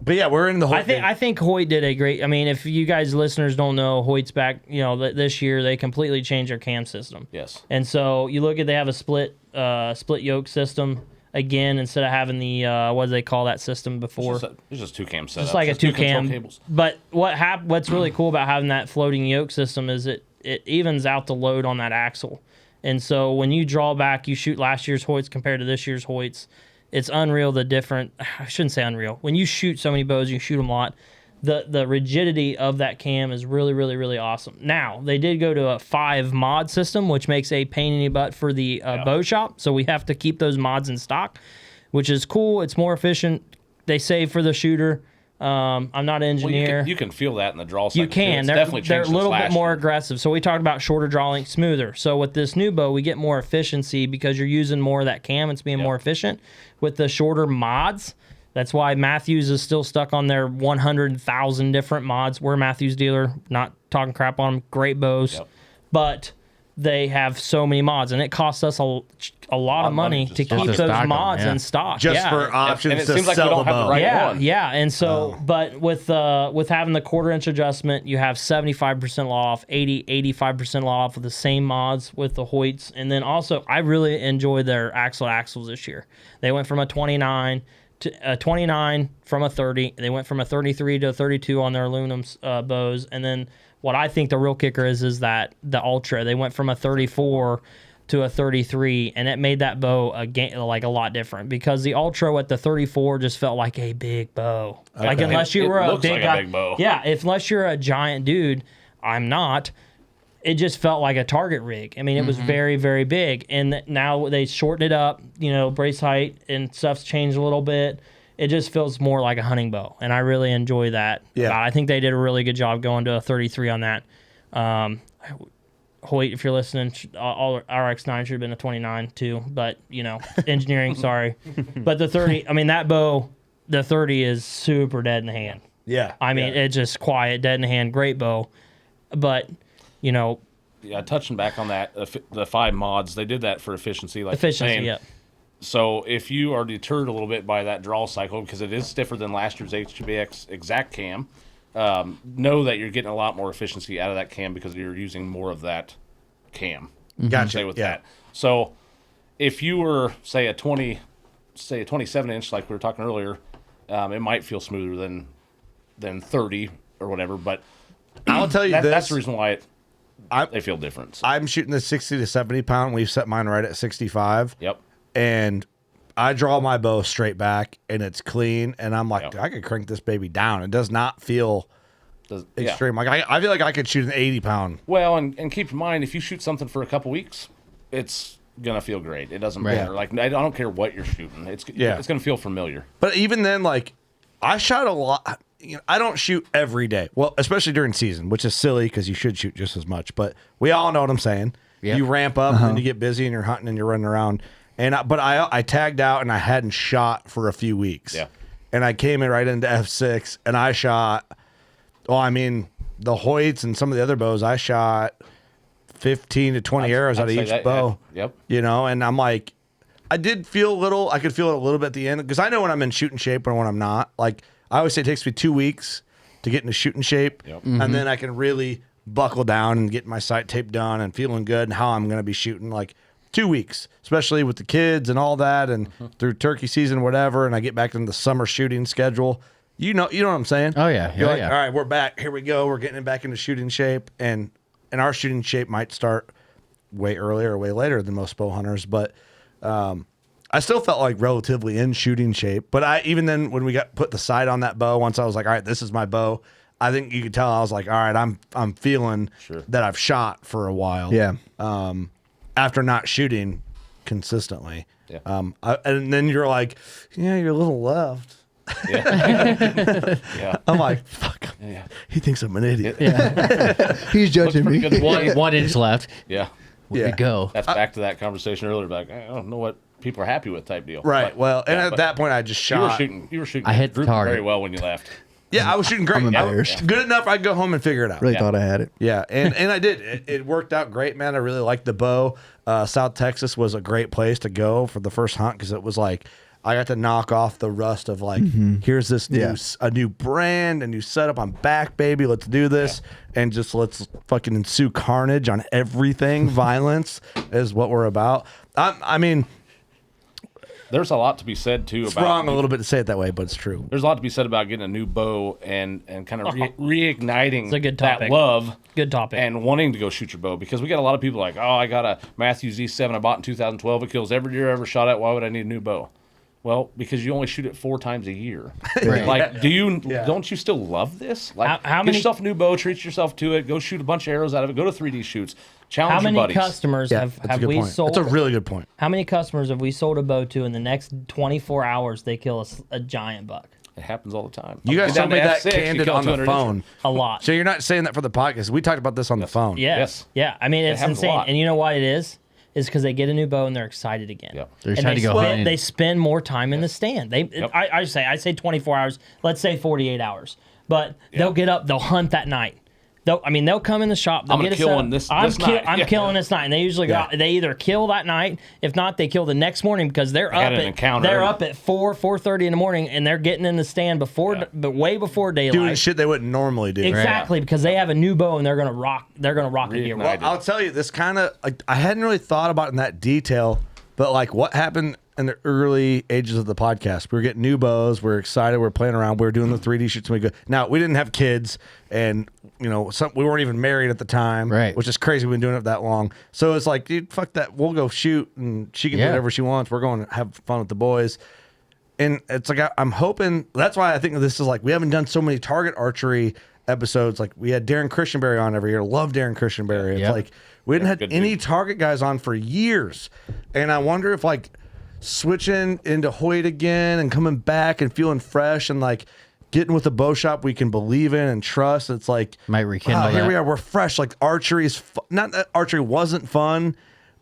But yeah, we're in the whole thing. I think Hoyt did a great. I mean, if you guys listeners don't know, Hoyt's back. You know, this year they completely changed their cam system. Yes. And so you look at they have a split yoke system again instead of having the what do they call that system before? It's just two cam setups. Just like a two control cam. cables. But what's really cool about having that floating yoke system is it evens out the load on that axle. And so when you draw back, you shoot last year's Hoyts compared to this year's Hoyts. It's unreal the different. I shouldn't say unreal. When you shoot so many bows, you shoot them a lot. The rigidity of that cam is really, really, really awesome. Now, they did go to a 5 mod system, which makes a pain in the butt for the bow shop. So we have to keep those mods in stock, which is cool. It's more efficient. They save for the shooter. I'm not an Well, engineer. you can feel that in the draw. You cycle, too. can. It's They're definitely a changed little since bit last more year. aggressive. So we talked about shorter draw length, smoother. So with this new bow, we get more efficiency because you're using more of that cam. It's being more efficient. With the shorter mods, that's why Matthews is still stuck on their 100,000 different mods. We're a Matthews dealer. Not talking crap on them. Great bows. But they have so many mods, and it costs us a lot of money to keep those mods in stock. Just for options And it to seems like we sell don't the have the bow. right one. Yeah, and so, but with having the 1/4 inch adjustment, you have 75% off, 85% off with the same mods with the Hoyts, and then also I really enjoyed their axles this year. They went from a 29 to a 29 from a 30. They went from a 33 to a 32 on their aluminum bows, and then what I think the real kicker is that the Ultra. They went from a 34 to a 33, and it made that bow a lot different because the Ultra at the 34 just felt like a big bow. Like unless you were a big guy, big bow. yeah. Unless you're a giant dude, I'm not. It just felt like a target rig. I mean, it was very, very big, and now they shortened it up. You know, brace height and stuff's changed a little bit. It just feels more like a hunting bow, and I really enjoy that. Yeah. I think they did a really good job going to a 33 on that. Hoyt, if you're listening, all RX9 should have been a 29 too, but engineering, sorry. But the 30, I mean, that bow, the 30 is super dead in the hand. Yeah. I mean, it's just quiet, dead in the hand, great bow. But, Yeah, touching back on that, the 5 mods, they did that for efficiency, like you're saying. yeah. So if you are deterred a little bit by that draw cycle, because it is stiffer than last year's HGBX exact cam, know that you're getting a lot more efficiency out of that cam because you're using more of that cam. Gotcha. Say with that. So if you were, say a 27 inch, like we were talking earlier, It might feel smoother than 30 or whatever, but I'll tell you that's the reason why they feel different. So. I'm shooting the 60 to 70 pound. We've set mine right at 65. Yep. And I draw my bow straight back, and it's clean, and I'm like, I could crank this baby down. It does not feel extreme. Like I feel like I could shoot an 80 pound. Well, and keep in mind, if you shoot something for a couple weeks, it's gonna feel great. It doesn't matter. Like I don't care what you're shooting. It's gonna feel familiar. But even then, like I shot a lot. I don't shoot every day. Well, especially during season, which is silly because you should shoot just as much. But we all know what I'm saying. Yep. You ramp up and you get busy and you're hunting and you're running around. But I tagged out and I hadn't shot for a few weeks. Yeah. And I came in right into F6 and I shot. Well, I mean, the Hoyts and some of the other bows, I shot 15 to 20 arrows out of each bow. Yeah. Yep. You know, and I'm like, I did feel a little. I could feel it a little bit at the end because I know when I'm in shooting shape and when I'm not. Like I always say, it takes me 2 weeks to get into shooting shape, and then I can really buckle down and get my sight tape done and feeling good and how I'm going to be shooting. Like 2 weeks, especially with the kids and all that, and through turkey season, whatever. And I get back into the summer shooting schedule. You know what I'm saying? Oh yeah, You're like, all right, we're back. Here we go. We're getting back into shooting shape, and our shooting shape might start way earlier or way later than most bow hunters, but I still felt like relatively in shooting shape. But even then, when we put the sight on that bow, once I was like, all right, this is my bow. I think you could tell I was like, all right, I'm feeling that I've shot for a while. Yeah. After not shooting consistently. Yeah. And then you're like, yeah, you're a little left. Yeah. I'm like, fuck. Yeah. He thinks I'm an idiot. Yeah. He's judging me. One inch left. Yeah. Where'd it go? That's back to that conversation earlier. Like, I don't know what people are happy with type deal. Right. But, well, and at that point, I just shot. You were shooting. I hit the target very well when you left. Yeah, I was shooting great. I'm embarrassed. Good enough. I'd go home and figure it out. Really thought I had it. Yeah, and I did. It worked out great, man. I really liked the bow. South Texas was a great place to go for the first hunt because it was like I got to knock off the rust of like, here's this a new brand, a new setup. I'm back, baby. Let's do this, and just let's fucking ensue carnage on everything. Violence is what we're about. I mean. There's a lot to be said too. It's wrong a little bit to say it that way, but it's true. There's a lot to be said about getting a new bow and kind of reigniting It's a good topic. that love. Good topic. And wanting to go shoot your bow because we got a lot of people like, oh, I got a Matthews Z7 I bought in 2012. It kills every deer I ever shot at. Why would I need a new bow? Well, because you only shoot it 4 times a year. Right. Like, don't you still love this? Like, get yourself a new bow, treat yourself to it, go shoot a bunch of arrows out of it, go to 3D shoots, challenge your buddies. How many customers have we sold? That's a really good point. How many customers have we sold a bow to in the next 24 hours they kill a giant buck? It happens all the time. You guys told me that F6, candid on the phone. A lot. So you're not saying that for the podcast. We talked about this on the phone. Yes. Yeah. I mean, it's insane. And you know what it is? Is because they get a new bow and they're excited again. Yep. They're excited to go hunting. They spend more time in the stand. I say 24 hours. Let's say 48 hours. But they'll get up. They'll hunt that night. They'll come in the shop. They'll I'm killing this night. I'm killing this night. And they usually go. They either kill that night. If not, they kill the next morning because they're up at 4:30 in the morning and they're getting in the stand but way before daylight. Doing shit they wouldn't normally do. Exactly, because they have a new bow and they're gonna rock. They're gonna rock it. Well, I'll tell you, this kind of like I hadn't really thought about it in that detail, but like what happened in the early ages of the podcast, we were getting new bows, we're excited, we're playing around, we're doing the 3D shoots. And we go. Now we didn't have kids, and we weren't even married at the time, right? Which is crazy. We've been doing it that long, so it's like, dude, fuck that. We'll go shoot, and she can do whatever she wants. We're going to have fun with the boys. And it's like I'm hoping. That's why I think this is like we haven't done so many target archery episodes. Like we had Darren Christianberry on every year. Love Darren Christianberry. It's like we hadn't had any target guys on for years, and I wonder if like switching into Hoyt again and coming back and feeling fresh and like getting with a bow shop we can believe in and trust. It's like might rekindle here that. we are. We're fresh. Like archery is not that archery wasn't fun.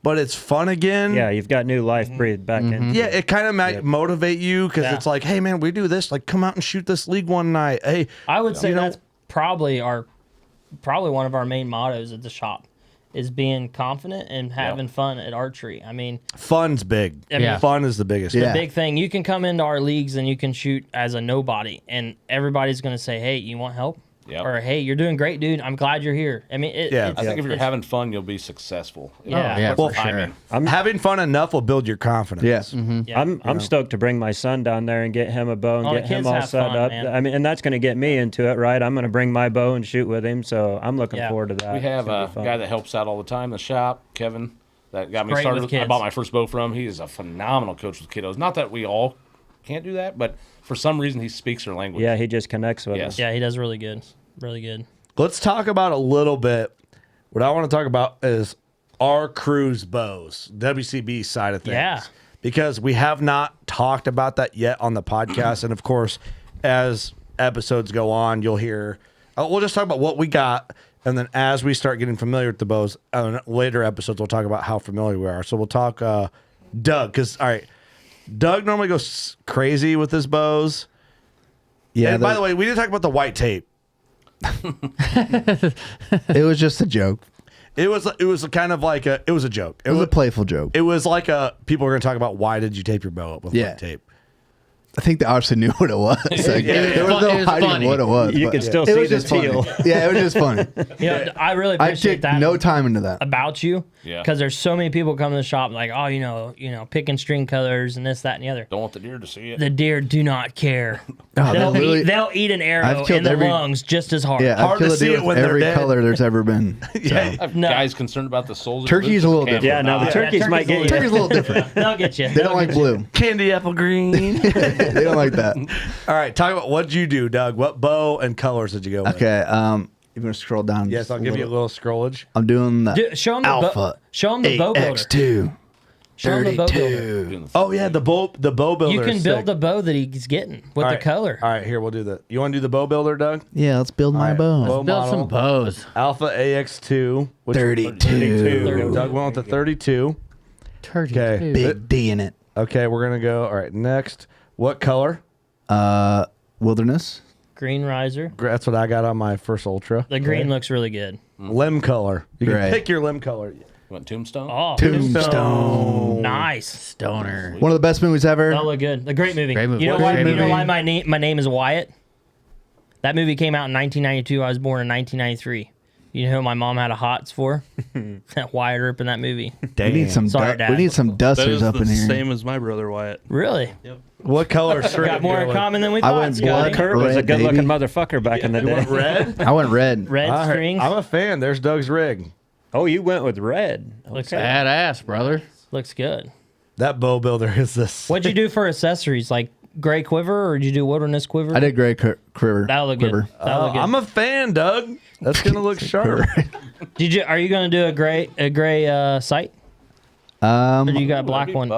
But it's fun again. Yeah, you've got new life breathed back in. Yeah, it kind of might motivate you because it's like, hey, man, we do this. Like, come out and shoot this league one night. Hey, I would say that's probably one of our main mottos at the shop is being confident and having fun at archery. I mean, fun's big. Fun is the biggest. The big thing. You can come into our leagues and you can shoot as a nobody, and everybody's going to say, hey, you want help? Yep. or hey, you're doing great, dude. I'm glad you're here. I mean, I think if you're having fun, you'll be successful. Well, having fun enough will build your confidence. Yes. I'm stoked to bring my son down there and get him a bow and Oh, the get him kids all have set fun, up. man. I mean, and that's going to get me into it, right? I'm going to bring my bow and shoot with him, so I'm looking forward to that. We have It's gonna a be fun. guy that helps out all the time in the shop, Kevin, that got me Great started. with kids. I bought my first bow from him. He is a phenomenal coach with kiddos. Not that we all can't do that, but for some reason he speaks their language. Yeah, he just connects with us. Yeah, he does really good. Really good. Let's talk about a little bit. What I want to talk about is our crew's bows, WCB side of things. Yeah. Because we have not talked about that yet on the podcast. And of course, as episodes go on, you'll hear, we'll just talk about what we got. And then as we start getting familiar with the bows, later episodes, we'll talk about how familiar we are. So we'll talk Doug. Because, all right, Doug normally goes crazy with his bows. Yeah. And by the way, we didn't talk about the white tape. It was just a joke. It was kind of like it was a joke. It was a playful joke. It was like people were going to talk about why did you tape your bow up with white tape. I think they obviously knew what it was. Like, there was no hiding what it was. You but could still it see was the just funny. teal. Yeah, it was just funny. I really I appreciate took that. no time into that. About you, Yeah. because there's so many people come to the shop like, oh, you know, picking string colors and this, that, and the other. Don't want the deer to see it. The deer do not care. Oh, They'll eat an arrow I've in killed the every- lungs just as hard. Yeah, I've Hard to killed a see deer it with when they're every dead. color there's ever been. I have guys concerned about the soles. of Turkey's boots a with little camo. different. Yeah, no, the turkeys might get you. Turkey's a little different. They'll get you. They don't like blue. Candy apple green. They don't like that. All right, talk about what'd you do, Doug? What bow and colors did you go with? Okay, you're gonna scroll down. Yes, just I'll give you a little scrollage. I'm doing the Show them the Alpha. Show them the bow builder. AX2. Show them the bow builder. 32. Oh yeah, the bow builder. You can is build sick. the bow that he's getting with All the right. color. All right, here we'll do that. You want to do the bow builder, Doug? Yeah, let's build my All right, bow. bow Build model, some bows. Alpha AX2. which- 32. Doug went with the 32. Okay. Big D in it. Okay, we're gonna go. All right, next. What color? Wilderness. Green riser. That's what I got on my first Ultra. The green looks really good. Limb color. You Gray. can pick your limb color. You want tombstone? Oh, Tombstone. nice. Stoner. One of the best movies ever. That look good. A great movie. Great movie. You know Great why? You know movie. why my name is Wyatt? That movie came out in 1992. I was born in 1993. You know who my mom had a hots for? That Wyatt Earp in that movie. We need some. Sorry, we Dad. need some That dusters is up the in here. same as my brother Wyatt. Really? Yep. What color? Got more in common than we I thought, went Scotty. black. Kurt was a Red, good-looking baby. motherfucker back in the You day. want red? I went red. Red All right, strings. I'm a fan. There's Doug's rig. Oh, you went with red. Looks Badass, brother. Looks good. That bow builder is this. What'd you do for accessories? Like gray quiver, or did you do wilderness quiver? I did gray quiver. That'll look good. quiver. That'll look good. I'm a fan, Doug. That's gonna look sharp. Did you? Are you going to do a gray sight? Or you got a black one?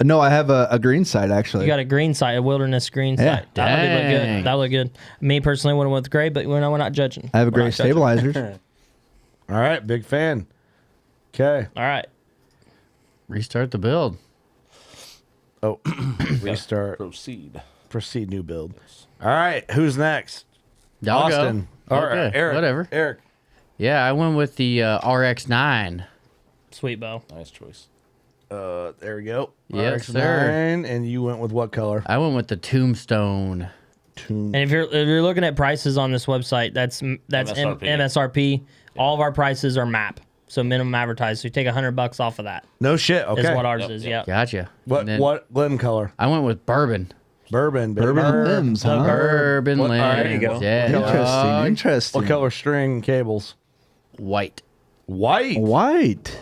No, I have a green side actually. You got a green sight, a wilderness green Yeah. sight. That would look Dang. good. That look good. Me personally would have went with gray, but we're not judging. I have a We're gray not judging. stabilizers. All right, big fan. Okay. All right. Restart the build. Oh, restart. Proceed. New build. All right, who's next? Y'all go. Austin. Or Okay, Eric. whatever. Eric. Yeah, I went with the RX-9. Sweet bow. Nice choice. There we go. Yes, RX-9, sir. And you went with what color? I went with the Tombstone. And if you're looking at prices on this website, that's MSRP. MSRP. All of our prices are MAP, so minimum advertised. So you take $100 off of that. No shit. Okay. Is what ours is. Yeah. Gotcha. What And then what limb color? I went with bourbon. Bourbon. baby. Bourbon limbs, huh? Bourbon What- limbs. all right, there you go. Yeah. Interesting. dog. Interesting. What color string and cables? White. White. White.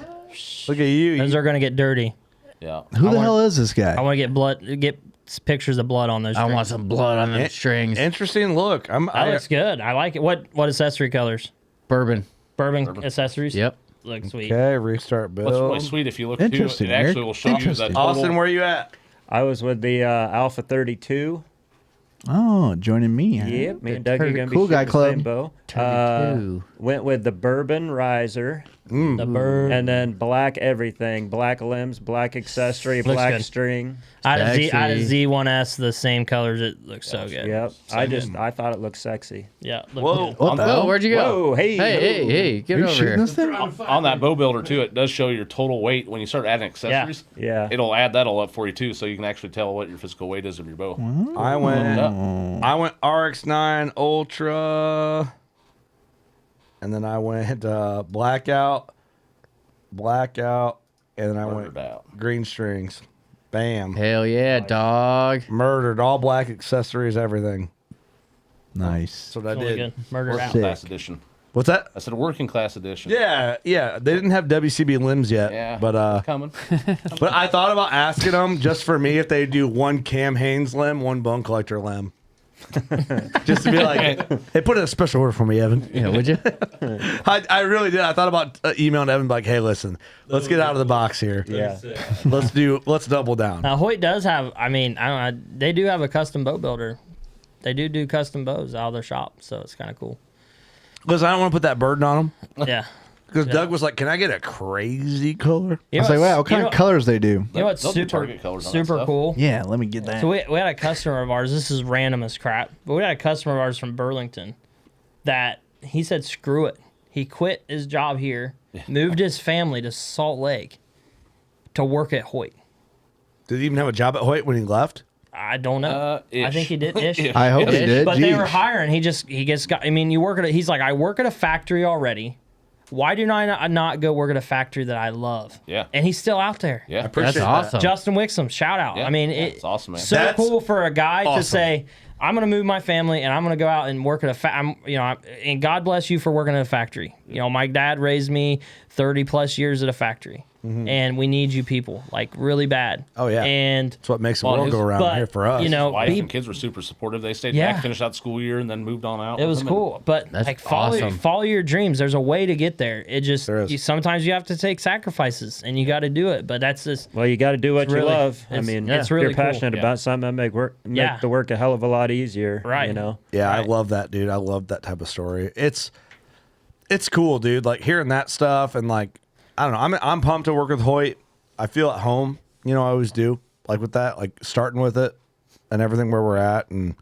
Look at you. Those are gonna get dirty. Yeah. Who the hell is this guy? I want to get pictures of blood on those. I strings. want some blood on them strings. Interesting look. That looks good. I like it. What accessory colors? Bourbon. Bourbon accessories. Yep. Look sweet. Okay, restart build. What's really sweet if you look too, Interesting, it actually Eric. will show you that Interesting. total. Austin, where you at? I was with the Alpha 32. Oh, joining me. Huh? Yep, me and Doug are going to Cool be guy shooting the same club. bow. 32. Went with the bourbon riser. The bird. And then black everything. Black limbs, black accessory, Looks black good. string. I had a Sexy. Z1S, the same colors. It looks so good. Yep. I thought it looked sexy. Yeah. Look Whoa. good. What the Oh, hell? where'd you go? Whoa, hey. Hey, get Are you over shooting here. this thing? On that bow builder too, it does show your total weight when you start adding accessories. Yeah. It'll add that all up for you too, so you can actually tell what your physical weight is of your bow. I went. I went RX9 Ultra, and then I went Blackout, and then I went Green Strings. Bam. Hell yeah, dog. Murdered all black accessories, everything. Nice. That's what I did. Good. Murdered out. Working class edition. What's that? I said a working class edition. Yeah. They didn't have WCB limbs yet. Yeah, but coming. But I thought about asking them just for me if they do one Cam Haynes limb, one Bone Collector limb. Just to be like, hey, put in a special order for me, Evan. Yeah, would you? I really did. I thought about emailing Evan, like, hey, listen, let's get out of the box here. Yeah. Let's double down. Now Hoyt does have. I mean, I don't know. They do have a custom bow builder. They do custom bows out of their shop, so it's kind of cool. Listen, I don't want to put that burden on them. Yeah. Because Doug was like, can I get a crazy color? I was like, wow, what kind of colors they do? You know what's They'll do Target colors on that super stuff. cool? Yeah, let me get that. So we had a customer of ours. This is random as crap, but we had a customer of ours from Burlington that he said, screw it. He quit his job here, moved his family to Salt Lake to work at Hoyt. Did he even have a job at Hoyt when he left? I don't know. I think he did. Ish. I hope he did. But they Jeez. were hiring. He gets got. I mean, you work at. He's like, I work at a factory already. Why do I not go work at a factory that I love? Yeah. And he's still out there. Yeah, I appreciate That's that. awesome. Justin Wixom, shout out. Yeah, I mean, it's awesome, man. So That's cool for a guy to awesome. say, I'm going to move my family and I'm going to go out and work at and God bless you for working at a factory. You know, my dad raised me 30 plus years at a factory. And we need you people, like, really bad. Oh, yeah. And That's what makes the world go around but, here for us. you know, Wife and kids were super supportive. They stayed back, finished out the school year, and then moved on out. it was cool. But That's like awesome. follow your dreams. There's a way to get there. It just There is. sometimes you have to take sacrifices and you got to do it. But that's just Well, you got to do what It's you really- love. I it's- mean, it's if really you're passionate cool. about something, that make the work a hell of a lot easier. Right. You know. Yeah, I love that, dude. I love that type of story. It's cool, dude. Like hearing that stuff and like, I don't know. I'm pumped to work with Hoyt. I feel at home. You know, I always do. Like with that, like starting with it and everything where we're at, and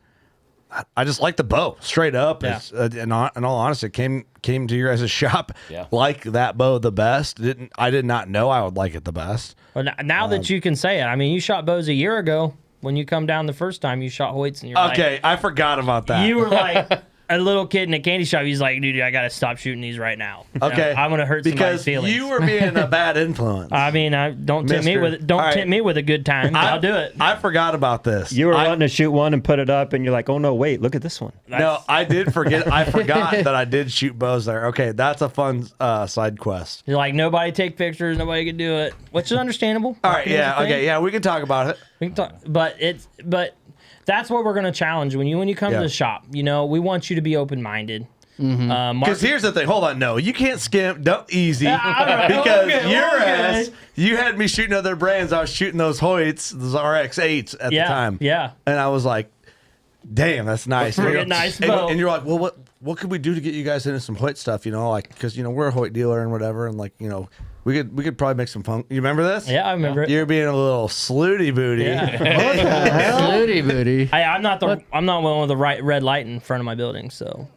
I just like the bow straight up. Yeah. In all honesty, came to your guys' shop like that bow the best. I did not know I would like it the best. Well, now that you can say it, I mean, you shot bows a year ago. When you come down the first time, you shot Hoyts, and you're Okay, I forgot about that. You were like a little kid in a candy shop. He's like, dude, I got to stop shooting these right now. Okay, I'm gonna hurt somebody's because feelings. you were being a bad influence. I mean, don't tempt me with All right. tempt me with a good time. I'll do it. I forgot about this. You were wanting to shoot one and put it up, and you're like, oh no, wait, look at this one. No, I did forget. I forgot that I did shoot bows there. Okay, that's a fun side quest. You're like, nobody take pictures, nobody can do it, which is understandable. All right, yeah, okay, yeah, we can talk about it. We can talk, but that's what we're gonna challenge when you come to the shop. You know, we want you to be open minded. Because here's the thing. Hold on, no, you can't skimp. Don't easy. All right, Because okay, your okay. ass, you had me shooting other brands. I was shooting those Hoyts, those RX8s at the time. Yeah. And I was like, damn, that's nice. Friggin' And you're- nice and, bow. and you're like, well, what could we do to get you guys into some Hoyt stuff? You know, like because we're a Hoyt dealer and whatever, and like we could probably make some fun. You remember this? Yeah, I remember it. You're being a little slooty booty. Yeah. Slooty booty. I'm not one with the red light in front of my building, so.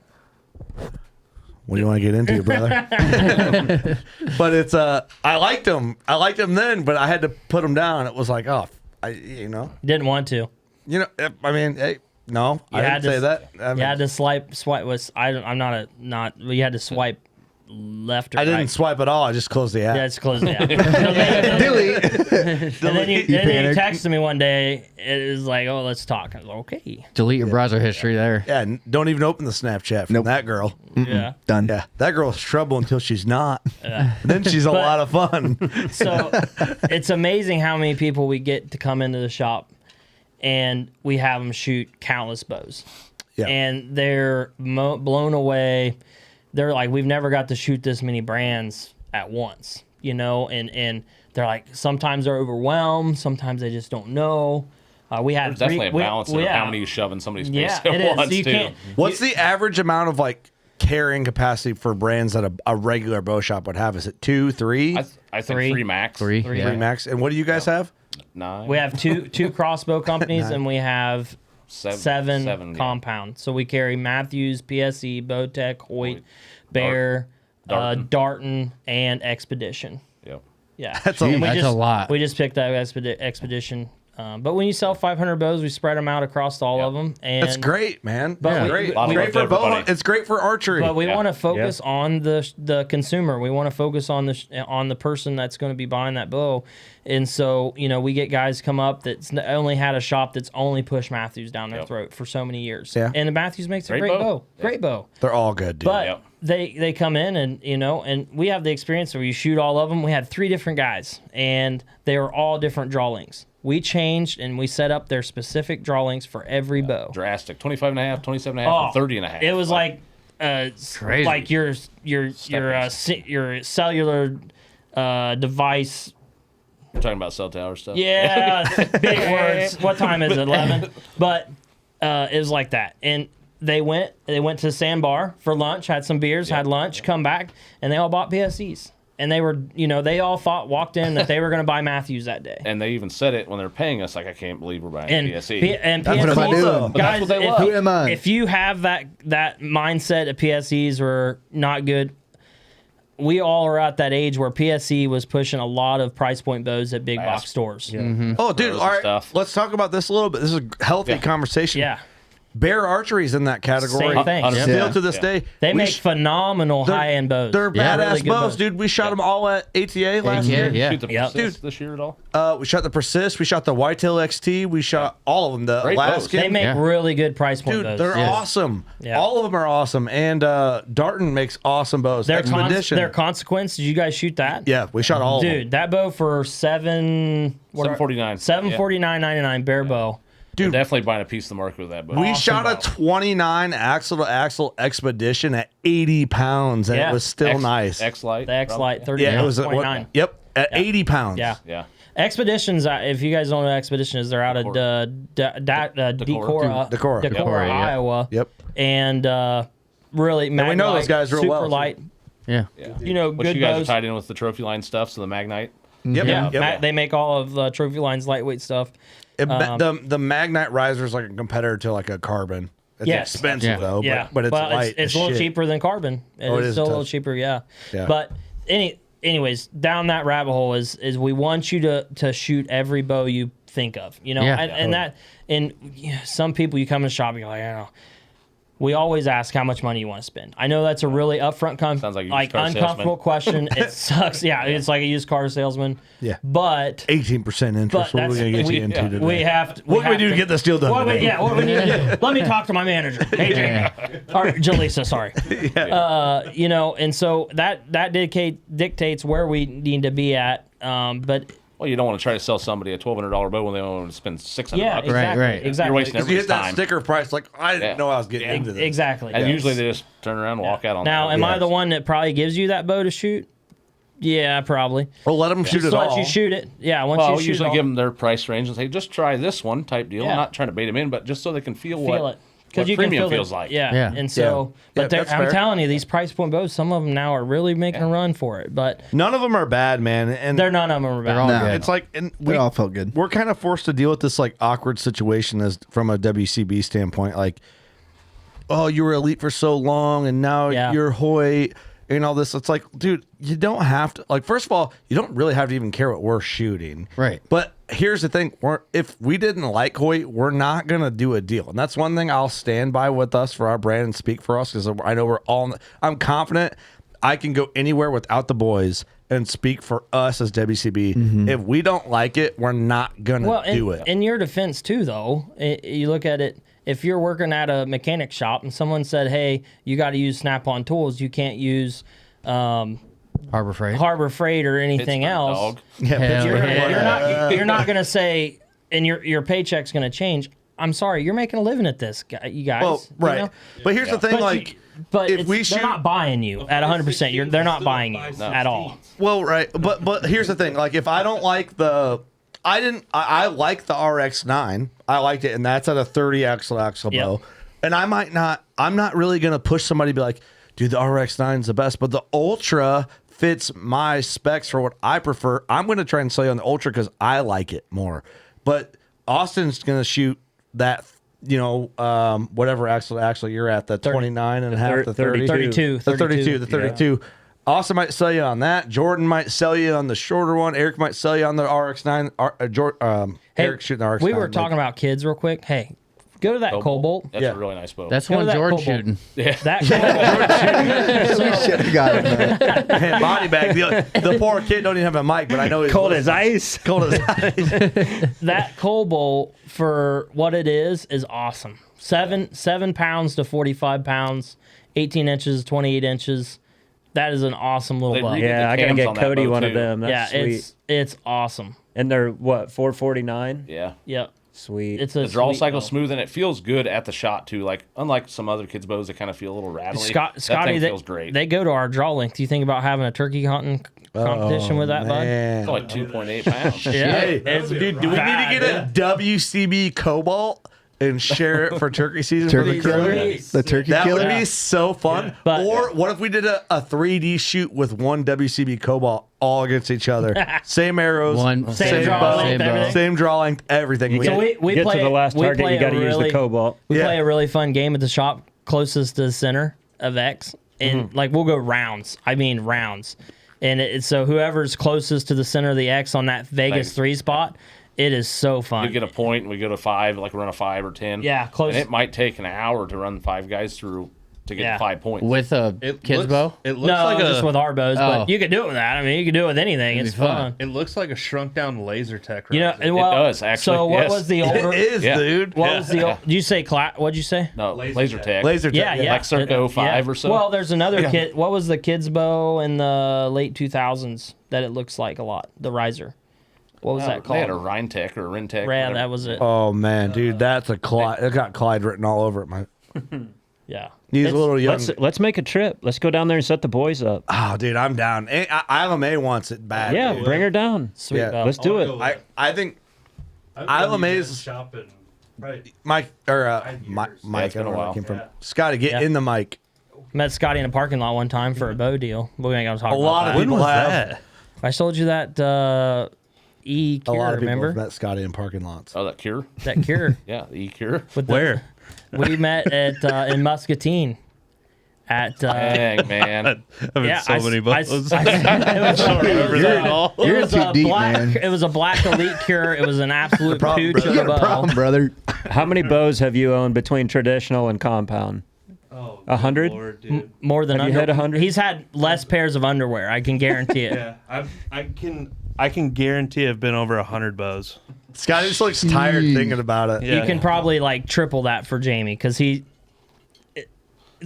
What do you want to get into, brother? But it's I liked them. I liked them then, but I had to put them down. It was like, Didn't want to. I mean, hey, no, I didn't say that. I mean, You had to swipe was you had to swipe left or I didn't right. swipe at all. I just closed the app. Yeah, it's closed the app. Delete. And then you texted me one day. It was like, oh, let's talk. I was like, okay. Delete your browser history there. Yeah, don't even open the Snapchat from that girl. Yeah. Done. Yeah, that girl's trouble until she's not. Then she's a lot of fun. So it's amazing how many people we get to come into the shop, and we have them shoot countless bows. Yeah. And they're blown away. They're like, we've never got to shoot this many brands at once, and they're like, sometimes they're overwhelmed, sometimes they just don't know. We have There's definitely a balance in how many you shove in somebody's face it at is. once, So you too. can't- What's the average amount of like carrying capacity for brands that a regular bow shop would have? Is it 2, 3? I think 3 max. Three. Three Yeah. max. And what do you guys have? 9. We have two crossbow companies, Nine. and we have seven yeah. compounds. So we carry Matthews, PSE, Bowtech, Hoyt, Bear, Darton, and Expedition. Yep. Yeah, That's And a we lot. We just picked up Expedition But when you sell 500 bows, we spread them out across all of them. And That's great, man. But That's we- great. we- Great for bow. It's great for archery. But we want to focus on the consumer. We want to focus on the person that's going to be buying that bow. And so, we get guys come up that's only had a shop that's only pushed Matthews down their throat for so many years. Yeah. And the Matthews makes a great bow. Great bow. They're all good, dude. But they come in and and we have the experience where you shoot all of them. We had 3 different guys and they were all different draw lengths. We changed and we set up their specific draw lengths for every bow. Drastic. 25.5, 27.5, and 30.5. It was like Crazy. like your cellular device. You're talking about cell tower stuff? Yeah, big words. What time is it? 11. But it was like that. And they went to the Sandbar for lunch, had some beers, had lunch, come back, and they all bought PSEs. And they were, they all walked in that they were going to buy Matthews that day. And they even said it when they're paying us, like, I can't believe we're buying And PSE. and That's what am I PSEs, doing? guys, That's what they love. Who am I? if you have that mindset that PSEs were not good, we all are at that age where PSE was pushing a lot of price point bows at big box stores. Oh, dude. All right. Let's talk about this a little bit. This is a healthy conversation. Yeah. Bear Archery's in that category. Same thing. Still to this day. They We make sh- phenomenal they're- high-end bows. They're badass really good bows, dude. We shot them all at ATA last year. Shoot the Persist this year at all? We shot the Persist. We shot the Whitetail XT. We shot all of them. The Great Alaskan. They make really good price point Dude, bows. they're awesome. All of them are awesome. And Darton makes awesome bows. Their Expedition. their Consequence. Did you guys shoot that? Yeah, we shot all of them. Dude, that bow for $749. $749.99 bare bow. Dude, definitely buying a piece of the market with that. But We shot a 29 axle to axle Expedition at 80 pounds, and it was still nice. X-Lite. The X-Lite 30. Yeah, it was 29. Yep, at 80 pounds. Yeah. Yeah. Expeditions, if you guys don't know Expeditions, they're out of Decorah, yeah. Iowa. Yep. And really, And we know those guys real super well, so- light. Yeah. But Good you guys bows. are tied in with the trophy line stuff, so the Magnite. Yep. Yeah, Yep. they make all of the Trophy Line's lightweight stuff. The Magnite riser is like a competitor to like a carbon. It's Yes. expensive though, but it's well, light. it's as a little shit. cheaper than carbon. Oh, it It's is still a a little touch. cheaper, yeah. Yeah. But anyways, down that rabbit hole is we want you to shoot every bow you think of, and some people you come in the shop, you're like, I don't know. We always ask how much money you want to spend. I know that's a really upfront, Sounds like a used car uncomfortable question. It sucks. Yeah, it's like a used car salesman. Yeah. But 18% interest. What are we going to get you into today? we have to. What do we do to get this deal done? What today? what we need to do? Let me talk to my manager. Hey, Jamie. Or Jaleesa, sorry. And so that dictates where we need to be at. But Well, you don't want to try to sell somebody a $1,200 bow when they want to spend $600. yeah, exactly. Exactly. You're wasting Because you everybody's hit that time. sticker price, like I didn't know I was getting into this. Exactly. And usually they just turn around and walk out on Now, that. am I the one that probably gives you that bow to shoot? Yeah, probably. Well, let them shoot Just it let all. you shoot it. Yeah, once Well, you we shoot usually it all, give them their price range and say, just try this one type deal. Yeah. I'm not trying to bait them in, but just so they can feel feel what it. Because you premium can feel feels like. Yeah. And so, Yeah, but that's I'm fair. telling you, these price point bows, some of them now are really making a run for it. But None of them are bad, man. And none of them are bad. all No. good. it's like, and They all felt good. we're kind of forced to deal with this like awkward situation as from a WCB standpoint. Like, oh, you were elite for so long, and now you're Hoyt and all this. It's like, dude, you don't have to. Like, first of all, you don't really have to even care what we're shooting, Right. But here's the thing: if we didn't like Hoyt, we're not gonna do a deal, and that's one thing I'll stand by with us for our brand and speak for us because I know we're all. I'm confident I can go anywhere without the boys and speak for us as WCB. If we don't like it, we're not gonna do it. In your defense, too, though, you look at it. If you're working at a mechanic shop and someone said, "Hey, you got to use Snap-on tools. You can't use Harbor Freight. Harbor Freight or anything Pittsburgh else," dog. Yeah, you're not going to say, and your paycheck's going to change. I'm sorry, you're making a living at this, you guys. Well, right. You know? But here's the thing, But like, but if we they're shoot, not buying you at 100%. They're not buying you at all. well, right. But here's the thing, like, if I don't like I like the RX9. I liked it, and that's at a 30 axle bow. And I'm not really gonna push somebody to be like, dude, the RX9 is the best, but the Ultra fits my specs for what I prefer. I'm gonna try and sell you on the Ultra because I like it more. But Austin's gonna shoot that, whatever axle to axle you're at, the 29 and a half, the 30, 32. the 32. Austin might sell you on that. Jordan might sell you on the shorter one. Eric might sell you on the RX9. Hey, Eric's shooting the arcs. we were talking about kids real quick. Hey, go to that Cobalt. That's a really nice bow. That's Go to one that George Cobalt. shooting. Yeah. That We should have got it, man. Man, body bag. The poor kid don't even have a mic, but I know he's Cold as ice. Cold as ice. that Cobalt for what it is awesome. 7 pounds to 45 pounds, 18 inches, 28 inches. That is an awesome little bow. Yeah, I gotta get Cody one of them. That's sweet. It's awesome. And they're what, 449? Yeah. Yep. Sweet. It's a The draw sweet cycle bow. smooth, and it feels good at the shot too. Like unlike some other kids' bows that kind of feel a little rattly. Scotty, that thing they, feels great. they go to our draw length. Do you think about having a turkey hunting competition with that, It's like 2.8 pounds. bud? Yeah, Hey, dude, do we need to get a WCB Cobalt and share it for turkey season for the Turkey killer? crew? The turkey That killer? would be so fun. But- or what if we did a 3D shoot with one WCB Cobalt all against each other? Same arrows, Same draw bow, length, everything. same draw length, everything. So we get play to the last we target, play you got to a use the really- Cobalt. We play a really fun game at the shop closest to the center of X, and like we'll go rounds. I mean rounds, and so whoever's closest to the center of the X on that Vegas Thanks. 3 spot, it is so fun. You get a point, and we go to 5, like run a 5 or 10. Yeah, close. And it might take an hour to run 5 guys through to get Yeah. 5 points. With a kid's bow? It looks no, like just a, with our bows, Oh. but you can do it with that. I mean, you can do it with anything. It'd It's be fun. fun. It looks like a shrunk down laser tech. You know, rifle. and well, does, actually, So what yes. was the older? It is, Yeah. dude. What was the? Did you say? What'd you say? No, laser tag. Laser Yeah, tag. yeah. Like circa 05 or so? Well, there's another kid. What was the kid's bow in the late 2000s that it looks like a lot? The riser. What was that They had a called? Rhintech or a Rintech. Yeah, whatever. that was it. Oh man, dude, that's a Clyde. It got Clyde written all over it. Man, Yeah. he's a little young. Let's make a trip. Let's go down there and set the boys up. Oh, dude, I'm down. May wants it bad. Yeah, dude. bring her down. Sweet Yeah. bow. Let's do it. I think Isla May's Mike or Mike. I it's been don't a know where while. that came from. Scotty, get Yeah. in the mic. Met Scotty in a parking lot one time for a bow deal. But we ain't gonna talk A about lot of that. people have. I told you that E A Cure, lot of people remember? have met Scotty in parking lots. Oh, that Cure? That Cure. Yeah, the E-Cure. With the- Where? We met at in Muscatine. At Dang, man. I've been so many bows. it was remember that at all. You're It was too a deep, black. man. It was a black Elite Cure. It was an absolute problem, pooch brother. of You a got a bow. problem, brother. How many bows have you owned between traditional and compound? Oh, 100? Lord, dude. More than Have you under. had 100? He's had less pairs of underwear. I can guarantee it. Yeah, I can guarantee I've been over 100 bows. Scotty just looks tired thinking about it. Yeah. You can probably like triple that for Jamie because he.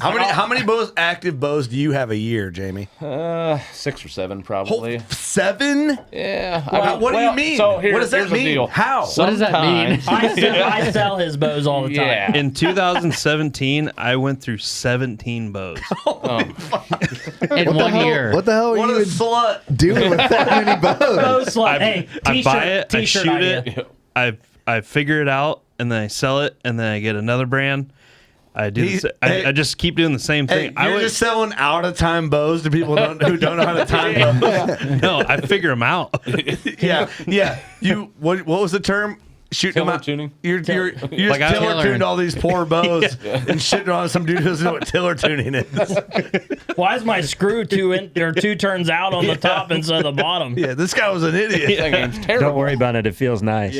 How many active bows do you have a year, Jamie? 6 or 7 probably. 7? Yeah. What do you mean? So What does that here's the mean? deal. How? What does that mean? I sell his bows all the time. Yeah. In 2017, I went through 17 bows. In 1 year. What the hell are What you a even slut. doing with that many bows? Bow slut. Hey, I t-shirt, buy it, I t-shirt shoot idea. it, I figure it out, and then I sell it, and then I get another brand. I do. I just keep doing the same Hey, thing. you're just selling out of time bows to people who don't know how to time bows. No, I figure them out. Yeah. You what was the term? Shooting them Tiller out. tuning. You just Like I- tiller tuned all these poor bows and shitting on some dude who doesn't know what tiller tuning is. Why is my screw two turns out on the top instead of the bottom? Yeah, this guy was an idiot. That game's terrible. Don't worry about it. It feels nice.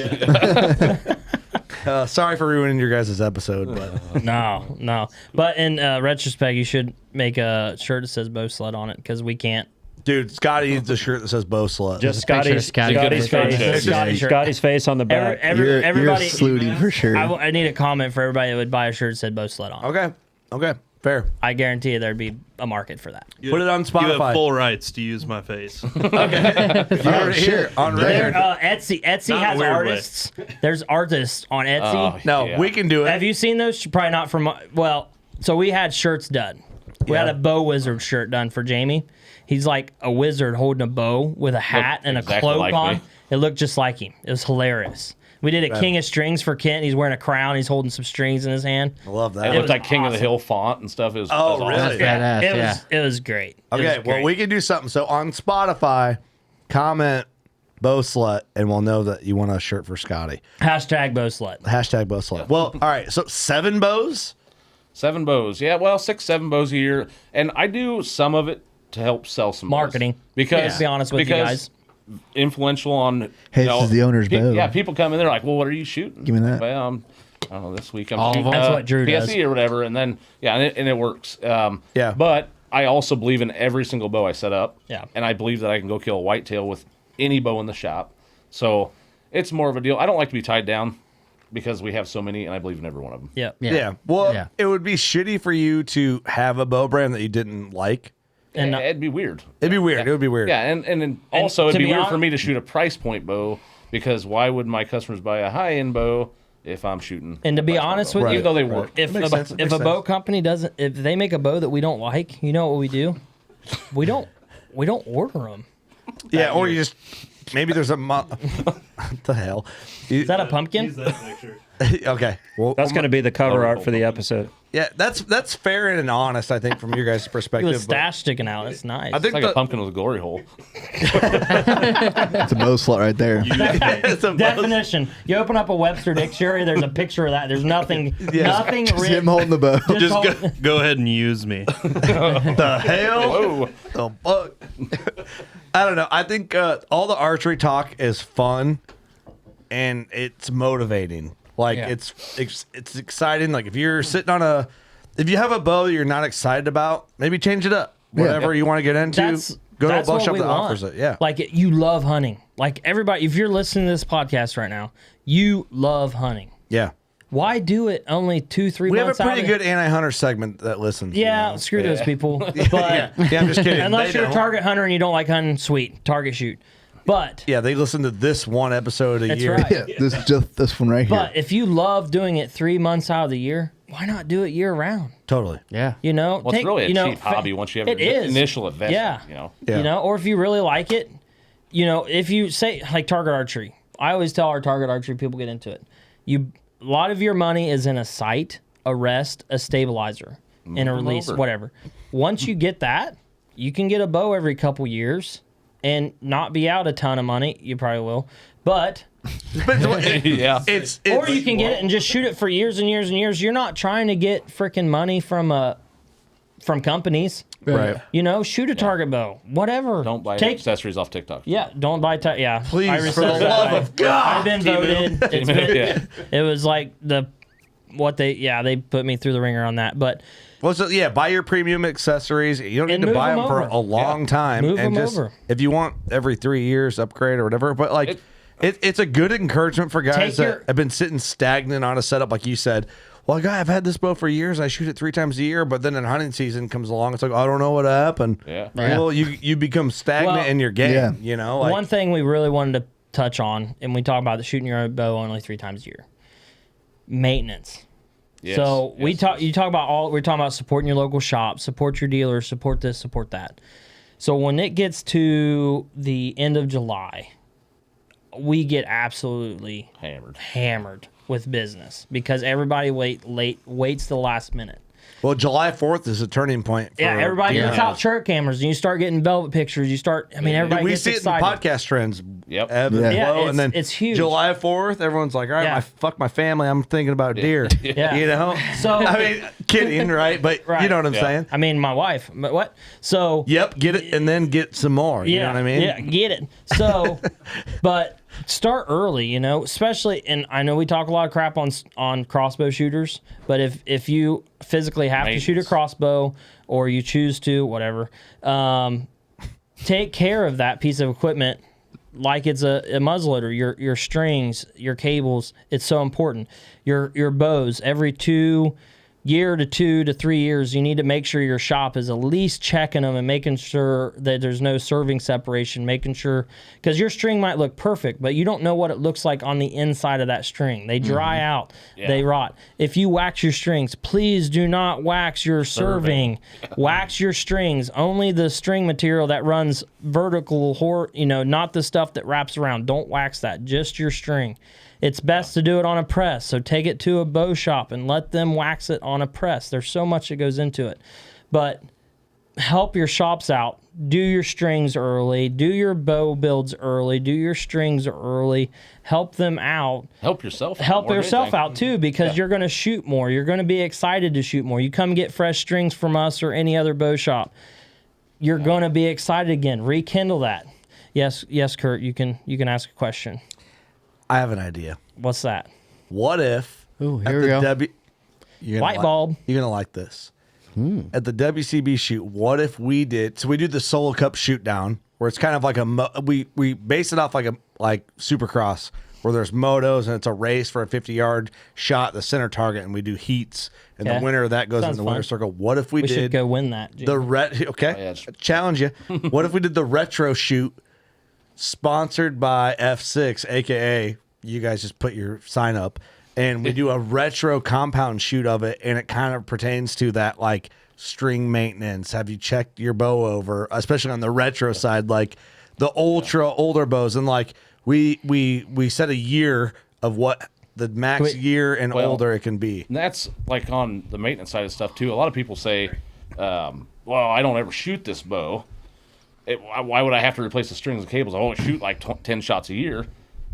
Sorry for ruining your guys' episode, but No. But in retrospect, you should make a shirt that says bow slut on it because we can't. dude, Scotty needs a shirt that says bow slut. Just picture of Scotty's Scotty. face. Scotty shirt. Scotty's face on the back. Everybody, you're slutty for sure. I need a comment for everybody that would buy a shirt that said bow slut on it. Okay, fair. I guarantee you there'd be a market for that. Put it on You Spotify. have full rights to use my face. You heard it here on record. Etsy Not in a has weird way. artists. There's artists on Etsy. No, we can do it. Have you seen those? Probably not from. Well, so we had shirts done. We had a bow wizard shirt done for Jamie. He's like a wizard holding a bow with a hat and a exactly cloak like on. me. It looked just like him. It was hilarious. We did a King of Strings for Kent. He's wearing a crown. He's holding some strings in his hand. I love that. It looked was like King of the awesome. Hill font and stuff. It was, Oh, it was really? awesome. Badass, It was great. It Okay, was well, great. we can do something. So on Spotify, comment bow slut, and we'll know that you want a shirt for Scotty. Hashtag bow slut. Hashtag bow slut. Well, all right. So 7 bows. 7 bows. Yeah, well, 6, 7 bows a year. And I do some of it to help sell some Marketing. bows. Because Let's be honest with you guys. influential on. Hey, this is the owner's bow. Yeah, people come in, they're like, "Well, what are you shooting?" Give me that. Well, I don't know. This week I'm All of shooting them. That's what Drew PSE does. or whatever, and then and it works. Yeah. But I also believe in every single bow I set up. Yeah. And I believe that I can go kill a whitetail with any bow in the shop. So it's more of a deal. I don't like to be tied down because we have so many, and I believe in every one of them. Yeah. Well, it would be shitty for you to have a bow brand that you didn't like. And it'd be weird. It'd be weird. It would be weird. Yeah, and then also to it'd be be weird hon- for me to shoot a price point bow because why would my customers buy a high end bow if I'm shooting? And to be price point honest bow? with you, even though they work, if a bow company doesn't, if they make a bow that we don't like, you know what we do? We don't order them. Yeah, or you just maybe there's a what the hell? Is that a pumpkin? Use that picture. Okay, well That's going to be the cover art for the episode. Yeah, that's fair and honest, I think, from your guys' perspective. With stash sticking out, it's nice. I think it's like a pumpkin with a glory hole. It's a bow slot right there. Definition: you open up a Webster dictionary. There's a picture of that. There's nothing, nothing Just written. him holding the bow. Just go ahead and use me. The hell? The fuck? I don't know. I think all the archery talk is fun and it's motivating. Like it's exciting. Like if you're sitting on if you have a bow that you're not excited about, maybe change it up. Whatever you want to get into, go to a bow shop that offers it. Yeah. Like you love hunting. Like everybody, if you're listening to this podcast right now, you love hunting. Yeah. Why do it only 2-3 We have a months out pretty of good anti-hunter segment that listens. Yeah, you know? screw those people. But yeah, I'm just kidding. unless They you're a don't. target hunter and you don't like hunting, sweet, target shoot. But Yeah, they listen to this one episode a That's year. right. Yeah, this is just this one right here. but if you love doing it 3 months out of the year, why not do it year round? Totally. Yeah. You know, Well, it's really a cheap hobby once you have it your is. initial investment. Yeah. You know. Yeah. You know, or if you really like it, you know, if you say like target archery, I always tell our target archery people get into it. A lot of your money is in a sight, a rest, a stabilizer, and a Move 'em release, over. whatever. Once you get that, you can get a bow every couple years and not be out a ton of money. You probably will, but Yeah. It's or you can get it and just shoot it for years and years and years. You're not trying to get freaking money from companies. right. You know, shoot a target bow, whatever. Don't buy Take accessories off TikTok. Yeah, don't buy. Yeah, Please, I for the resist that. love of God, I've been Team voted. It's been, Yeah. It was like they put me through the ringer on that. But Well, so yeah, buy your premium accessories. You don't need And to move buy them them for over. a long time. Move and them just over. if you want every 3 years upgrade or whatever. But like, it's a good encouragement for guys Take that your- have been sitting stagnant on a setup, like you said. Well, guy, I've had this bow for years. I shoot it 3 times a year, but then in hunting season comes along. It's like, I don't know what happened. Yeah. Well, you become stagnant Well, in your game. Yeah. You know, like, one thing we really wanted to touch on, and we talk about the shooting your own bow only 3 times a year, maintenance. Yes, So yes, we're talking about supporting your local shop, support your dealers, support this, support that. So when it gets to the end of July, we get absolutely hammered with business because everybody waits the last minute. well, July 4th is a turning point. For, Yeah, everybody gets out shirt cameras and you start getting velvet pictures. You start, I mean, everybody we gets see excited. it in the podcast trends. Yep. Ebb and Yeah, flow, and then it's huge. July 4th, everyone's like, all right, Yeah. fuck my family. I'm thinking about deer. Yeah. You know? So I mean, kidding, right? But you know what I'm saying? I mean, my wife. But what? So Yep, get it and then get some more. You know what I mean? Yeah, get it. So, but start early, you know, especially, and I know we talk a lot of crap on crossbow shooters, but if you physically have to shoot a crossbow or you choose to, whatever, take care of that piece of equipment like it's a muzzleloader. Your strings, your cables, it's so important. Your bows, every 2 to 3 years, you need to make sure your shop is at least checking them and making sure that there's no serving separation, making sure, because your string might look perfect, but you don't know what it looks like on the inside of that string. They dry out, they rot. If you wax your strings, please do not wax your serving. Wax your strings, only the string material that runs vertical, not the stuff that wraps around. Don't wax that, just your string. It's best to do it on a press. So take it to a bow shop and let them wax it on a press. There's so much that goes into it. But help your shops out. Do your strings early. Do your bow builds early. Do your strings early. Help them out. Help yourself. Help more than yourself anything. out too, because you're going to shoot more. You're going to be excited to shoot more. You come get fresh strings from us or any other bow shop. You're going to be excited again. Rekindle that. Yes, Kurt. You can ask a question. I have an idea. What's that? What if Ooh, here we go. Light bulb. You're gonna like this. At the WCB shoot, what if we did? So we do the solo cup shoot down, where it's kind of like we base it off like Supercross, where there's motos and it's a race for a 50-yard shot, the center target, and we do heats, and the winner of that goes in the winner's circle. What if we did? should go win that. Jimmy. Challenge you. What if we did the retro shoot, sponsored by F6, aka you guys just put your sign up. And we do a retro compound shoot of it, and it kind of pertains to that, like, string maintenance. Have you checked your bow over, especially on the retro side, like the older bows, and like we set a year of what the max year and older it can be. And that's like on the maintenance side of stuff too. A lot of people say, "Well, I don't ever shoot this bow. Why would I have to replace the strings and cables? I only shoot like 10 shots a year."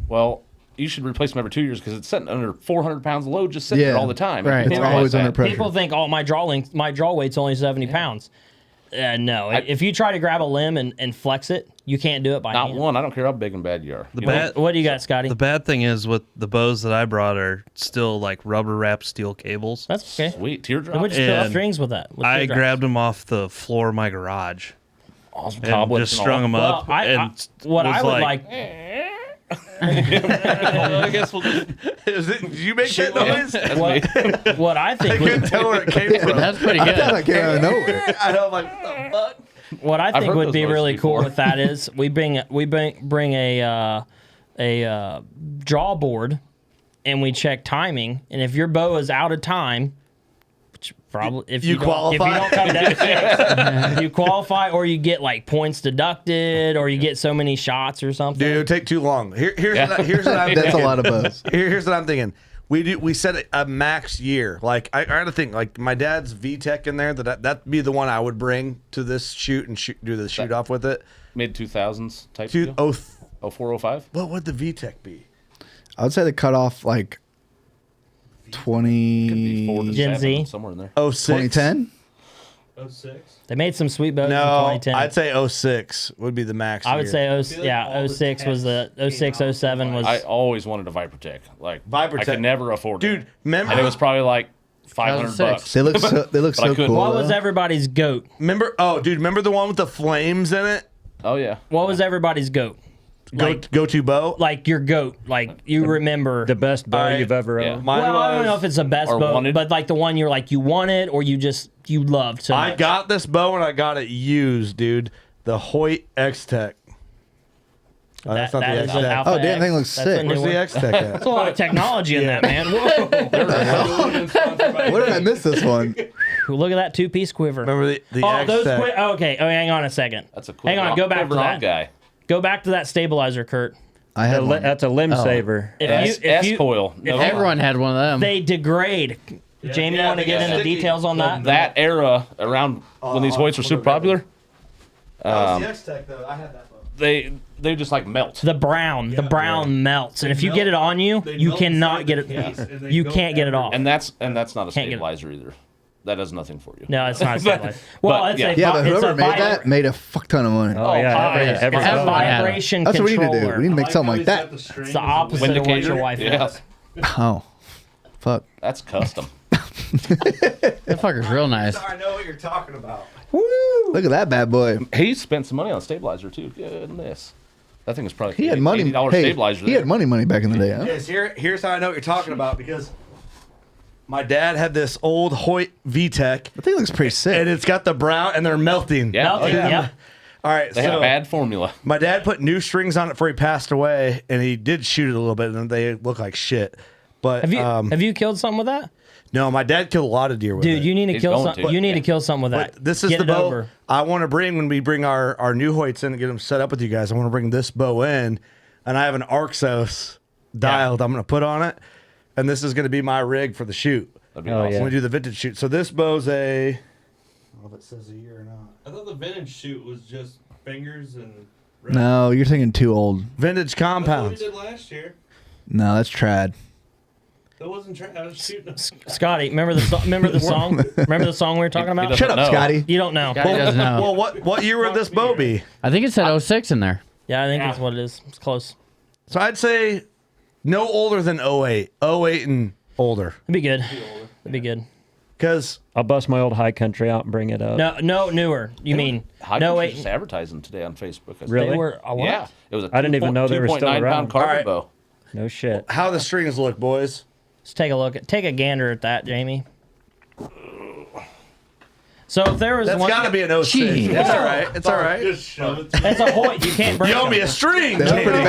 Well, you should replace them every 2 years because it's sitting under 400 pounds of load, just sitting there all the time. Right, it's always under pressure. People think, my draw weight's only 70 pounds. No, if you try to grab a limb and flex it, you can't do it by hand. Not one. I don't care how big and bad you are. What do you got, Scotty? The bad thing is with the bows that I brought are still like rubber wrapped steel cables. That's okay. Sweet teardrop. Then we just fill strings with that. I grabbed them off the floor of my garage. Awesome. And just strung them up. I would like. I guess we'll just. Did you make that noise? What I think. I couldn't tell where it came from. That's pretty good. I thought that came out of nowhere. I know, like, what the fuck? What I think would be really cool with that is we bring a draw board, and we check timing. And if your bow is out of time, which probably if you don't come down, you qualify, or you get like points deducted, or you get so many shots or something. Dude, it would take too long. Here's what I'm That's a lot of bows. Here's what I'm thinking. We set a max year. Like I got to think. Like my dad's VTEC in there. That'd be the one I would bring to this shoot and do the shoot off with it. Mid 2000s type. 04, 05. What would the VTEC be? I would say the cutoff like 20 Gen Z somewhere in there. 06. 2010. 06. They made some sweet bows in No, 2010. I'd say 06 would be the max. I would say 06 was the 06, 07 was. I always wanted a Vipertech. Like Vipertech. I could never afford it. Dude, remember? And it was probably like $500. They look so cool. What was everybody's goat? Remember the one with the flames in it? Oh yeah. What was everybody's goat? Go-to bow? Like your goat. Like you remember the best bow you've ever owned. Well, I don't know if it's the best bow, but like the one you're like you wanted or you loved so much. I got this bow and I got it used, dude. The Hoyt X-Tech. Oh, that's not the X-Tech. Oh, damn thing looks sick. Where's the X-Tech at? That's a lot of technology in that, man. Whoa. Where did I miss this one? Look at that two-piece quiver. Remember the X-Tech? Okay. Oh, hang on a second. That's a quiver. Hang on. Go back to that guy. Go back to that stabilizer, Kurt. I had one. That's a limb saver. S-coil. Everyone had one of them. They degrade. Jamie, you want to get into details on that? That era around when these Hoyts were super popular. That was the X-Tech, though. I had that bow. They just like melt. The brown melts, and if you get it on you, you cannot get it. You can't get it off. And that's not a stabilizer either. That does nothing for you. No, it's not a stabilizer. Well, it's but whoever made that made a fuck ton of money. Oh yeah, it's a vibration That's what we controller. need to do. We need to make something like that. It's the opposite of what your wife does. Oh, fuck. That's custom. That fucker's real nice. I know what you're talking about. Woo! Look at that bad boy. He spent some money on a stabilizer too. Goodness. That thing was probably he had money. $80 Hey, stabilizer. he had money back in the day. Huh? Yes, here's how I know what you're talking about because my dad had this old Hoyt VTEC. I think it looks pretty sick. And it's got the brown and they're melting. Yeah. Melting, yeah. All right, They had a bad formula. My dad put new strings on it before he passed away, and he did shoot it a little bit, and they look like shit. But have you killed something with that? No, my dad killed a lot of deer with it. Dude, you need to kill something. You need to kill something with that. But this is the bow I want to bring when we bring our new Hoyts in and get them set up with you guys. I want to bring this bow in, and I have an Arxos dialed I'm going to put on it, and this is going to be my rig for the shoot. That'd be awesome. When we do the vintage shoot. So this bow's I don't know if it says a year or not. I thought the vintage shoot was just fingers and. No, you're thinking too old. Vintage compounds. That's what we did last year. No, that's trad. That wasn't I was shooting. Scotty, remember the song? Remember the song we were talking about? Shut up, Scotty. You don't know. Scotty doesn't know. Well, what year would this bow be? I think it said 06 in there. Yeah, I think that's what it is. It's close. So I'd say no older than 08. 08 and older. It'd be good. It'd be good. Because I'll bust my old High Country out and bring it up. No, newer. You mean High no Country wait? just advertising today on Facebook. Really? They were a what? Yeah, it was a I didn't even know they were still 2.9 around. pound carbon All right. bow. No shit. How the strings look, boys? Let's take a look. Take a gander at that, Jamie. So if there was That's one, got to be an 06. It's all right. It's all right. It's a Hoyt. You can't break. You owe me them. a string. They look pretty Jamie.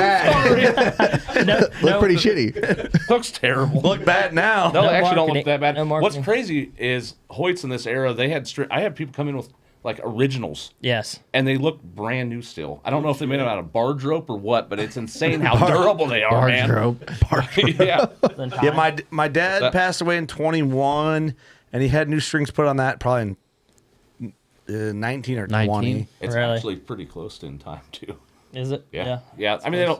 bad. Look pretty shitty. Looks terrible. Look bad now. No, they actually don't marketing. look that bad. No What's marketing. crazy is Hoyts in this era, they had I had people come in with like originals. Yes. And they look brand new still. I don't know if they made them out of barge rope or what, but it's insane how durable they are, man. Yeah. Yeah, my dad passed away in 21, and he had new strings put on that probably in 19 or 20. It's Really? actually pretty close to in time too. Is it? Yeah. Yeah. I mean,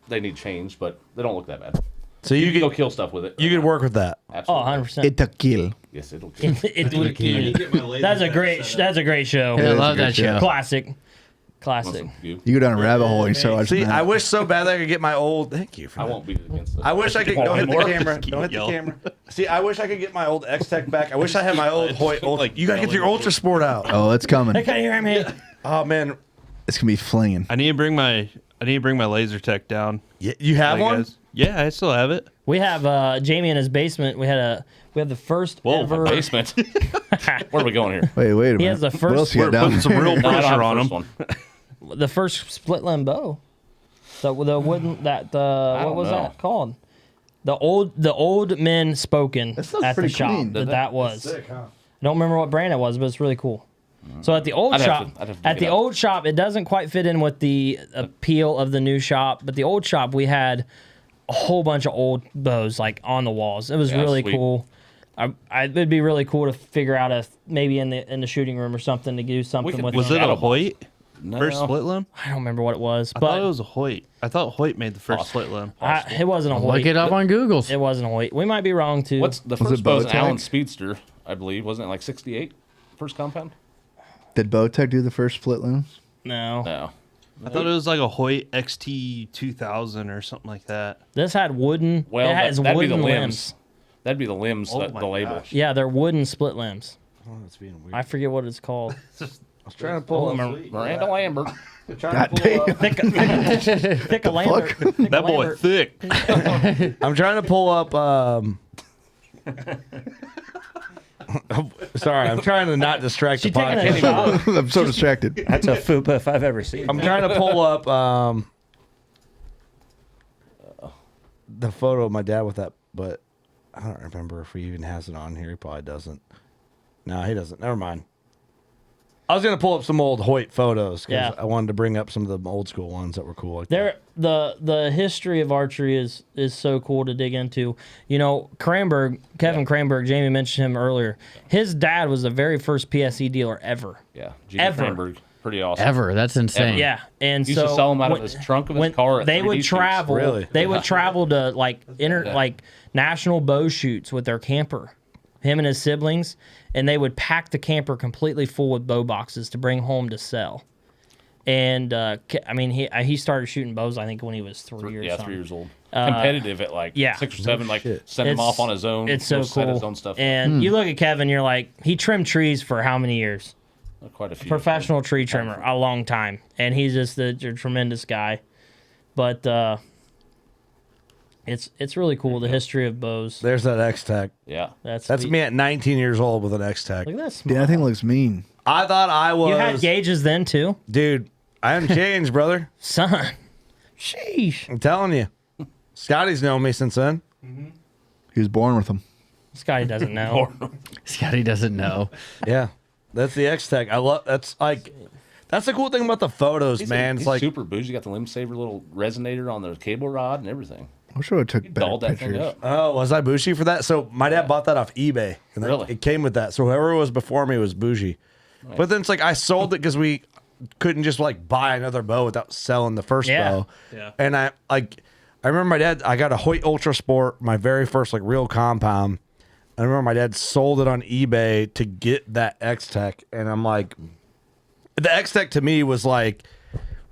they need change, but they don't look that bad. So you you can go could kill stuff with it. you could work with that. Absolutely. 100%. It's a kill. Yes, it'll kill. It would kill. That's a great show. Yeah, I love that show. Classic. You go down a rabbit hole and so much. See, I wish so bad that I could get my old. Thank you for that. I won't be against it. I wish I could. Don't hit the Won't camera. anymore. Don't hit the camera. See, I wish I could get my old X-Tech back. I wish I had my old Hoyt. You gotta get your Ultra Sport out. Oh, it's coming. I can't hear him. Oh man, it's gonna be flinging. I need to bring my laser tech down. Yeah, you have Like, one? guys. Yeah, I still have it. We have Jamie in his basement. We have the first ever my basement. Where are we going here? Wait a minute. He has the What first. else you got down there? No, I don't have the first one. The first split limb bow. The wooden what was know. that called? The old men spoken That sounds at the pretty shop. clean. That was. Sick, huh? I don't remember what brand it was, but it's really cool. So at the old I'd have shop, to dig it up. old shop, it doesn't quite fit in with the appeal of the new shop. But the old shop, we had a whole bunch of old bows like on the walls. It was Yeah, really sweet. cool. It'd be really cool to figure out if maybe in the shooting room or something to do something with. Was them. it a Hoyt? No. First split limb? I don't remember what it was, I but thought it was a Hoyt. I thought Hoyt made the first split limb. it wasn't a Hoyt. Look it up on Google's. It wasn't a Hoyt. We might be wrong too. What's the Was first it bow? Was Bowtech? Allen Speedster, I believe. Wasn't it like 68? First compound? Did Bowtech do the first split limbs? No. No. I thought it was like a Hoyt XT 2000 or something like that. This had wooden. Well, it has that'd be the wooden limbs. That'd be the limbs, Oh the my label. gosh. Yeah, they're wooden split limbs. Oh, that's being weird. I forget what it's called. I was trying to pull Miranda Lambert. God damn. Thick a Lambert. That boy thick. I'm trying to pull up. Sorry, I'm trying to not distract the She taking a podcast. shot? I'm so distracted. That's a fupa if I've ever seen. I'm trying to pull up the photo of my dad with that, but I don't remember if he even has it on here. He probably doesn't. No, he doesn't. Never mind. I was gonna pull up some old Hoyt photos because Yeah. I wanted to bring up some of the old school ones that were cool. Like that. The history of archery is so cool to dig into. You know, Kevin Cranberg, Jamie mentioned him earlier. His dad was the very first PSE dealer ever. Yeah. Ever. Cranberg. Pretty awesome. Ever. That's insane. Yeah, and Used so to sell them out of when- his trunk of his when car at they 3D would shoots. travel. Really? They would travel to like national bow shoots with their camper, him and his siblings, and they would pack the camper completely full with bow boxes to bring home to sell. And I mean, he started shooting bows I think when he was 3 years. Yeah, something. 3 years old. Competitive at like 6 or 7, like send him off on his own. It's so go set cool. his own stuff. And you look at Kevin, you're like, he trimmed trees for how many years? Quite a few. Professional tree trimmer, a long time, and he's just a tremendous guy. But it's really cool, the history of bows. There's that X-Tech. Yeah, That's me at 19 years old with an X-Tech. Look at that. Dude, that thing looks mean. I thought I was. You had gauges then too, dude. I haven't changed, brother. Son, sheesh. I'm telling you, Scotty's known me since then. He was born with them. Scotty doesn't know. Scotty doesn't know. Yeah, that's the X-Tech. I love. That's the cool thing about the photos, man. It's He's like super bougie. You got the limb saver little resonator on the cable rod and everything. I wish I would have took better Dolled that thing pictures. up. Oh, was I bougie for that? So my dad bought that off eBay. And Really? It came with that. So whoever was before me was bougie. Nice. But then it's like I sold it because we couldn't just like buy another bow without selling the first bow. Yeah. And I remember my dad, I got a Hoyt Ultra Sport, my very first like real compound. I remember my dad sold it on eBay to get that X-Tech. And I'm like, the X-Tech to me was like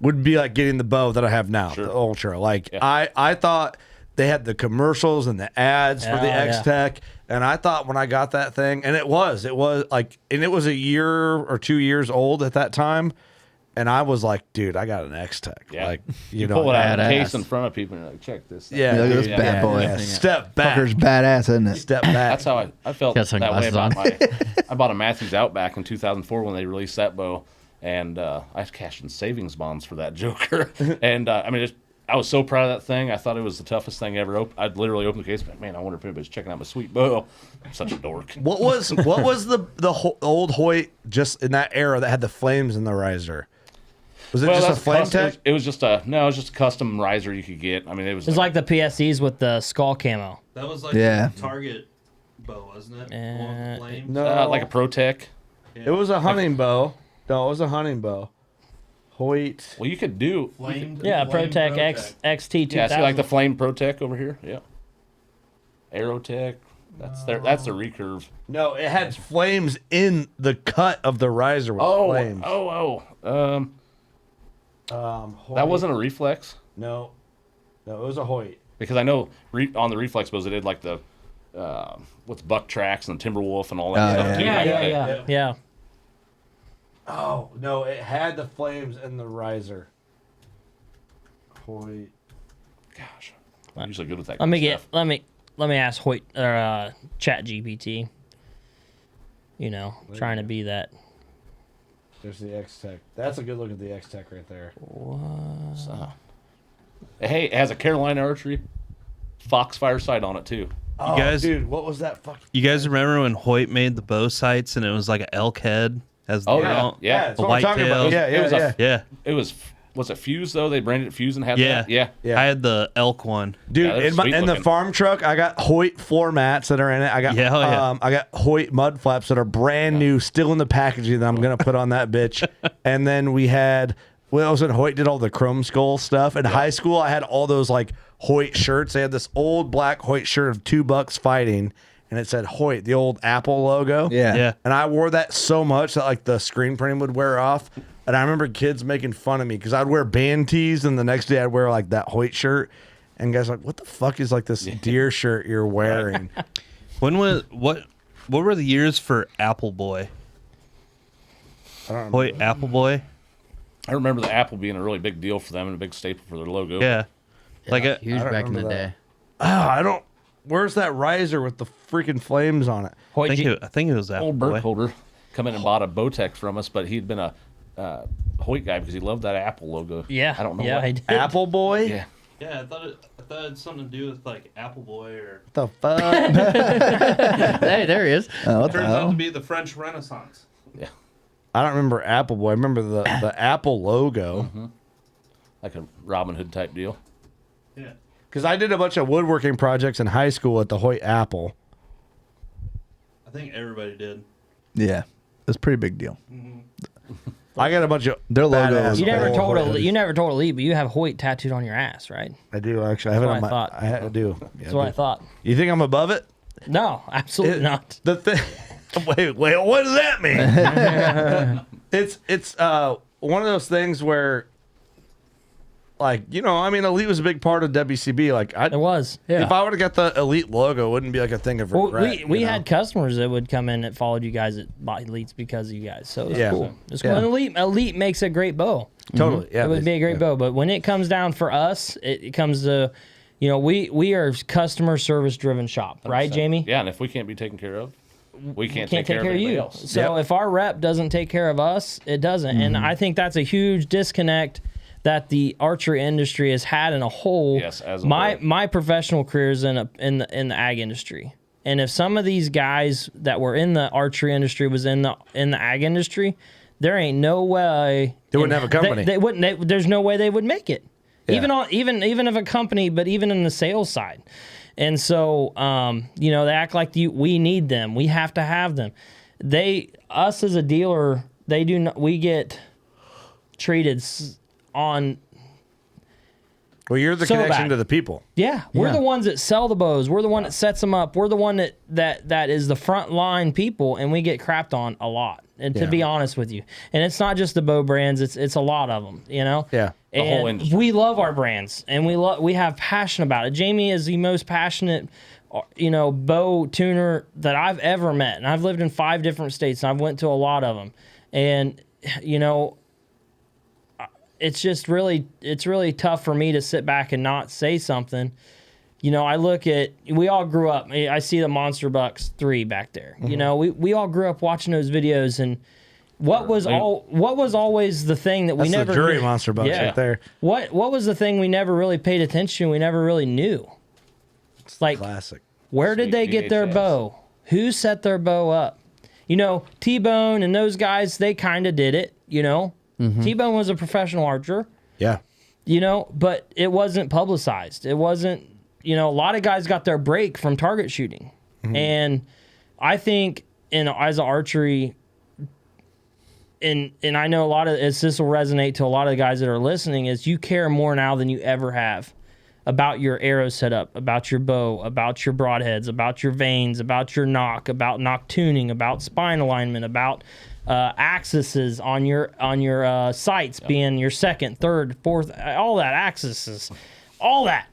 would be like getting the bow that I have now, the Ultra. Like I thought they had the commercials and the ads for the X-Tech, and I thought when I got that thing, and it was like, and it was a year or 2 years old at that time. And I was like, dude, I got an X-Tech. Yeah. Like, you pull it out of the case in front of people and you're like, check this. Yeah, look at this bad boy. Yeah. Step back. Fucker's badass, isn't it? Step back. That's how I felt Got that way about sunglasses I bought a Matthews Outback in 2004 when they released that bow, and I cashed in savings bonds for that joker. And I mean, I was so proud of that thing. I thought it was the toughest thing ever. I'd literally open the case, but man, I wonder if anybody's checking out my sweet bow. I'm such a dork. What was the old Hoyt just in that era that had the flames in the riser? Was it just a flame tech? It was just a custom riser you could get. I mean, it was like the PSEs with the skull camo. That was like the Target bow, wasn't it? No, like a ProTech. Yeah. It was a hunting bow. No, it was a hunting bow. Hoyt. Well, you could do ProTech XT 2000. Yeah, see like the Flame ProTech over here. Yeah. Aerotech. That's the recurve. No, it had flames in the cut of the riser with flames. That wasn't a Reflex. No, it was a Hoyt. Because I know on the Reflex bows, they did like the what's Buck Tracks and Timberwolf and all that stuff too. Yeah. Oh no, it had the flames in the riser. Hoyt. Gosh, I'm usually good with that. Let me ask Hoyt or Chat GPT. You know, trying to be that. There's the X-Tech. That's a good look at the X-Tech right there. What? So, hey, it has a Carolina Archery Foxfire sight on it too. Oh, guys, dude, what was that fucking? You guys remember when Hoyt made the bow sights and it was like an elk head as the mount? Yeah, the white tail. It was it Fuse though? They branded it Fuse and had yeah. that. Yeah. I had the elk one. Dude, in the farm truck, I got Hoyt floor mats that are in it. I got I got Hoyt mud flaps that are brand new, still in the packaging that I'm gonna put on that bitch. And then we had Hoyt did all the chrome skull stuff. In high school, I had all those like Hoyt shirts. They had this old black Hoyt shirt of $2 fighting, and it said Hoyt, the old Apple logo. Yeah. And I wore that so much that like the screen printing would wear off. And I remember kids making fun of me because I'd wear band tees, and the next day I'd wear like that Hoyt shirt, and guys were like, what the fuck is like this deer shirt you're wearing? What were the years for Apple Boy? I don't Hoyt Apple Boy. I remember the Apple being a really big deal for them and a big staple for their logo. Yeah. Like huge back in the day. I don't. Where's that riser with the freaking flames on it? I think it was Apple Old Boy. Burkholder come in and bought a Bowtech from us, but he'd been a Hoyt guy because he loved that Apple logo. Yeah. I don't know. Yeah, I did. Apple Boy? Yeah. Yeah, I thought it had something to do with like Apple Boy or. The fuck? Hey, there he is. Turns out to be the French Renaissance. Yeah. I don't remember Apple Boy. I remember the Apple logo. Mm-hmm. Like a Robin Hood type deal. Yeah. Because I did a bunch of woodworking projects in high school at the Hoyt Apple. I think everybody did. Yeah, it's a pretty big deal. I got a bunch of their logos. You never told Elite, but you have Hoyt tattooed on your ass, right? I do actually. I have it on my. thought. I do. Yeah, That's what I thought. You think I'm above it? No, absolutely not. The thing. Wait. What does that mean? It's one of those things where, like, you know, I mean, Elite was a big part of WCB. Like, It was. Yeah. if I would have got the Elite logo, it wouldn't be like a thing of regret. Well, we had customers that would come in that followed you guys that bought Elites because of you guys. So it was cool. It's cool. And Elite makes a great bow. Totally. Yeah. It would be a great bow. But when it comes down for us, it comes to, you know, we are a customer service driven shop, right, Jamie? Yeah, and if we can't be taken care of, we can't take take care of you. else. So if our rep doesn't take care of us, it doesn't. And I think that's a huge disconnect that the archery industry has had in a whole. Yes, as a my whole. my professional career is in the ag industry, and if some of these guys that were in the archery industry was in the ag industry, there ain't no way they wouldn't have a company. They wouldn't. There's no way they would make it. Yeah. Even if a company, but even in the sales side. And so, you know, they act like we need them. We have to have them. Us as a dealer, we get treated on. Well, you're the connection to the people. Yeah, we're the ones that sell the bows. We're the one that sets them up. We're the one that is the front line people, and we get crapped on a lot. and to be honest with you. And it's not just the bow brands; it's a lot of them, you know. Yeah, the whole and industry. we love our brands, and we have passion about it. Jamie is the most passionate, bow tuner that I've ever met, and I've lived in 5 different states, and I've went to a lot of them, and it's just really tough for me to sit back and not say something. I look at, we all grew up, I see the Monster Bucks 3 back there. We all grew up watching those videos, and what was always the thing that we That's never the jury knew? Monster Bucks right there. What was the thing we never really paid attention, we never really knew? It's like, classic. Where did they get their bow? Who set their bow up? T-Bone and those guys, they kind of did it, T-Bone was a professional archer. Yeah. But it wasn't publicized. It wasn't, a lot of guys got their break from target shooting. And I think as an archery, and I know a lot of this will resonate to a lot of the guys that are listening, is you care more now than you ever have about your arrow setup, about your bow, about your broadheads, about your vanes, about your knock, about knock tuning, about spine alignment, about axes on your sights being your second, third, fourth, all that axes, all that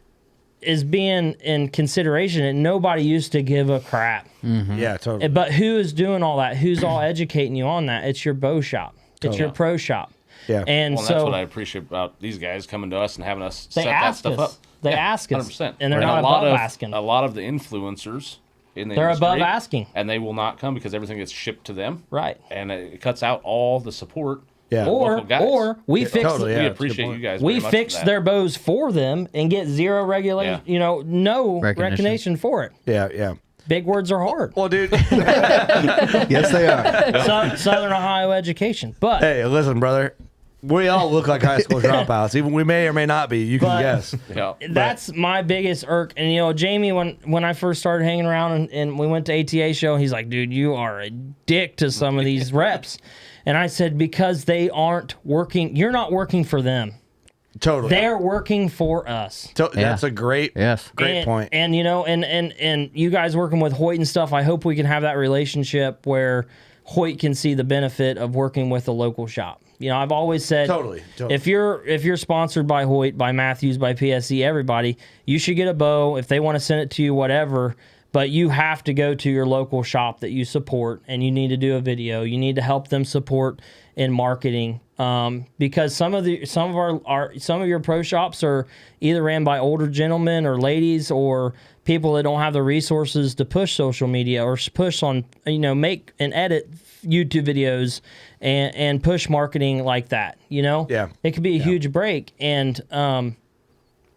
is being in consideration, and nobody used to give a crap. Yeah, totally. But who is doing all that? Who's all educating you on that? It's your bow shop. It's your pro shop. Yeah. And that's what I appreciate about these guys coming to us and having us set that stuff up. They ask us. 100%. And they're not above asking. A lot of the influencers in the They're industry, above asking. and they will not come because everything gets shipped to them. Right. And it cuts out all the support. Yeah. Local guys. Or we fix we appreciate you guys. We very much fix for that. their bows for them and get zero regulation, no recognition for it. Yeah. Big words are hard. Well, dude. Yes, they are. Southern Ohio education. But hey, listen, brother. We all look like high school dropouts. Even we may or may not be. You can guess. Yeah. That's my biggest irk. And Jamie, when I first started hanging around and we went to ATA show, he's like, dude, you are a dick to some of these reps. And I said, because they aren't working. You're not working for them. Totally. They're working for us. That's a great point. And and you guys working with Hoyt and stuff, I hope we can have that relationship where Hoyt can see the benefit of working with a local shop. I've always said, totally. if you're sponsored by Hoyt, by Matthews, by PSE, everybody, you should get a bow. If they want to send it to you, whatever, but you have to go to your local shop that you support, and you need to do a video. You need to help them support in marketing, because some of your pro shops are either ran by older gentlemen or ladies or people that don't have the resources to push social media or push on make and edit YouTube videos and push marketing like that. Yeah, it could be a huge break. And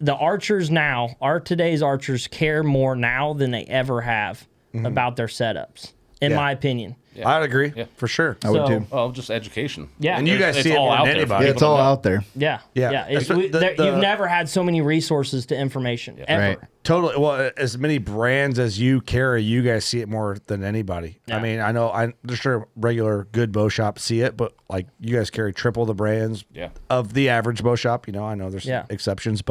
the archers now, today's archers care more now than they ever have about their setups, in my opinion. Yeah. I'd agree, for sure. I would too. Well, just education. Yeah. And you guys see it more than anybody. Yeah, it's all out there. Yeah. Yeah. You've never had so many resources to information, ever. Right. Totally. Well, as many brands as you carry, you guys see it more than anybody. Yeah. I mean, I'm sure regular good bow shops see it, but like you guys carry triple the brands of the average bow shop. I know there's exceptions,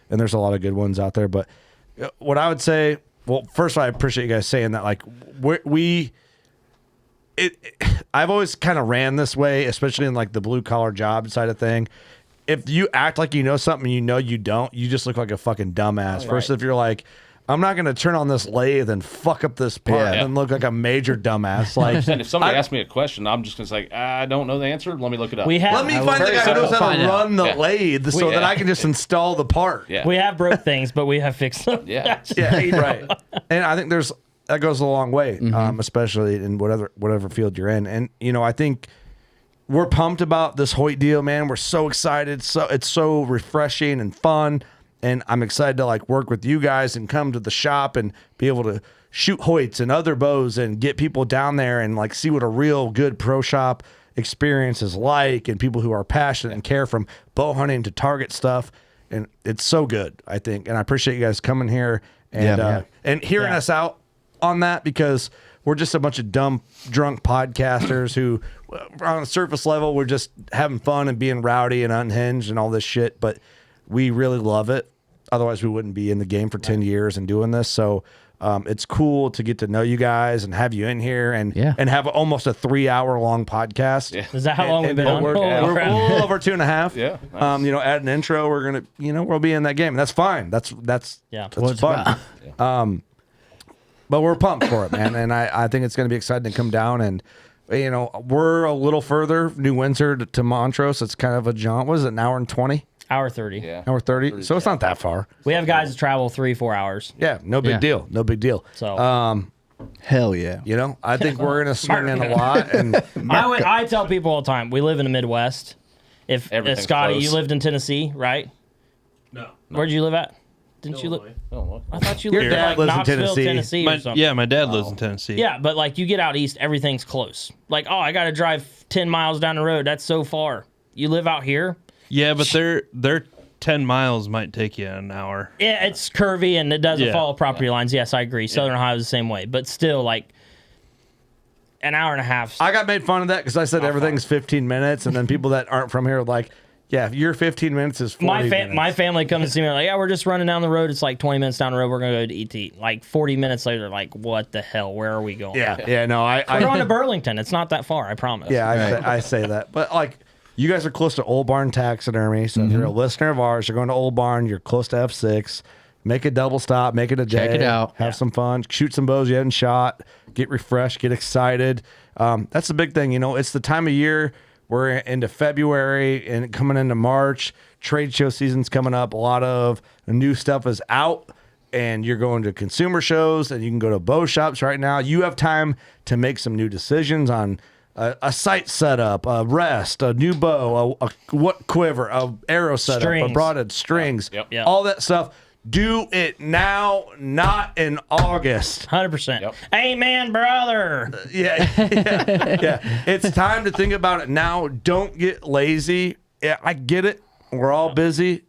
and there's a lot of good ones out there. But what I would say, well, first of all, I appreciate you guys saying that. Like I've always kind of ran this way, especially in like the blue collar job side of thing. If you act like you know something you don't, you just look like a fucking dumbass. First, if you're like, I'm not going to turn on this lathe and fuck up this part and look like a major dumbass. Like, if somebody asks me a question, I'm just going to say, I don't know the answer. Let me look it up. Let me find the guy who knows how to run the lathe so that I can just install the part. Yeah. We have broke things, but we have fixed them. Yeah. Right. And I think that goes a long way, especially in whatever field you're in. And I think we're pumped about this Hoyt deal, man. We're so excited. So it's so refreshing and fun, and I'm excited to like work with you guys and come to the shop and be able to shoot Hoyts and other bows and get people down there and like see what a real good pro shop experience is like, and people who are passionate and care from bow hunting to target stuff. And it's so good, I think. And I appreciate you guys coming here and hearing us out on that, because we're just a bunch of dumb, drunk podcasters who, on a surface level, we're just having fun and being rowdy and unhinged and all this shit. But we really love it. Otherwise, we wouldn't be in the game for 10 years and doing this. So It's cool to get to know you guys and have you in here and have almost a 3-hour long podcast. Yeah. Is that how long we've been on? We're a little over 2.5. Yeah. Nice. Add an intro. We're gonna, we'll be in that game. And that's fine. That's fun. But we're pumped for it, man. And I think it's gonna be exciting to come down and. We're a little further, New Windsor to Montrose. It's kind of a jaunt. What is it, an hour and 20? Hour 30. Yeah. Hour 30. So it's not that far. We have guys that travel 3-4 hours. Yeah, no big deal. No big deal. So, hell yeah. I think we're gonna swing in a lot. And I tell people all the time, we live in the Midwest. If Scotty, close. you lived in Tennessee, right? No. Where'd you live at? Didn't you live? I thought you Your lived dad in lives in Knoxville, Tennessee. or something. Yeah, my dad lives in Tennessee. Yeah, but like you get out east, everything's close. Like, I got to drive 10 miles down the road. That's so far. You live out here? Yeah, but their 10 miles might take you an hour. Yeah, it's curvy and it doesn't follow property lines. Yes, I agree. Southern Ohio is the same way, but still, like an hour and a half. I got made fun of that because I said everything's 15 minutes, and then people that aren't from here are like, yeah, if your 15 minutes is 40 minutes. My family comes to see me like, yeah, we're just running down the road. It's like 20 minutes down the road. We're going to go to eat. Like 40 minutes later, like, what the hell? Where are we going? Yeah, no, we're going to Burlington. It's not that far, I promise. Yeah, I say that. But like, you guys are close to Old Barn Taxidermy, so if you're a listener of ours, you're going to Old Barn, you're close to F6. Make a double stop, make it a day. Check it out. Have some fun. Shoot some bows you haven't shot. Get refreshed. Get excited. That's the big thing. It's the time of year. We're into February and coming into March. Trade show season's coming up. A lot of new stuff is out, and you're going to consumer shows, and you can go to bow shops right now. You have time to make some new decisions on a sight setup, a rest, a new bow, a quiver, a arrow setup, Strings. a broadhead, strings, Yep. all that stuff. Do it now, not in August. 100%. Amen, brother. Yeah. It's time to think about it now. Don't get lazy. Yeah, I get it. We're all busy.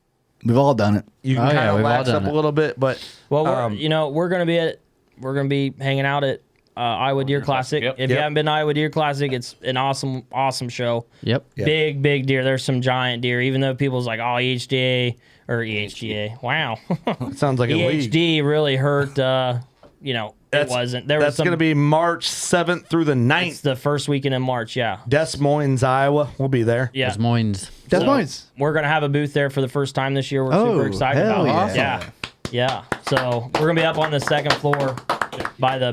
We've all done it. You can kind of lax up a little bit, but well, we're gonna be hanging out at Iowa Deer Classic. If you haven't been to Iowa Deer Classic, it's an awesome show. Yep. Big deer. There's some giant deer. Even though people's like, oh, EHDA or EHGA. Wow. It sounds like a league. EHD really hurt. It wasn't. That's going to be March 7th through the 9th. It's the first weekend in March. Yeah. Des Moines, Iowa. We'll be there. Yeah. Des Moines. We're gonna have a booth there for the first time this year. We're super excited about it. Yeah. Yeah. So we're gonna be up on the second floor by the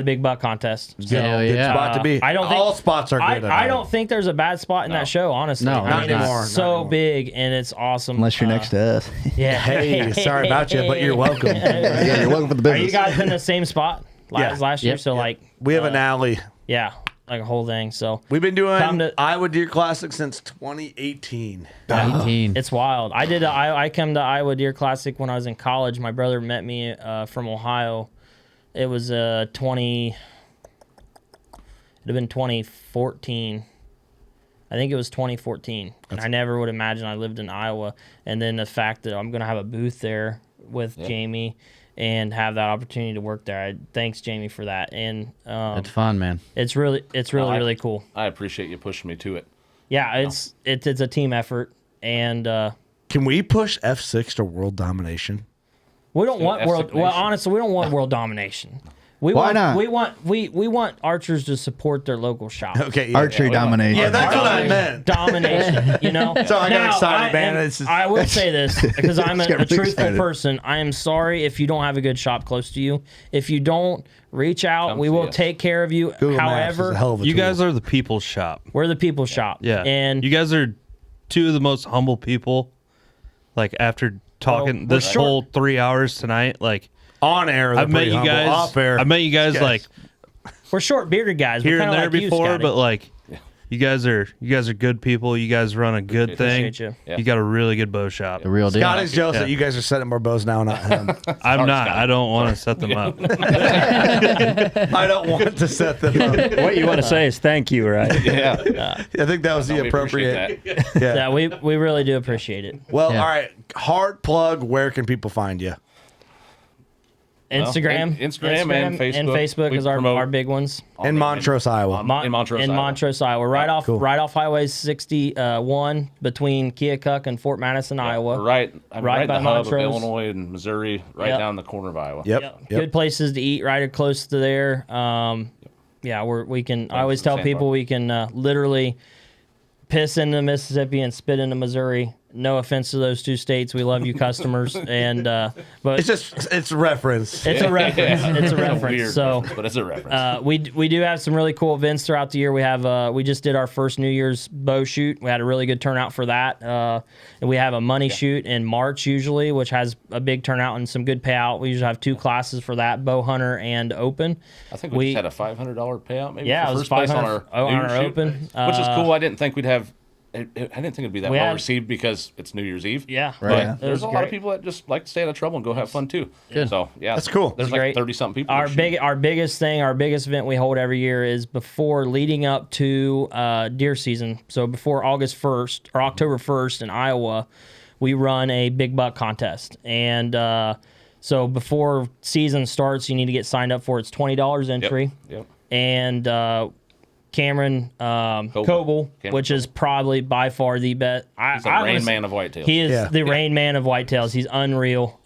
big buck contest. Good spot to be. I don't think all spots are good. I don't think there's a bad spot in that show. Honestly, No, I mean, not it's anymore. so big and it's awesome. Unless you're next to us. Yeah. Hey, sorry about you, but you're welcome. Yeah, you're welcome for the Are business. you guys in the same spot as last year? So like we have an alley. Yeah, like a whole thing. So we've been doing Iowa Deer Classic since 2018. It's wild. I came to Iowa Deer Classic when I was in college. My brother met me from Ohio. It was it'd have been 2014. I think it was 2014. And I never would imagine I lived in Iowa. And then the fact that I'm going to have a booth there with Jamie and have that opportunity to work there. Thanks, Jamie, for that. And it's fun, man. It's really cool. I appreciate you pushing me to it. Yeah, it's a team effort. And can we push F6 to world domination? We don't want world. Well, honestly, we don't want world domination. Why not? We want archers to support their local shop. Okay, Archery domination. Yeah, that's what I meant. Domination. You know. So I got excited, man. I will say this because I'm a really truthful excited. person. I am sorry if you don't have a good shop close to you. If you don't, reach out. We will take care of you. Google Maps is a However, hell of a You tool. guys are the people's shop. we're the people's shop. Yeah. And you guys are two of the most humble people. Like after talking we're this whole 3 hours tonight, like on air, I've met you guys. Off air, I met you guys like we're short bearded guys. here We're and kinda there like you, before, Scotty. but like you guys are good people. You guys run a good thing. Appreciate you. You got a really good bow shop. The real deal. Scotty's jealous Yeah. that you guys are setting more bows now, not him. I'm not. I don't want to set them up. I don't want to set them up. What you want to say is thank you, right? Yeah. I think that was the We appropriate. appreciate Yeah. Yeah, we really do appreciate it. Well, Yeah. all right. Hard plug. Where can people find you? Instagram, Instagram and Facebook. And Facebook is our big ones. In Montrose, Iowa. In Montrose, Iowa. Right off Highway 61 between Keokuk and Fort Madison, Iowa. Right by the hub Montrose. of Illinois and Missouri, right down the corner of Iowa. Yep. Good places to eat right close to there. Yeah, we can. I always tell people we can literally piss into Mississippi and spit into Missouri. No offense to those two states, we love you, customers, and but it's reference. It's a reference. It's a reference. Weird So, reference, but it's a reference. we do have some really cool events throughout the year. We have we just did our first New Year's bow shoot. We had a really good turnout for that. And we have a money shoot in March usually, which has a big turnout and some good payout. We usually have 2 classes for that: bow hunter and open. I think we just had a $500 payout, maybe. Yeah, for it was first place on our on New our Year's shoot, open, which is cool. I didn't think we'd have. I didn't think it'd be that well received because it's New Year's Eve. Yeah, but there's a lot of people that just like to stay out of trouble and go have fun too. Good. So yeah, that's cool. There's like 30-something people. Our biggest event we hold every year is leading up to deer season. So before August 1st or October 1st in Iowa, we run a big buck contest, and so before season starts, you need to get signed up for it. It's $20 entry. Yep. And Cameron Coble, which is probably by far the best. He's the Rain Man of Whitetails. He is the Rain Man of Whitetails. He's unreal.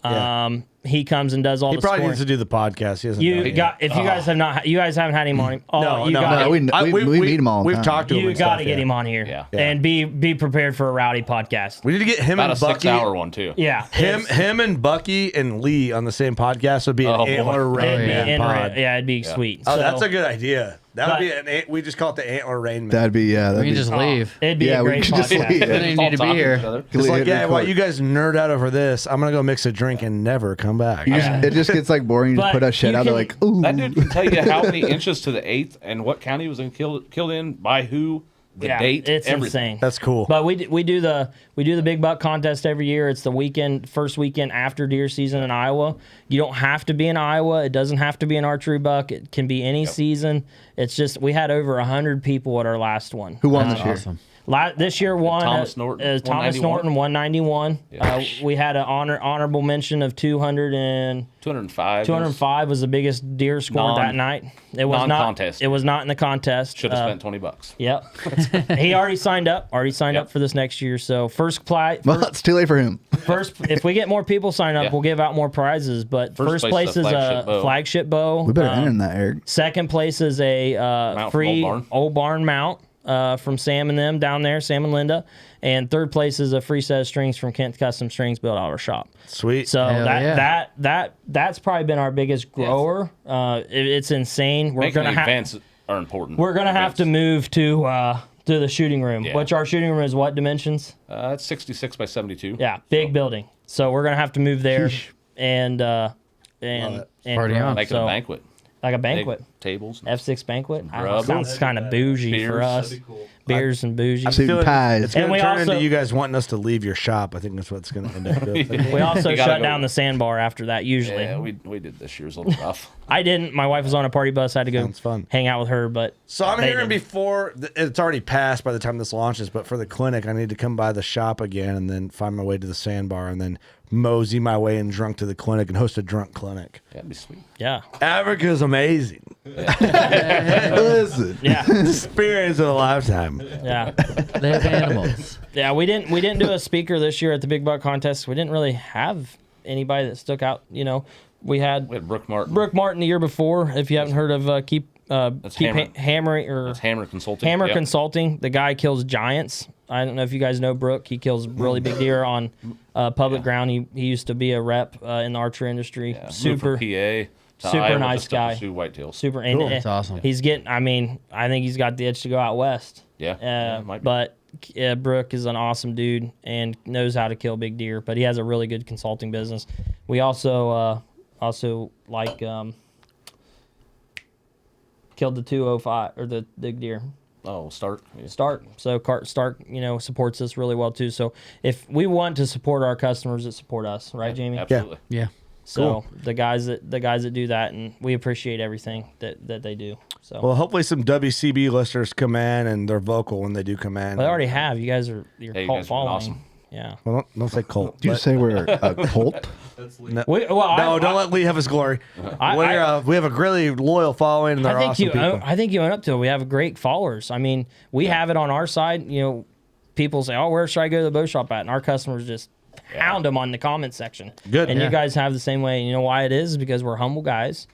He comes and does all the scoring. He probably needs to do the podcast. He hasn't done it yet. If you guys have not, you guys haven't had him on him. No, we meet him all the We've time. talked to him. You got to get him on here, and be prepared for a rowdy podcast. We need to get him About and a Bucky. 6-hour one too. Yeah, him and Bucky and Lee on the same podcast would be an antler Rain Man pod. Yeah, it'd be sweet. Oh, So- that's a good idea. That would be we just call it the Antler Rain Man. That'd be We can just leave. It'd be a we great can just podcast. leave. We don't need to be here. It's like, while you guys nerd out over this, I'm gonna go mix a drink and never come back. It just gets like boring. You just But put that shit you out. They're can- like, ooh. That dude can tell you how many inches to the 8th and what county was killed in by who, the date, it's everything. insane. That's cool. But we do the big buck contest every year. It's the first weekend after deer season in Iowa. You don't have to be in Iowa. It doesn't have to be an archery buck. It can be any season. It's just we had over 100 people at our last one. Who won this year? Awesome. This year won Thomas Norton, Thomas 191. Norton 191. We had an honorable mention of 205. 205 was the biggest deer score that night. It was non-contest. It was not in the contest. Should have spent $20. Yep. He already signed up. Up for this next year. So Well, it's too late for him. if we get more people sign up, we'll give out more prizes. But first place is a flagship bow. We better enter that, Eric. Second place is a Mount from free Old Barn mount from Sam and them down there, Sam and Linda. And third place is a free set of strings from Kent Custom Strings built out of our shop. Sweet. So Hell that's probably been our biggest grower. It's insane. Making events are important. We're gonna have to move to the shooting room. Which our shooting room is what dimensions? It's 66 by 72. Yeah, big building. So we're gonna have to move there and Party on. Make it a banquet. Like a banquet. Big tables. F6 banquet. grub. Sounds kind of bougie for Beers. us. That'd be cool. Beers and bougie. I feel like pies. it's going And to we turn also- into you guys wanting us to leave your shop. I think that's what it's going to end up doing. We also You gotta shut go. down the sandbar after that. Usually, Yeah, we did this year's a little rough. I didn't. My wife was on a party bus. I had to go Sounds fun. hang out with her. But So I'm they hearing didn't. before it's already passed by the time this launches, but for the clinic, I need to come by the shop again and then find my way to the sandbar and then mosey my way in drunk to the clinic and host a drunk clinic. That'd be sweet. Yeah, Africa's amazing. Listen. yeah, Experience of a lifetime. yeah. They have animals. Yeah, we didn't do a speaker this year at the Big Buck Contest. We didn't really have anybody that stuck out. You know, we had Brooke Martin. Brooke Martin the year before. If you haven't heard of keep Hammer. Hammering or That's Hammer Consulting. Hammer Yep. Consulting. The guy kills giants. I don't know if you guys know Brooke. He kills really big deer on public ground. He used to be a rep in the archery industry. Yeah, moved Super from PA to super Iowa nice just to guy. pursue whitetails. Super. Cool. And That's awesome. He's getting. I mean, I think he's got the itch to go out west. Yeah, might be. But Brooke is an awesome dude and knows how to kill big deer. But he has a really good consulting business. We also like killed the 205 or the big deer. Oh, Stark. Yeah. Stark. So Stark, supports us really well too. So if we want to support our customers that support us, right, Jamie? Absolutely. Yeah. So the guys that do that, and we appreciate everything that they do. So Well, hopefully some WCB listeners come in and they're vocal when they do come in. they already have. You guys are Hey, you cult guys have been following. awesome. Yeah. Well, don't say cult. Did you but- say we're a cult? No, Well, don't let Lee have his glory. We have a really loyal following, and they're awesome people. I think you went up to it. We have great followers. I mean, we have it on our side. You know, people say, "Oh, where should I go to the bow shop at?" And our customers just hound them on the comment section. Good. And Yeah. you guys have the same way. You know why it is? Because we're humble guys,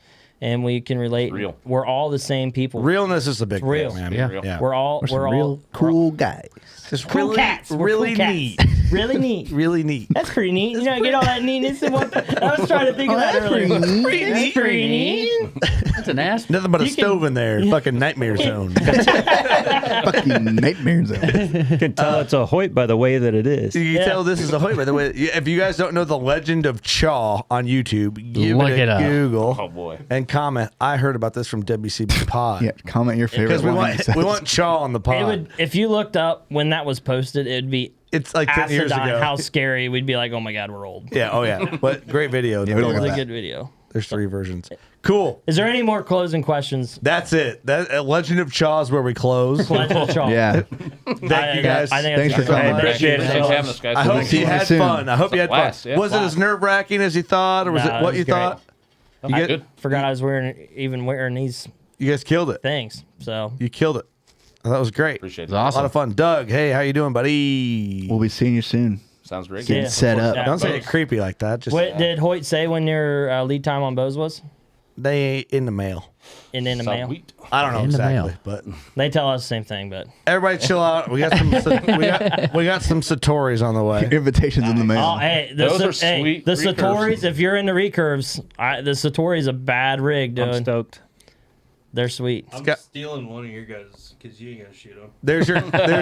and we can relate. Real. We're all the same people. Realness is a big Real. thing, man. Yeah. We're all real cool guys. Just cool really, cats. We're really cool cats. neat. Really neat. Really neat. That's pretty neat. You know, get all that neatness in one. I was trying to think of that earlier. That's pretty neat. That's an ass. Nothing but a stove in there. Fucking nightmare zone. Fucking nightmare zone. You can tell it's a Hoyt by the way that it is. You can tell this is a Hoyt, by the way. If you guys don't know the Legend of Chaw on YouTube, give Look it it a up. Google. Oh, boy. And comment. I heard about this from WCB Pod. Yeah, comment your favorite Because we line. want, we want Chaw on the pod. It would, if you looked up when that was posted, it'd be It's like 10 years acidine, ago. how scary. We'd be like, oh my God, we're old. Yeah, oh yeah. But great video. Yeah, we don't It was got a that. good video. There's 3 versions. Cool. Is there any more closing questions? That's it. That Legend of Chaw is where we close. Legend of Chaw. Yeah. Thank you guys. I think Thanks for coming. Appreciate it. Thanks for having us, guys. I hope you had fun. I hope you had fun. Blast, yeah, Was it as nerve wracking as you thought, or was Nah, it it what was you great. thought? You, I get, forgot I was wearing these you guys killed it. things. So You killed it. That was great. Appreciate It's it. A lot awesome. of fun. Doug, hey, how you doing, buddy? We'll be seeing you soon. Sounds great. Getting set up. Yeah. Don't say it creepy like that. Just what did Hoyt say when your lead time on bows was? they ain't in the mail. In the mail. Wheat. I don't know In the exactly, mail. but They tell us the same thing, but everybody chill out. We got some we got some Satori's on the way. Invitations in the mail. oh, hey, Those are sweet the recurves. Satori's. If you're into recurves, the Satori's a bad rig, I'm dude. stoked. They're sweet. I'm Scott- stealing one of your guys because you ain't gonna shoot him. There's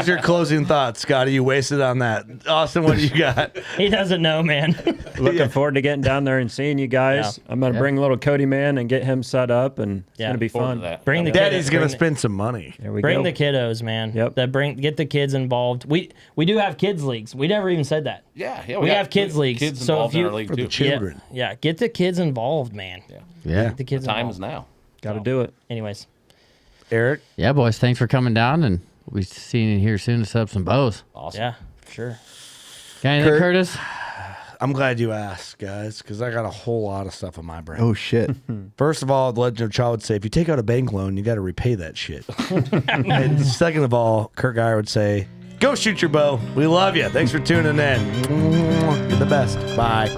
your closing thoughts, Scotty. You wasted on that. Austin, what do you got? He doesn't know, man. Looking forward to getting down there and seeing you guys. I'm gonna bring little Cody man and get him set up, and it's gonna be Forward to fun. that. Bring the Daddy's kiddos, gonna bring the- spend some money. There we Bring go. the kiddos, man. Yep. Get the kids involved. We do have kids leagues. We never even said that. Yeah, We got have kids leagues. Kids So involved if you- in our league For the too. children. Yeah, get the kids involved, man. Yeah. Get the kids Time involved. is now. Got to do it. Anyways, Eric, Yeah, boys. Thanks for coming down, and we'll be seeing you here soon to set up some bows. Awesome. yeah, sure. Got anything, Kurt? Curtis? I'm glad you asked, guys, because I got a whole lot of stuff in my brain. Oh shit. First of all, the Legend of Chaw would say, if you take out a bank loan, you got to repay that shit. And second of all, Kurt Geyer would say, go shoot your bow. We love you. Thanks for tuning in. You're the best. Bye.